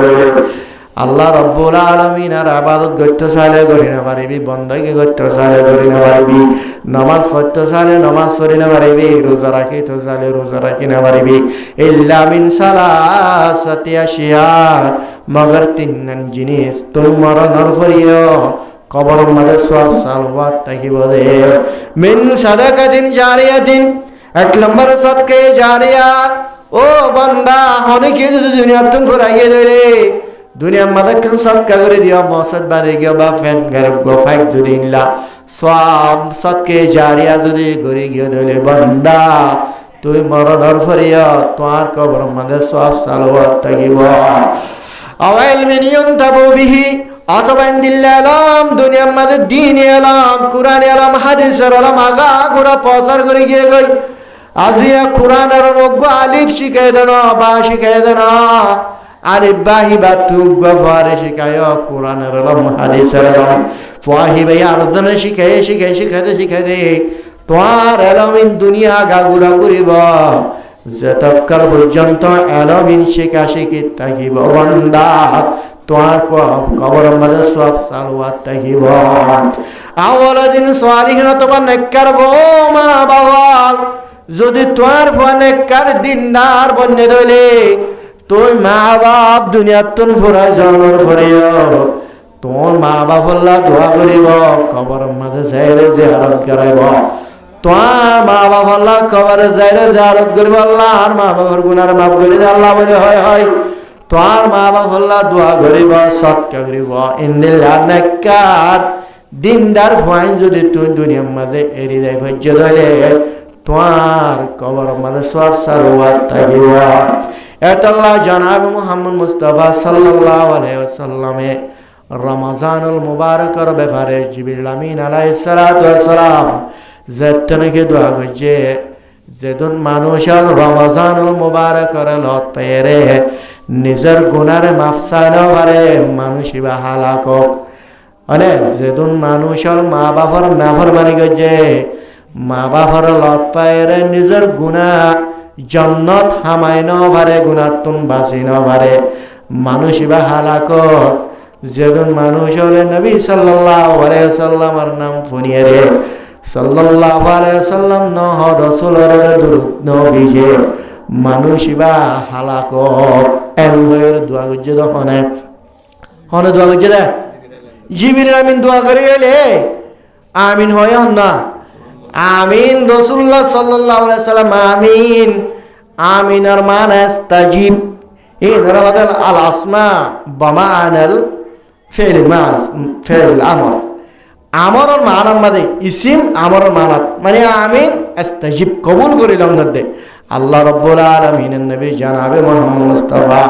আল্লাহ রব্বুল আলামিন আর ইবাদত করতে চাইলে করি না পারিবি বন্দেগী করতে চাইলে করি না পারিবি নামাজ পড়তে চাইলে নামাজ পড়ি না পারিবি রোজা রাখিতে চাইলে রোজা রাখি না পারিবি ইল্লা মিন সালাসাতি আশিয়া মগর তিনজন জিনিস তুই মরণের পরিও কবরের মধ্যে সব সালওয়াত থাকিব দে মিন সাদাকাতিন জারিয়াতিন 1 নম্বর সদকে জারিয়া ও বান্দা হনিকে যদি দুনিয়াতুন ফুরাইয়ে দেরে দুনিয়ার মধ্যে কেন সদকা করে দিও মসজিদ বাড়ি গিয়ে বা ফ্যান গাড়ি গোফাইক যদি ইল্লা সব সদকে জারিয়া যদি গড়ি গিয়ে দিলে বান্দা তুই মরণের পরিয়া তোমার কবরের মধ্যে সব সালওয়াত থাকিব আওয়াইল মিনিয়ন তাবু বিহি অথবা দিল্লাম দুনিয়ার মধ্যে দিন এলাম কুরআন এলাম হাদিসের এলাম আগা গোড়া প্রচার করে গিয়ে গই আজিয়া কুরআনের অজ্ঞ আলিফ শিখাই দেন বা শিখাই দেন আলিফ বাহি বা তুগ ফারে শিখায় কুরআনের এলাম হাদিসের এলাম ফাহি ভাই আরজনে শিখাই দে তোমার এলামিন দুনিয়া গাগুড়া করিব যতক্ষণ পর্যন্ত এলামিন শিখি থাকিব বান্দা তোমার কবরের মধ্যে সব সালওয়াত থাকিব আওয়ালাদিন সালিহিন তোমার নেককার মা বাবা যদি তোমার নেককার দিনদার বন্যে দইলে তুই মা বাপ দুনিয়াতুন ফুরাই জন্মের পরেও তোমার মা বাপল্লা দোয়া করিব কবরের মধ্যে যাইরে জিয়ারত করাইব তোমার মা বাপল্লা কবরে যাইরে জিয়ারত করিব আল্লাহ আর মা বাবার গুনার মাফ করে দে আল্লাহ বলে হয় তোমার মা বাপল্লা দোয়া করিব সৎকা করিব ইন্দিল্লা নেককার দিনদার ফুয়াইন যদি তুই দুনিয়ার মাঝে এড়ি দেয় ভজ্য ধরে তোমার কবর মাঝে সব সালওয়াত থাকিব এটাল্লাহ জনাব মুহাম্মদ মুস্তাফা সাল্লাল্লাহু আলাইহি ওয়াসাল্লামে রমজানুল মুবারকের ব্যাপারে জিবরিল আমিন আলাইহিস সালাতু ওয়াস সালাম যেতনকে দোয়া করছে যেদিন মানুষের রমজানুল মুবারকের লত পেরে নিজের গুনার মাফ চাই নপারে মানুষ বা হালাকক মানে যেদিন মানুষের মা বাপর নাফরমানি করছে মা বাপর লত পেরে নিজের গুণা জন্নত হামাই নপারে গুণাতুন বাঁচি নপারে মানুষ বা হালাকক যেদিন মানুষ হলে নবী সাল্লাল্লাহু আলাইহি ওয়াসাল্লামের নাম শুনিয়ে রে সাল্লাল্লাহু আলাইহি ওয়াসাল্লাম নহ রাসূলের দুরূদ নবীজে মানুষ বা হালাকক এর দোয়া করছে তখন হনে দোয়া করছে রে জিবরিল আমিন দোয়া করে এলে আমিন হয় না আমিন রাসূলুল্লাহ সাল্লাল্লাহু আলাইহি ওয়াসাল্লাম আমিন আমিনার মানে ইস্তাজিব ইন রাদাল আল আসমা বামানাল ফিল মাজ ফিল আমর আমরের মানার মাঝে ইসিম আমরের মানাত মানে আমিন ইস্তাজিব কবুল করিলাম ধরে আল্লাহ রাব্বুল আলামিনের নবী জনাবে মুহাম্মদ মুস্তাফা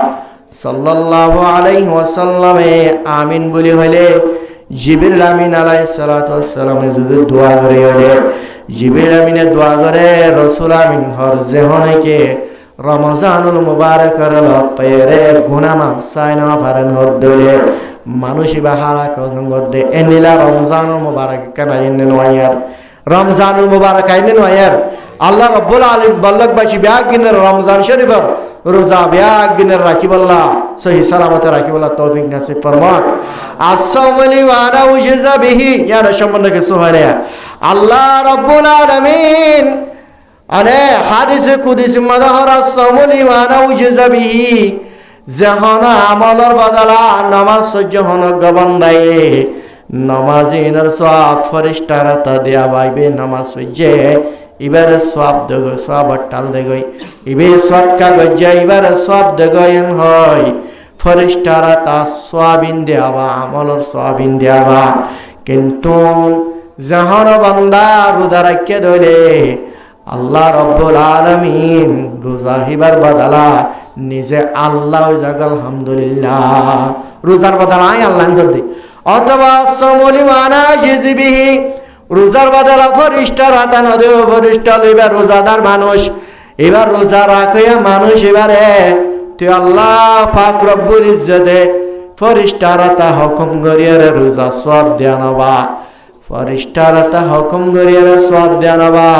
সাল্লাল্লাহু আলাইহি ওয়াসাল্লামে আমিন বলি হলে জিবরিল আমিন আলাইহিস সালাতু ওয়াস সালাম যদি দোয়া করে হলে জিবরিল আমিনে দোয়া করে রাসূল আমিন হর জেহনেকে রমজানুল মুবারকের লপেরে গুনাহ মাফ চাইনা পারেন হর দলে মানুষই বা হালাক গদে এনিলা রমজানুল মুবারক কানাইনে নয়ার রমজানুল মুবারক আইনে নয়ার আল্লাহ রাব্বুল আলামিন বল্লক বাসি ব্যাগিনের রমজান শরীফের রোজা ব্যাগিনের রাখিবাল্লাহ সহি সালামতে রাখিবলা তৌফিক নসিব ফরমান। আসসালামু ওয়া উজিজা বিহি ইয়ার সম্বন্ধে কিছু হয় না। আল্লাহ রাব্বুল আলামিন আরে হাদিসে কুদসি মাদাহর আসসালামু ওয়া উজিজা বিহি যখন আমলর বদলা নামাজ সহ্য হন গবন্দাই নামাজিনের সব ফরিস্তারা তা দেয়া বাইবে নামাজ সহ্যে এবারে সব দেগো সব টাল দেগই এবে সব কাগজ এবারে সব দেগয়েন হয় ফরিস্তারা তা সোয়াবিন দেওয়া আমলর সোয়াবিন দেওয়া। কিন্তু যখন বান্দা রোজা রাখতে ধরে আল্লাহ রব্বুল আলামিন রোজা হিবার বদলা নিজে আল্লাহ যাক আলহামদুলিল্লাহ রোজার বদলা আল্লাহ করে অথবা সমলি মানা জিবিহি রোজার বদলা ফরিস্তার হাতা নদী ফরিস্তা এবার রোজাদার মানুষ এবার রোজা রাখে মানুষ এবারে তুই আল্লাহ পাক রব্বুল ইজ্জতে ফরিস্তার হাতা হুকুম করিয়ে রোজা সব দেয়া নবা ফরিস্তার হাতা হুকুম করিয়ে সব দেয়া নবা।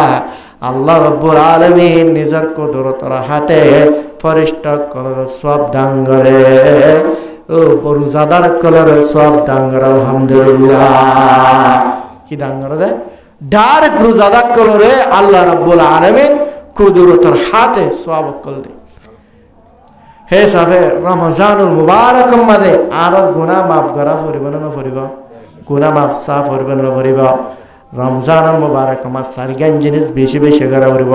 আল্লাহ রব্বুল আলামিন নিজের কুদরতের হাতে ফরিস্তা কলর সব দান করে ও রোজাদার কলর সব দান করে আলহামদুলিল্লাহ। কি দান করে দে ডাইরেক্ট রোজাদার কলরে আল্লাহ রব্বুল আলামিন কুদরতের হাতে সব কল দে। হে সাফে রমজানুল মুবারক মাদে আর গুনাহ মাফ করা পরিব না পরিব গুনাহ মাফ সাফ পরিব না পরিব রমজানুল মুবারক মাস সারগান জিনিস বেশি বেশি করা পরিব।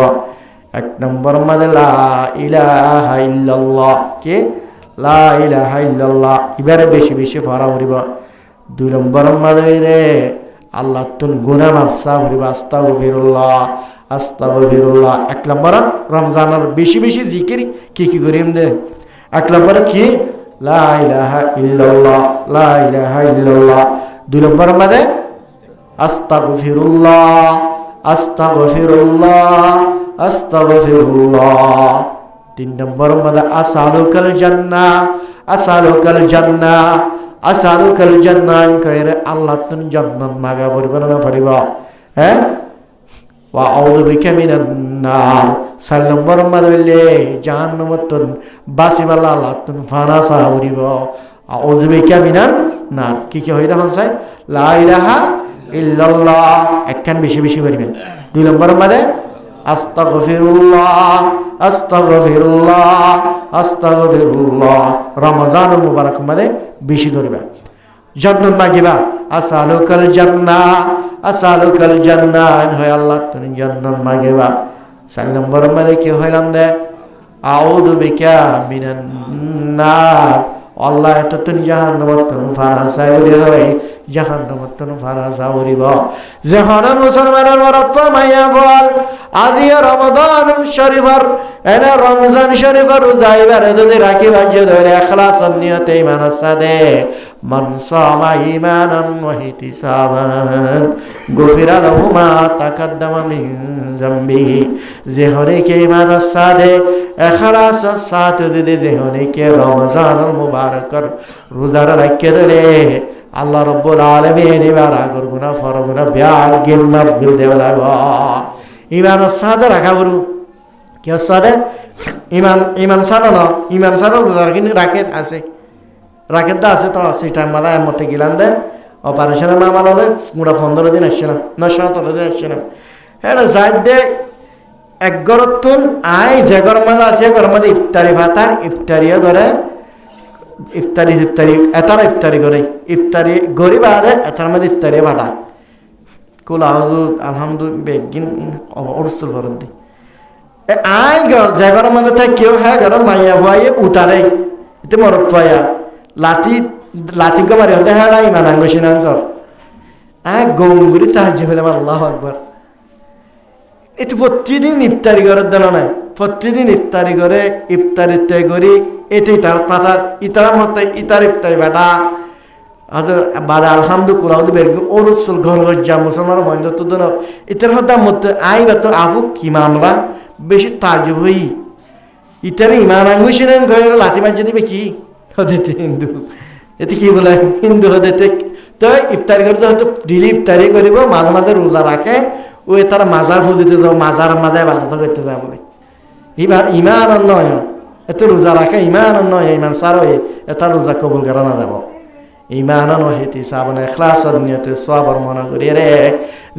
এক নম্বর মাদে লা ইলাহা ইল্লাল্লাহ কে লা ইলাহা ইল্লাল্লাহ এবারে বেশি বেশি পড়া পরিব। দুই নম্বর মাদে রে আল্লাহ তুন গুনাহ মাফ সাফ পরিব আস্তাগফিরুল্লাহ আস্তাগফিরুল্লাহ। এক নম্বর রমজানের বেশি বেশি জিকির কি কি করিম দে এক নম্বর কি লা ইলাহা ইল্লাল্লাহ লা ইলাহা ইল্লাল্লাহ। দুই নম্বর মাদে আস্তাগফিরুল্লাহ আস্তাগফিরুল্লাহ আস্তাগফিরুল্লাহ। তিন নম্বর মাদে আসালুকাল জান্নাহ আসালুকাল জান্নাহ আসালুকাল জান্নাহ কইরে আল্লাহ তুন জান্নাত মাগা পড়িব না পড়িব হ্যাঁ ওয়া আউযু বিকা মিনান নার। চার নম্বর মাদে জাহান্নামতুন বাসিবাল্লাহ আল্লাহ তুন ফানাসা পড়িব আউযু বিকা মিনান নার। কি কি হইরা হনসাই লা ইলাহা ইল্লাল্লাহ একখান বেশি বেশি পড়িবেন। দুই নম্বর মাদে আস্তাগফিরুল্লাহ আস্তাগফিরুল্লাহ আস্তাগফিরুল্লাহ। রমজানুল মুবারক মাদে বেশি করবে জান্নাত মাগিবা আসালুকাল জান্নাহ আসালুকাল জান্নাহ হয় আল্লাহ তুমি জান্নাত মাগিবা। চার নম্বর মাদে কি হইলাম দে আউযু বিকা মিনান নার আল্লাহ এত তুমি জাহান্নামত ফারাসা বলি হয় জাহান্নামত ফারাসা বলিব। যখন মুসলমানের মরত মাইয়া বল আদি রমাদান শরীফর এনে রমজান শরীফর রোজা এবারে যদি রাখি বাজ্য ধরে ইখলাস নিয়তে ঈমান সাদে মান সামা ঈমানান ওয়া ইহতিসাবান গুফিরা লাহু মা তাকাদ্দামা মিন যামবিহি। যেহনে কে ঈমান সাদে ইখলাস সাথ যদি যেহনে কে রমজানুল মুবারকর রোজা রাখে ধরে আল্লাহ রব্বুল আলামিন এবার আগর গুনাহ ফর গুনাহ বিয়ার গিল মাফ করে দেওয়া ঈমানের সাথে রাখা বলু কি সাথে ঈমান সাথে না ঈমান সাথে রোজা কিন্তু রাখের আছে রাখের দা আছে তো সেটা মারা মতে গিলাম দে অপারেশনের মামলা হলে পুরা 15 দিন আসছে না 17 দিন আসছে না হ্যাঁ যাই দে এক গরতুন আই যে গরমাদা আছে গরমাদা ইফতারি ভাতার ইফতারিও করে ইফতারি এতার ইফতারি করে ইফতারি গরিব আদে এতার মধ্যে ইফতারি ভাটা কুল আউযু আলহামদুলিল্লাহ বেগিন অরসুল ফরদি আই ঘর জায়গার মধ্যে থাকে কেউ হ্যাঁ ঘর মাইয়া ভয়ে উতারে এতে মরত পায়া লাঠি গমারি হতে হ্যাঁ ইমান আঙ্গসিন আঙ্গর গঙ্গুরি তাহাজ্য হইলাম আল্লাহু আকবার। এতে প্রতিদিন ইফতারি করার দেন নাই প্রতিদিন ইফতারি করে ইফতারিতে করি এটাই তার পাতার ইতার মতে ইতার ইফতারি বেটা বাদা আলহামদুলিল্লাহ বেরগু ওরসুল ঘর যা মুসলমান মন্দ তো দন ইতার হতা মতে আই বাত আফু কি মামলা বেশি তাজব হই ইতার ইমান আঙ্গুশিন ঘরে লাথি মার দিবে কি হতে হিন্দু এতে কি বলে হিন্দু হতে তো ইফতারি করতে হয়তো ডেলি ইফতারি করিব মাঝে মাঝে রোজা রাখে ওই তারা মাজার ফুল দিতে যাও মাজার মাজায় বাধা করতে যাও বলে এবার ইমান নয় এত রোজা রাখা ইমান নয়, ইমান সার হয়ে এটা রোজা কবুল করা না যাব। ইমান নহিতি সাবনে ইখলাসর নিয়তে সবর মনে করি রে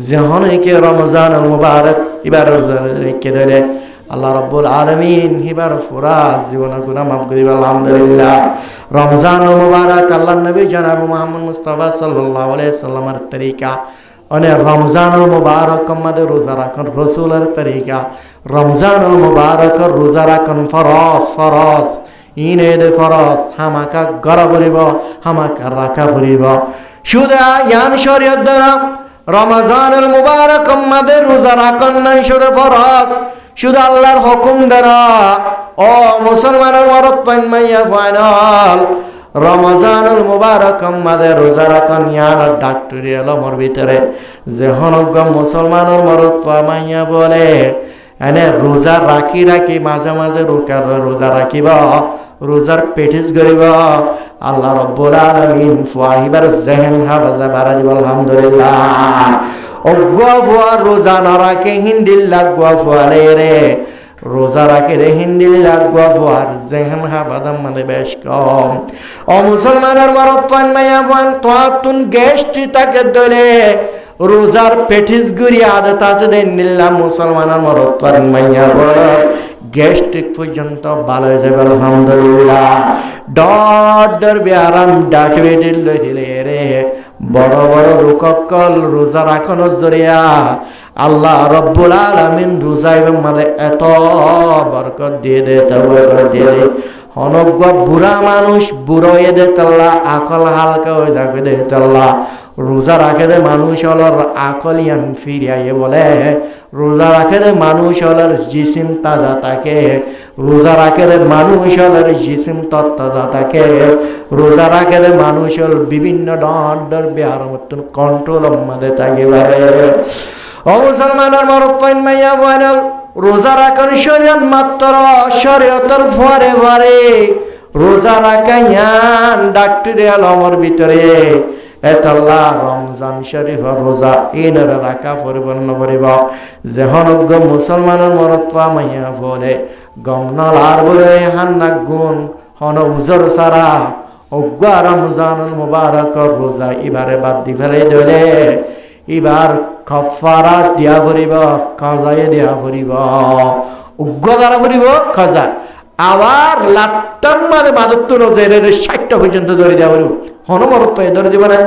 যখন কে রমজান মুবারক এবার রোজা রেখে ধরে আল্লাহ রাব্বুল আলামিন হিবার ফুরাজ জীবনের গুনাহ মাফ করিবে আলহামদুলিল্লাহ। রমজান মুবারক আল্লাহর নবী জনাব মুহাম্মদ মুস্তাফা সাল্লাল্লাহু আলাইহি সাল্লামের তরিকা અને રમઝાનુલ મુબારક મદે રોઝા રાખન રસૂલર તરીકા રમઝાનુલ મુબારક રોઝા રાખન ફરસ ইনে দে ফরস হামাকা গড়া ভরিব হামাকা রাখা ভরিব শুধু ইয়ান শরীয়ত দ্বারা রমজানুল মুবারক মদে রোজা রাখন নাই শুধু ফরস শুধু আল্লাহর হুকুম দ্বারা ও মুসলমানের মরদ পাইন মাইয়া ফাইনাল রমজানুল মুবারক মদে রোজা রাখন ইয়ান ডাক্তারি আলমর ভিতরে যে হনগ মুসলমানের মরদ পাইয়া বলে এনে রোজা রাখি রাখি মাঝে মাঝে রোজা রাখিব রোজার পেটিস গরিব আল্লাহ রাব্বুল আলামিন ফাহিবার জেহেন হাফাজা বারাজি আলহামদুলিল্লাহ। অগ্গফা রোজা না রাখে হিন্দিল্লাহ গফারে রে রোজা রাখে রে হিন্দিল্লাহ গফার জেহেন হাফাজা মানে বেশ কম। ও মুসলমানের মরদ পান মাইয়া পান তোয়াতুন গেস্ট তাকে দলে রোজার পেটিস গুরি আদত আছে দিল্লাহ মুসলমানের মরদ পান মাইয়া বড় গ্যাস্ট্রিক পর্যন্ত ভালো হয়ে যাবে আলহামদুলিল্লাহ। ডর ব্যারাম ডায়াবেটিস লইলে রে বড় বড় রোগকল রোজা রাখানোর জরিয়া আল্লাহ রাব্বুল আলামিন রোজাইবে মানে এত বরকত দিয়ে দে বরকত দিয়ে দে অনজ্ঞ বুড়া মানুষ বুড়ো হয়ে দে তাল্লা আকল হালকা হয়ে যাবে দে তাল্লা রোজা রাখে দে মানুষ হলর আকল ইয়ান ফিরিয়ে বলে রোজা রাখে দে মানুষ হলর জিসিম তাজা থাকে রোজা রাখে দে মানুষ হলর জিসিম তত্তাজা থাকে রোজা রাখে দে মানুষ হল বিভিন্ন ডর বিহার মতন কন্ট্রোল মধ্যে থাকে পারে। ও মুসলমানের মরদ পাইন মাইয়া বয়নাল রোজা রাখার শরীয়ত মাত্র শরীয়তের পরে পরে রোজা রাখাইয়ান ডাক্তারি আলমর ভিতরে এতাল্লাহ রমজান শরীফ রোজা এনের রাখা পরিপূর্ণ করিব যেহন মুসলমানের মরদ পা মাইয়া বলে গমনল আর বলে হান্না গুণ হন উজর সারা অজ্ঞ রমজানুল মুবারক রোজা এবারে বাদ দি ফেলে দিলে এবার কফারা দিয়া ভরিব কাজায়ে দিয়া ভরিব উগ্র দ্বারা ভরিব খাজা আবার লাট্টার মাঝে মাদত্ব নজের 60টা পর্যন্ত ধরে দেওয়া ভরিব হনমরত পায়ে ধরে দিব না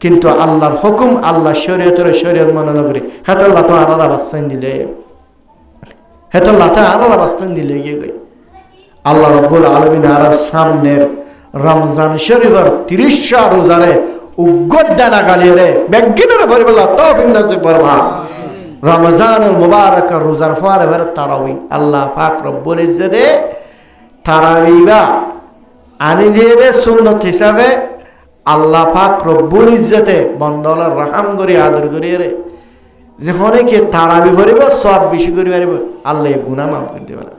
কিন্তু আল্লাহর হুকুম আল্লাহ শরীয়তের শরীয়ত মানা করে হেতাল্লাহ তো আলাদা বাস্তান দিলে হেতাল্লাহ তো আলাদা বাস্তান দিলে গিয়ে আল্লাহ রাব্বুল আলামিন আর সামনের রমজান শরীফের 30টা রোজারে উগ্গদানা গালিয়ে বেগিনারে পরিবলা তৌফিক নসিব ফরমা রমজানুল মুবারক রোজার পরে পরে তারাবি আল্লাহ পাক রব্বুল ইজ্জতে তারাবিবা আনি দিয়ে সুন্নত হিসাবে আল্লাহ পাক রব্বুল ইজ্জতে বন্দলার রহম করি আদর করি রে যেখানে কি তারাবি পড়িব সব বেশি করে পারিব আল্লাহ গুনাহ মাফ করে দিবেন।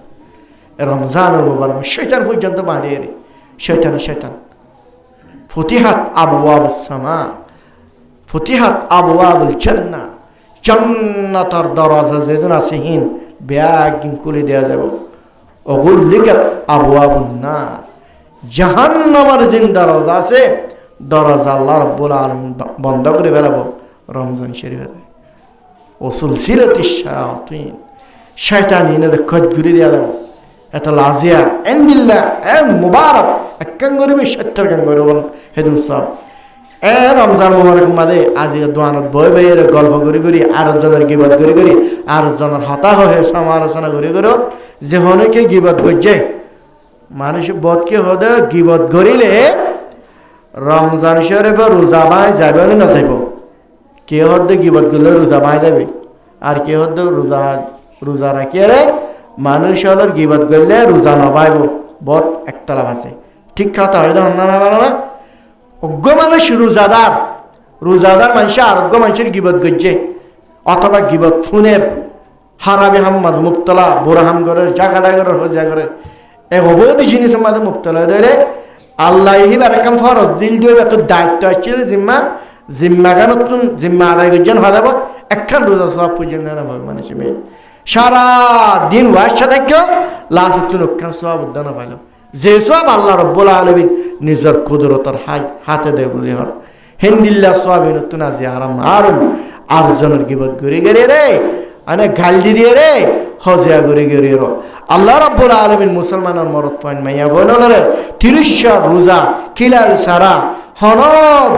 রমজানুল মুবারক শয়তান পর্যন্ত বাঁধিয়ে রে শয়তান ফুতিহাত আবওয়াবুস সামা ফুতিহাত আবওয়াবুল জান্নাহ জান্নাতের দরজা যেদিন আছে হিন ব্যাগিন খুলে দেওয়া যাবে ওগুলিকাত আবওয়াবুন নার জাহান্নামের যে দরজা আছে দরজা আল্লাহ রাব্বুল আলামিন বন্ধ করে ফেলাবো রমজান শরীফে ওসুল সিলাতিশ শায়াতিন শয়তানিনের খত ঘুরে দেওয়া যাবে এটা লাজিয়া এন্দিল্লা এ মুবারক একখান গরিবে 70 গান গরিব হেদুন সব এ রমজান মুবারক মাদে আজি দোয়ানত বই বইয়ের গল্প করি আর জনের গিবত করি আর জনের হতাশ হয়ে সমালোচনা করি যে হনেকে গিবত করছে মানুষ বদকে হদে গিবত করিলে রমজান শরীফে রোজা বাই যাবে না যাইব কে হদে গিবত করলে রোজা বাই যাবে আর কে হদে রোজা রাখিয়ে রে মানুষ হলের গিবত করলে রোজা নবাইব বদ একটা লাভ আছে ঠিক কথা হয় না অজ্ঞ মানুষ রোজাদার মানুষ আরোগ্য মানুষের গিবত করছে অথবা গিবত ফোনের হারাবি হাম্মাদ মুক্তলা বুড়াহাম ঘরের জাগাডা ঘরের হজা ঘরের এক অবৈধ জিনিসের মাঝে মুক্তলা ধরে আল্লাহ হিবার একদম ফরজ দিল দিয়ে এত দায়িত্ব আসছিল জিম্মা গান জিম্মা আদায় করছেন হয়ে যাব একখান রোজা সব পর্যন্ত মানুষ মেয়ে সারা দিন ওয়াসা দেখো লাস্টে লোকখান সব উদ্যান পাইল যে সব আল্লাহ রব্বুল আলামিন নিজের কুদরতর হাতে দেয় বলি হর হেন্দিল্লা সোয়াবিন তুন আজি আরাম আর জনের গিবত গড়ি গড়ি রে আনে গালদি দিয়ে রে হজিয়া গড়ি গড়ি র আল্লাহ রব্বুল আলামিন মুসলমানের মরদ পয়েন্ট মাইয়া বলরে 30 রোজা খিলাল সারা হন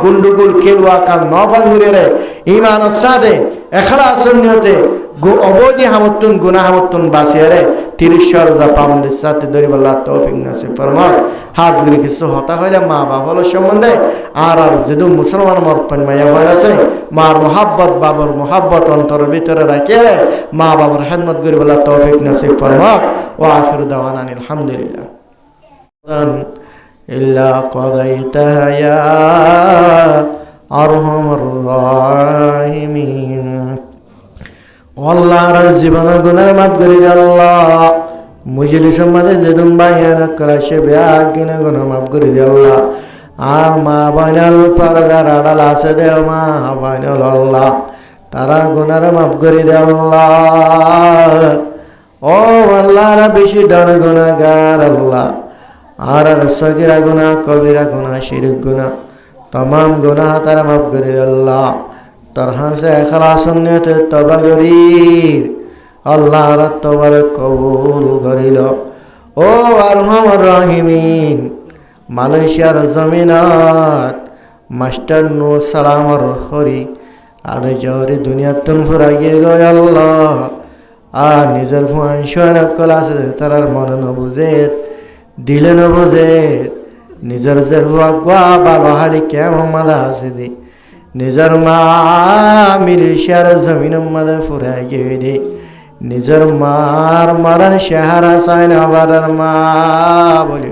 গুন্ডুগুল খেলুয়া কাল নভাঙ্গুরে রে ইমান সাদে এখলাসের নিয়তে অবৈধ হামতুন গুনাহ হামতুন বাসিয়ারে 30 রোজা পাবন্দির সাথে দরিবাল্লাহ তৌফিক নসিব ফরমাও হাজরি কিছু হতা হইলে মা বাবার সম্বন্ধে আর যেদু মুসলমান মরপন মায়া হয়ে আছে মার মোহাব্বত বাবার মোহাব্বত অন্তরের ভিতরে রাখে মা বাবার খেদমত দরিবাল্লাহ তৌফিক নসিব ফরমাও ওয়া আখিরু দাওয়ানা আলহামদুলিল্লাহ ইল্লা কাদাইতাহা ইয়া আরহামার রাহিমিন আল্লাহর জীবন গুনাহ মাফ করে দে আল্লাহ মুজলিসের মধ্যে যেদুম বায়ান করা সে বেআগিনা গুনাহ মাফ করে দে আল্লাহ আর মা বানাল পর্দার আড়াল আছে দে মা বানাল আল্লাহ তারা গুনাহ মাফ করে দে আল্লাহ ও আল্লাহর বেশি ডর গুনাহগার আল্লাহ আর সগীরা গুনাহ কবিরা গুনাহ শিরক গুনাহ तमाम गुनाह तारा माफ करे अल्लाह तरह से इखलास नियत तौबा करीर अल्लाह रा तौबा कबूल करिलो ओ अरहमार राहिमीन মালয়েশিয়ার জমিনাত মাস্টার নো সালামর হরি আর জহরি দুনিয়াতুন ফুরাইয়ে গয় আল্লাহ আর নিজের ফুয়ান শোয়ার কলাস তারার মন নবুজে দিলে নবুজে নিজের জেরুয়া বাবা হালি কেমন মাদা আছে দে নিজের মা মিলিশিয়ার জমিন মাদা ফুরাই গিয়ে দে নিজের মার মারার চেহারা চাই না বারার মা বলি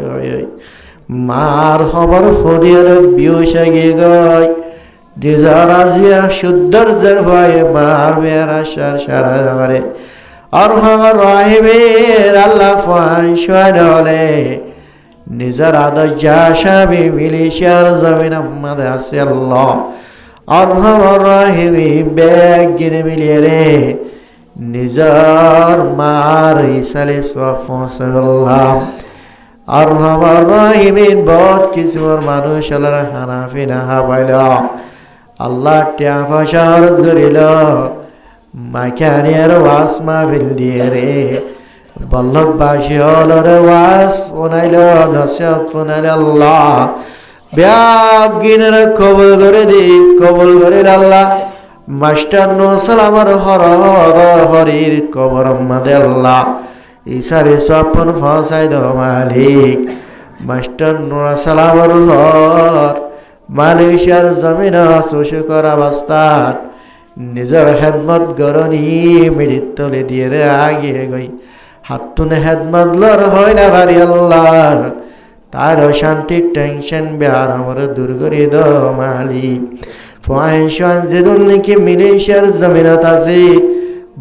মার খবর ফরিয়ার বিয়সা গিয়ে গয় নিজের আজিয়া শুদ্ধর জের ভয়ে বার বেড়া সার সারা যাবারে আর হবার রাহিবের আল্লাহ ফান শোয়ালে নিজের আদর জাসাবি মিলিশিয়ার জমিন আম্মাদ আছে আল্লাহ আরহামার রাহিমি ব্যাগ গিরে মিলিয়ে রে নিজের মার ইসালে সব ফসল্লাহ আরহামার রাহিমিন বহুত কিসমর মানুষ আল্লাহ হানাফি না হাবাইল আল্লাহ টিয়া ফসারজ করিল মাখানিয়ার ওয়াসমা ভিন্দিয়ে রে বল্লভবাসী হলর ওয়াস ফোনাইল নসিহত ফোনাইল আল্লাহ ব্যাগিনের কবুল করে দি কবুল করে আল্লাহ মাস্টার নো সালামার হর হরির কবর মাদে আল্লাহ ইসারে স্বপন ফসাই দ মালিক মাস্টার নো সালামার হর মালয়েশিয়ার জমিন শোষে করা অবস্থাত নিজের হেদমত গরনি মিডিত তলে দিয়ে রে আগিয়ে গই হাতুনে হেদমত লর হয় না ভারি আল্লাহ তার অশান্তি টেনশন বেহার আমার দূর করে দ মালিক ফয়েশন যেদুন নাকি মিলেশিয়ার জমিনত আছে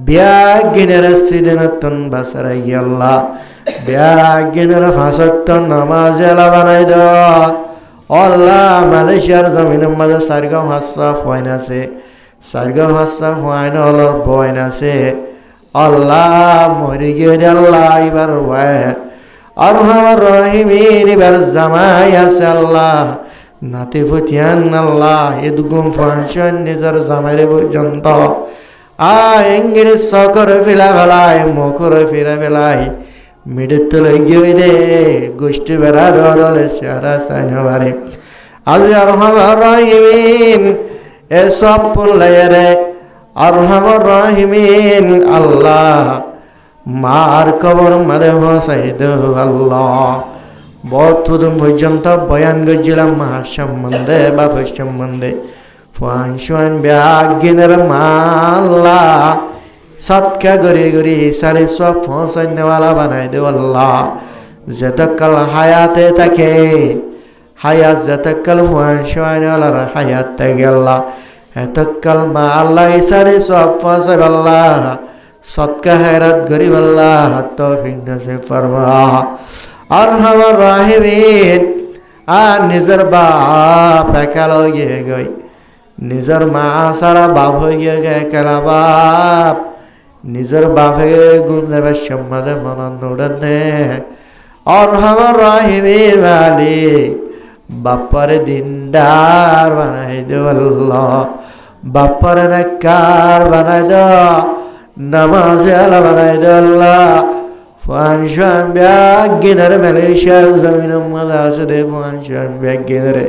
ব্যাগিনের সিডেনতন বাসারাই আল্লাহ ব্যাগিনের ফাঁসত্তন নামাজ এলা বানাই দ আল্লাহ মালয়েশিয়ার জমিনের মাঝে সারগাঁও হাসা ফয়েন আছে সারগাঁও হাসা ফয়েন অলর বয়ন আছে আল্লাহ মরি গিয়ে আল্লাহ এবার আরহামার রাহিমিন এবার জামাই আছে আল্লাহ নাতি ফুটিয়ান আল্লাহ এদুগুম ফাংশন নিজের জামাইরে পর্যন্ত এঙ্গির সকর ফেলা ফেলাই মুখর ফিরা ফেলাই মিডিত লই গিয়ে দে গোষ্ঠী বেড়া ধরলে সারা সাইনবারে আজ আরহামার রাহিমিন এসব পড়লে আরহামার রাহিমিন আল্লাহ মার কবর মারে হসাই দে আল্লাহ বহুত পর্যন্ত বয়ান করছিলাম মা সম্বন্ধে বাপের সম্বন্ধে ফাংশন ব্যাগিনের মাল্লা সৎকা গড়ি গড়ি সারে সব ফসাই নেওয়ালা বানাই দে আল্লাহ যেতকাল হায়াতে থাকে হায়াত যেতকাল ফাংশন হায়াত থাকে আল্লাহ এতকাল মা আল্লাহ সারে সব ফসাই আল্লাহ সৎকা হেরাত গরিব আল্লাহ তৌফিক নসিব ফরমা আরহামার রাহিমিন আর নিজের বাপ একাল হয়ে গই নিজের মা সারা বাপ হয়ে গে একালা বাপ নিজের বাপে গুনজাবের সম্মানে মনন উড়ানে আর আমার রাহিমের মালিক বাপ্পারে দিনদার বানাই দে আল্লাহ, বাপ্পারে নেককার বানাই দে, নামাজে আলা বানাই দে আল্লাহ। ফানশান ব্যাগ গিনারে মালয়েশিয়ার জমিনের মধ্যে আছে দে ফানশান ব্যাগ গিনারে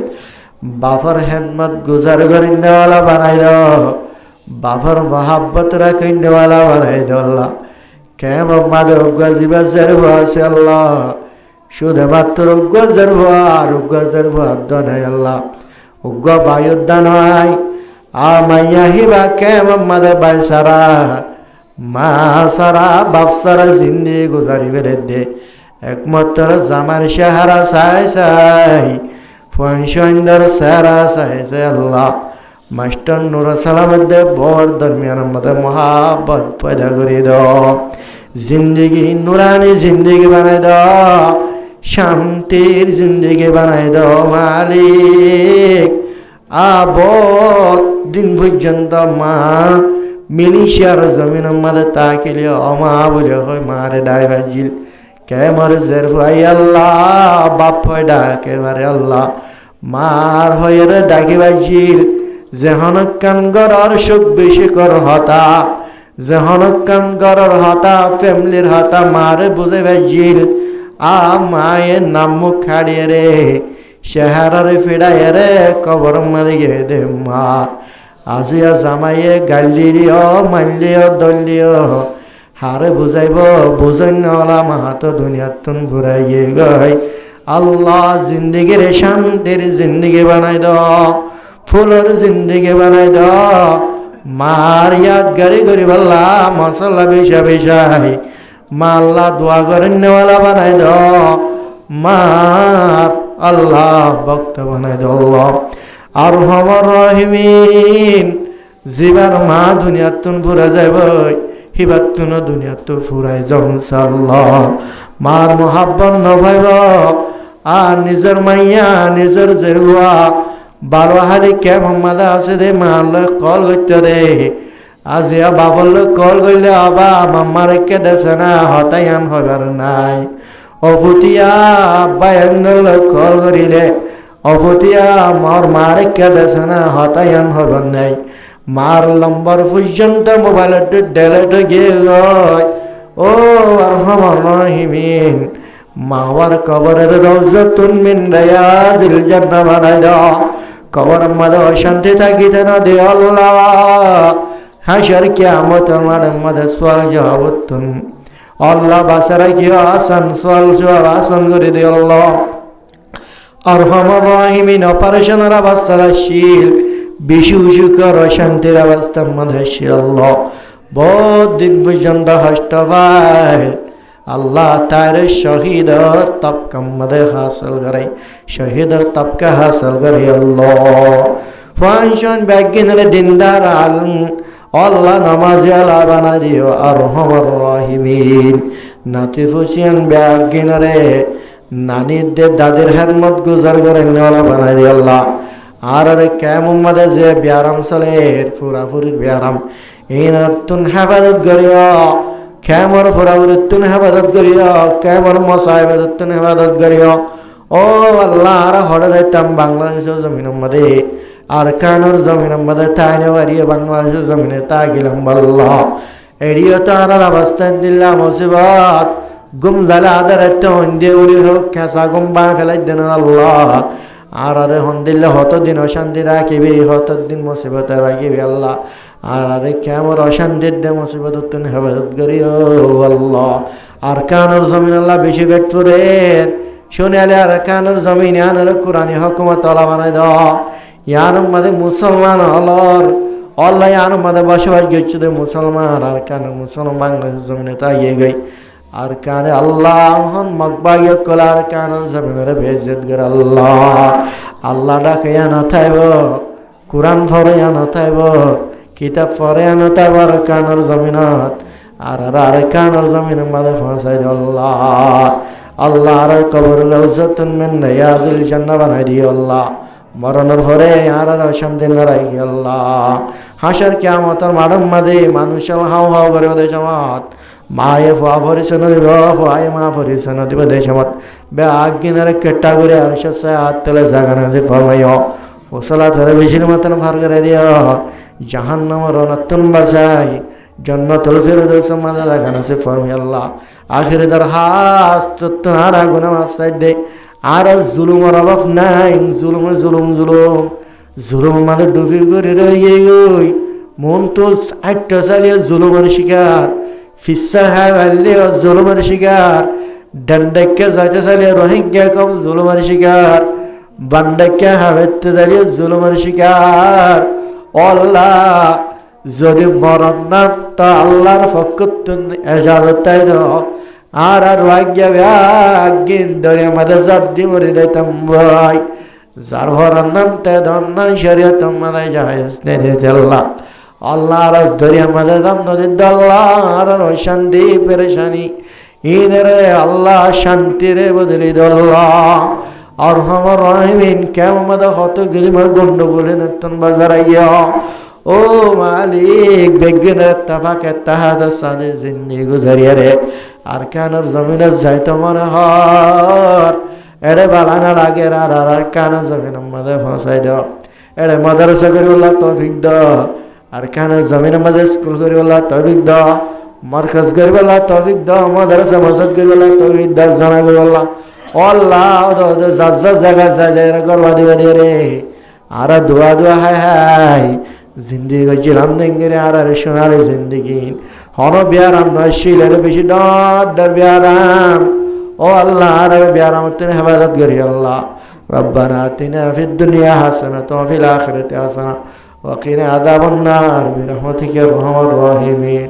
বাফার হেনমত গুজার করিন্দেওয়ালা বানাই দাও, বাফার মহাব্বত রাখিন্দেওয়ালা বানাই দাও আল্লাহ। কেমন মাদে উগ্গাজিবা জারু আছে আল্লাহ, শুধুমাত্র উগ্গ জারু আর উগ্গ জারু নাই আল্লাহ, উগ্গ বায়ুদ্দান হয় আর মাইয়া হিবা কেমন মাদে বাই সারা মা সারা বাপ সারা জিন্দি গুজারি বেড়ে দে একমাত্র জামার সাহারা চাই চাই ফয়সন্দর সারা চাই চাই আল্লাহ। মাস্টার নুর সালামের দে বর দরমিয়ান মধ্যে মহাব্বত পয়দা করে দাও, জিন্দগি নুরানি জিন্দগি বানাই দাও, শান্তির জিন্দগি বানাই দাও মালিক। আবদ দিন পর্যন্ত মা মিলিশিয়ার জমিনের মধ্যে তাকিলে অমা বলে হয় মারে ডাইবাজিল কেমর জের ভাই আল্লাহ, বাপ হয় ডাকে মারে আল্লাহ, মার হয়ে ডাকি বাজিল যেহন কান গরর সুখ বেশি কর হতা, যেহন কান গরর হতা ফ্যামিলির হতা মারে বুঝে বাজিল আ মায়ের নাম মুখ খাড়িয়ে রে শেহারে ফিরাইয়ে রে কবর মারে গে দে মা। আজিয়া জামাইয়ে গালিও মানলিও দলিও হারে বুঝাইব বুঝাইনলা মাহাত দুনিয়ার তুন ঘুরাইয়ে গই আল্লাহ। জিন্দিগির শান্তির জিন্দিগি বানাই দাও, ফুলের জিন্দিগি বানাই দাও, মার ইয়াদ গাড়ি করি বল্লা মশলা বেশা বেশাই মা আল্লাহ দোয়া করেন নেওয়ালা বানাই দাও, মার আল্লাহ ভক্ত বানাই দাও আল্লাহ। আর আমার রহিমিন জীবার মা দুনিয়ার তুন ফুরা যাইব হিবার তুন দুনিয়ার তো ফুরাই যাল্লাহ। মার মহাব্বত নভাইব আর নিজের মাইয়া নিজের জেরুয়া বারো হারি কেমন মাদা আছে রে মাল কল করতে রে আজিয়া বাবল কল করলে আবা মাম্মার কে দেশে না হতায়ান হবার নাই অফুতিয়া বায়ান কল করিলে অফতিয়া মোর মার কে দেশে না হতায়ান হবার নাই মার নম্বর পর্যন্ত মোবাইলত ডেলেট গিয়ে গয় ও আর আমার রহিমিন মাওয়ার কবরের রওজাতুন মিন রিয়াজিল জান্নাহ বানাই দাও, কবর মধ্যে অশান্তি থাকিতে না দে আল্লাহ। হাসর কিয়ামতের মধ্যে সওয়াল জবাবতুন আল্লাহ বাসারা কি আসান সওয়াল জবাব আসান করে দে আল্লাহ। আর আমার রহিমিন অপারেশনের অবস্থা শীল বিশুকর অশান্তির অবস্থার মধ্যে আল্লাহ বহুত দিন পর্যন্ত হষ্ট ভাই আল্লাহ তার শহীদর তবকা মধ্যে হাসিল করে, শহীদর তবকা হাসিল করে আল্লাহ। ফাংশন ব্যাগিনের দিনদার আল্লাহ নামাজি আলা বানা দিও আর আমার রহিমিন নাতি ফুসিয়ান ব্যাগিনরে নানির দে দাদির হেদমত গুজার করে নেওয়ালা বানাই দিও আল্লাহ। আর কেমন মাঝে যে ব্যারাম চলে ফুরাফুরির ব্যারাম এই তুন হেফাজত করিও, কেমন ফুরাফুরির তুন হেফাজত করিও, কেমন মশাইবাদ তুন হেফাজত করিও ও আল্লাহ। আর হরে যাইতাম বাংলাদেশের জমিনের মধ্যে আর কানোর জমিনের মধ্যে তাইনে বাড়িয়ে বাংলাদেশের জমিনে তা গেলাম আল্লাহ। এড়িয়ে তো আর অবস্থান দিল্লা মুসিবত গুম জালে আদার একটা হন্দিয়ে উড়ি হোক খেঁচা গুম বাঁ ফেলাই দেন আল্লাহ। আর আরে হন্দিল্লে হতদিন অশান্তি রাখিবি, হতদিন মুসিবতে রাখিবি আল্লাহ। আর আরে কেমন অশান্তির দে মুসিবত তুন হেফাজত করি ও আল্লাহ। আর কানোর জমিন আল্লাহ বেশি বেটপুরে শুনে আলে আর কানোর জমিন ইয়ানোর কোরআনি হকুমত আল্লাহ বানাই দাও। ইয়ানোর মাঝে মুসলমান হলর আল্লাহ ইয়ানোর মাঝে বসবাস করছে দে মুসলমান আর কানোর মুসলমান বাংলাদেশ জমিনে তাইয়ে গই আর কানে আল্লাহ হন মকবাইয় কলার কানোর জমিনের বেজত গর আল্লাহ। আল্লাহ ডাকে না থাইব কোরআন ফরে না থাইব কিতাব ফরে না থাইব আর কানোর জমিনত আর আর কানোর জমিনের মাঝে ফাঁসাই আল্লাহ। আল্লাহ আর কবর রওজাতুন মিন রিয়াজিল জান্নাহ বানাই দিও আল্লাহ। মরণের পরে আর অশান্তি নারাই আল্লাহ হাসার কিয়ামতের মাঠের মাঝে মানুষ হাও হাও করে ওদের সমাত মায়ে ফুয়া পরিচ্ছন্ন দিব ফুয়াই মা পরিচ্ছন্ন দিব দেশমত বে আগিনারে কেট্টা করে আর সে হাত তেলে জাগানো যে ফরমাইও ওসলা ধরে বেশির মতন ভার করে দিও জাহান্নামের অনর্তন বাঁচাই জান্নাতুল ফিরদাউস মাঝে জাগানো সে ফরমাই আল্লাহ আখিরে দরখাস্ত তোমার গুনাহ মাফ দে আর জুলুমের অভাব নাই জুলুম মানে ডুবি করে রয়ে গই মন তো আটটা চালিয়ে জুলুমের শিকার ফিসা হাইলে জুলুমের শিকার ডান্ডাক্কে যাইতে চালিয়ে রোহিঙ্গা কম জুলুমের শিকার বান্ডাক্কে হাবেতে চালিয়ে জুলুমের শিকার আল্লাহ যদি মরণ না তা আল্লাহর ফকতুন এজাজতাই দাও আর আজ্ঞিন ধরে আমাদের জাতি মরে যাইতাম ভাই যার ভরার নামটা ধন্যান শরীয়ত আমাদের যায় আল্লাহ আল্লাহ রাজ ধরে আমাদের জাম নদীর আল্লাহ আর শান্তি পেরেশানি ঈদের আল্লাহ শান্তিরে বদলি আল্লাহ আর আমার রহিমিন কেমন আমাদের হত গিরিমার গন্ডগোলে নতুন বাজার আইয়া ও মালিক বেগনের তাফাকে তাহাজা সাদে জিন্দি গুজারিয়া রে আর কানের জমিনে যাইতো মনে হর এড়ে বালানা লাগে আর কানের জমিন মধ্যে ফসাই দাও এড়ে মাদ্রাসা করিওয়াল্লাহ তৌফিক দাও আর কানের জমিনের মধ্যে স্কুল করিওয়াল্লাহ তৌফিক দাও মারকাজ করিওয়াল্লাহ তৌফিক দাও মাদ্রাসা মসজিদ করিওয়াল্লাহ তৌফিক দাও জানা করিওয়াল্লাহ আল্লাহ যা জায়গা যায় করবা দিবা দিয়ে রে আর দোয়া হাই জিন্দিগি গেছিলাম নেঙ্গেরে আর সোনালি জিন্দিগি হন বিয়ারাম নয় শিলের বেশি ডর বিয়ারাম ও আল্লাহ আর বিয়ারাম তুমি হেফাজত করি আল্লাহ রব্বানা আতিনা ফিদ দুনিয়া হাসানাত ওয়া ফিল আখিরাতি হাসানাত ওয়া কিনা আযাবান নার বিরহমাতিকা আরহামার রাহিমিন।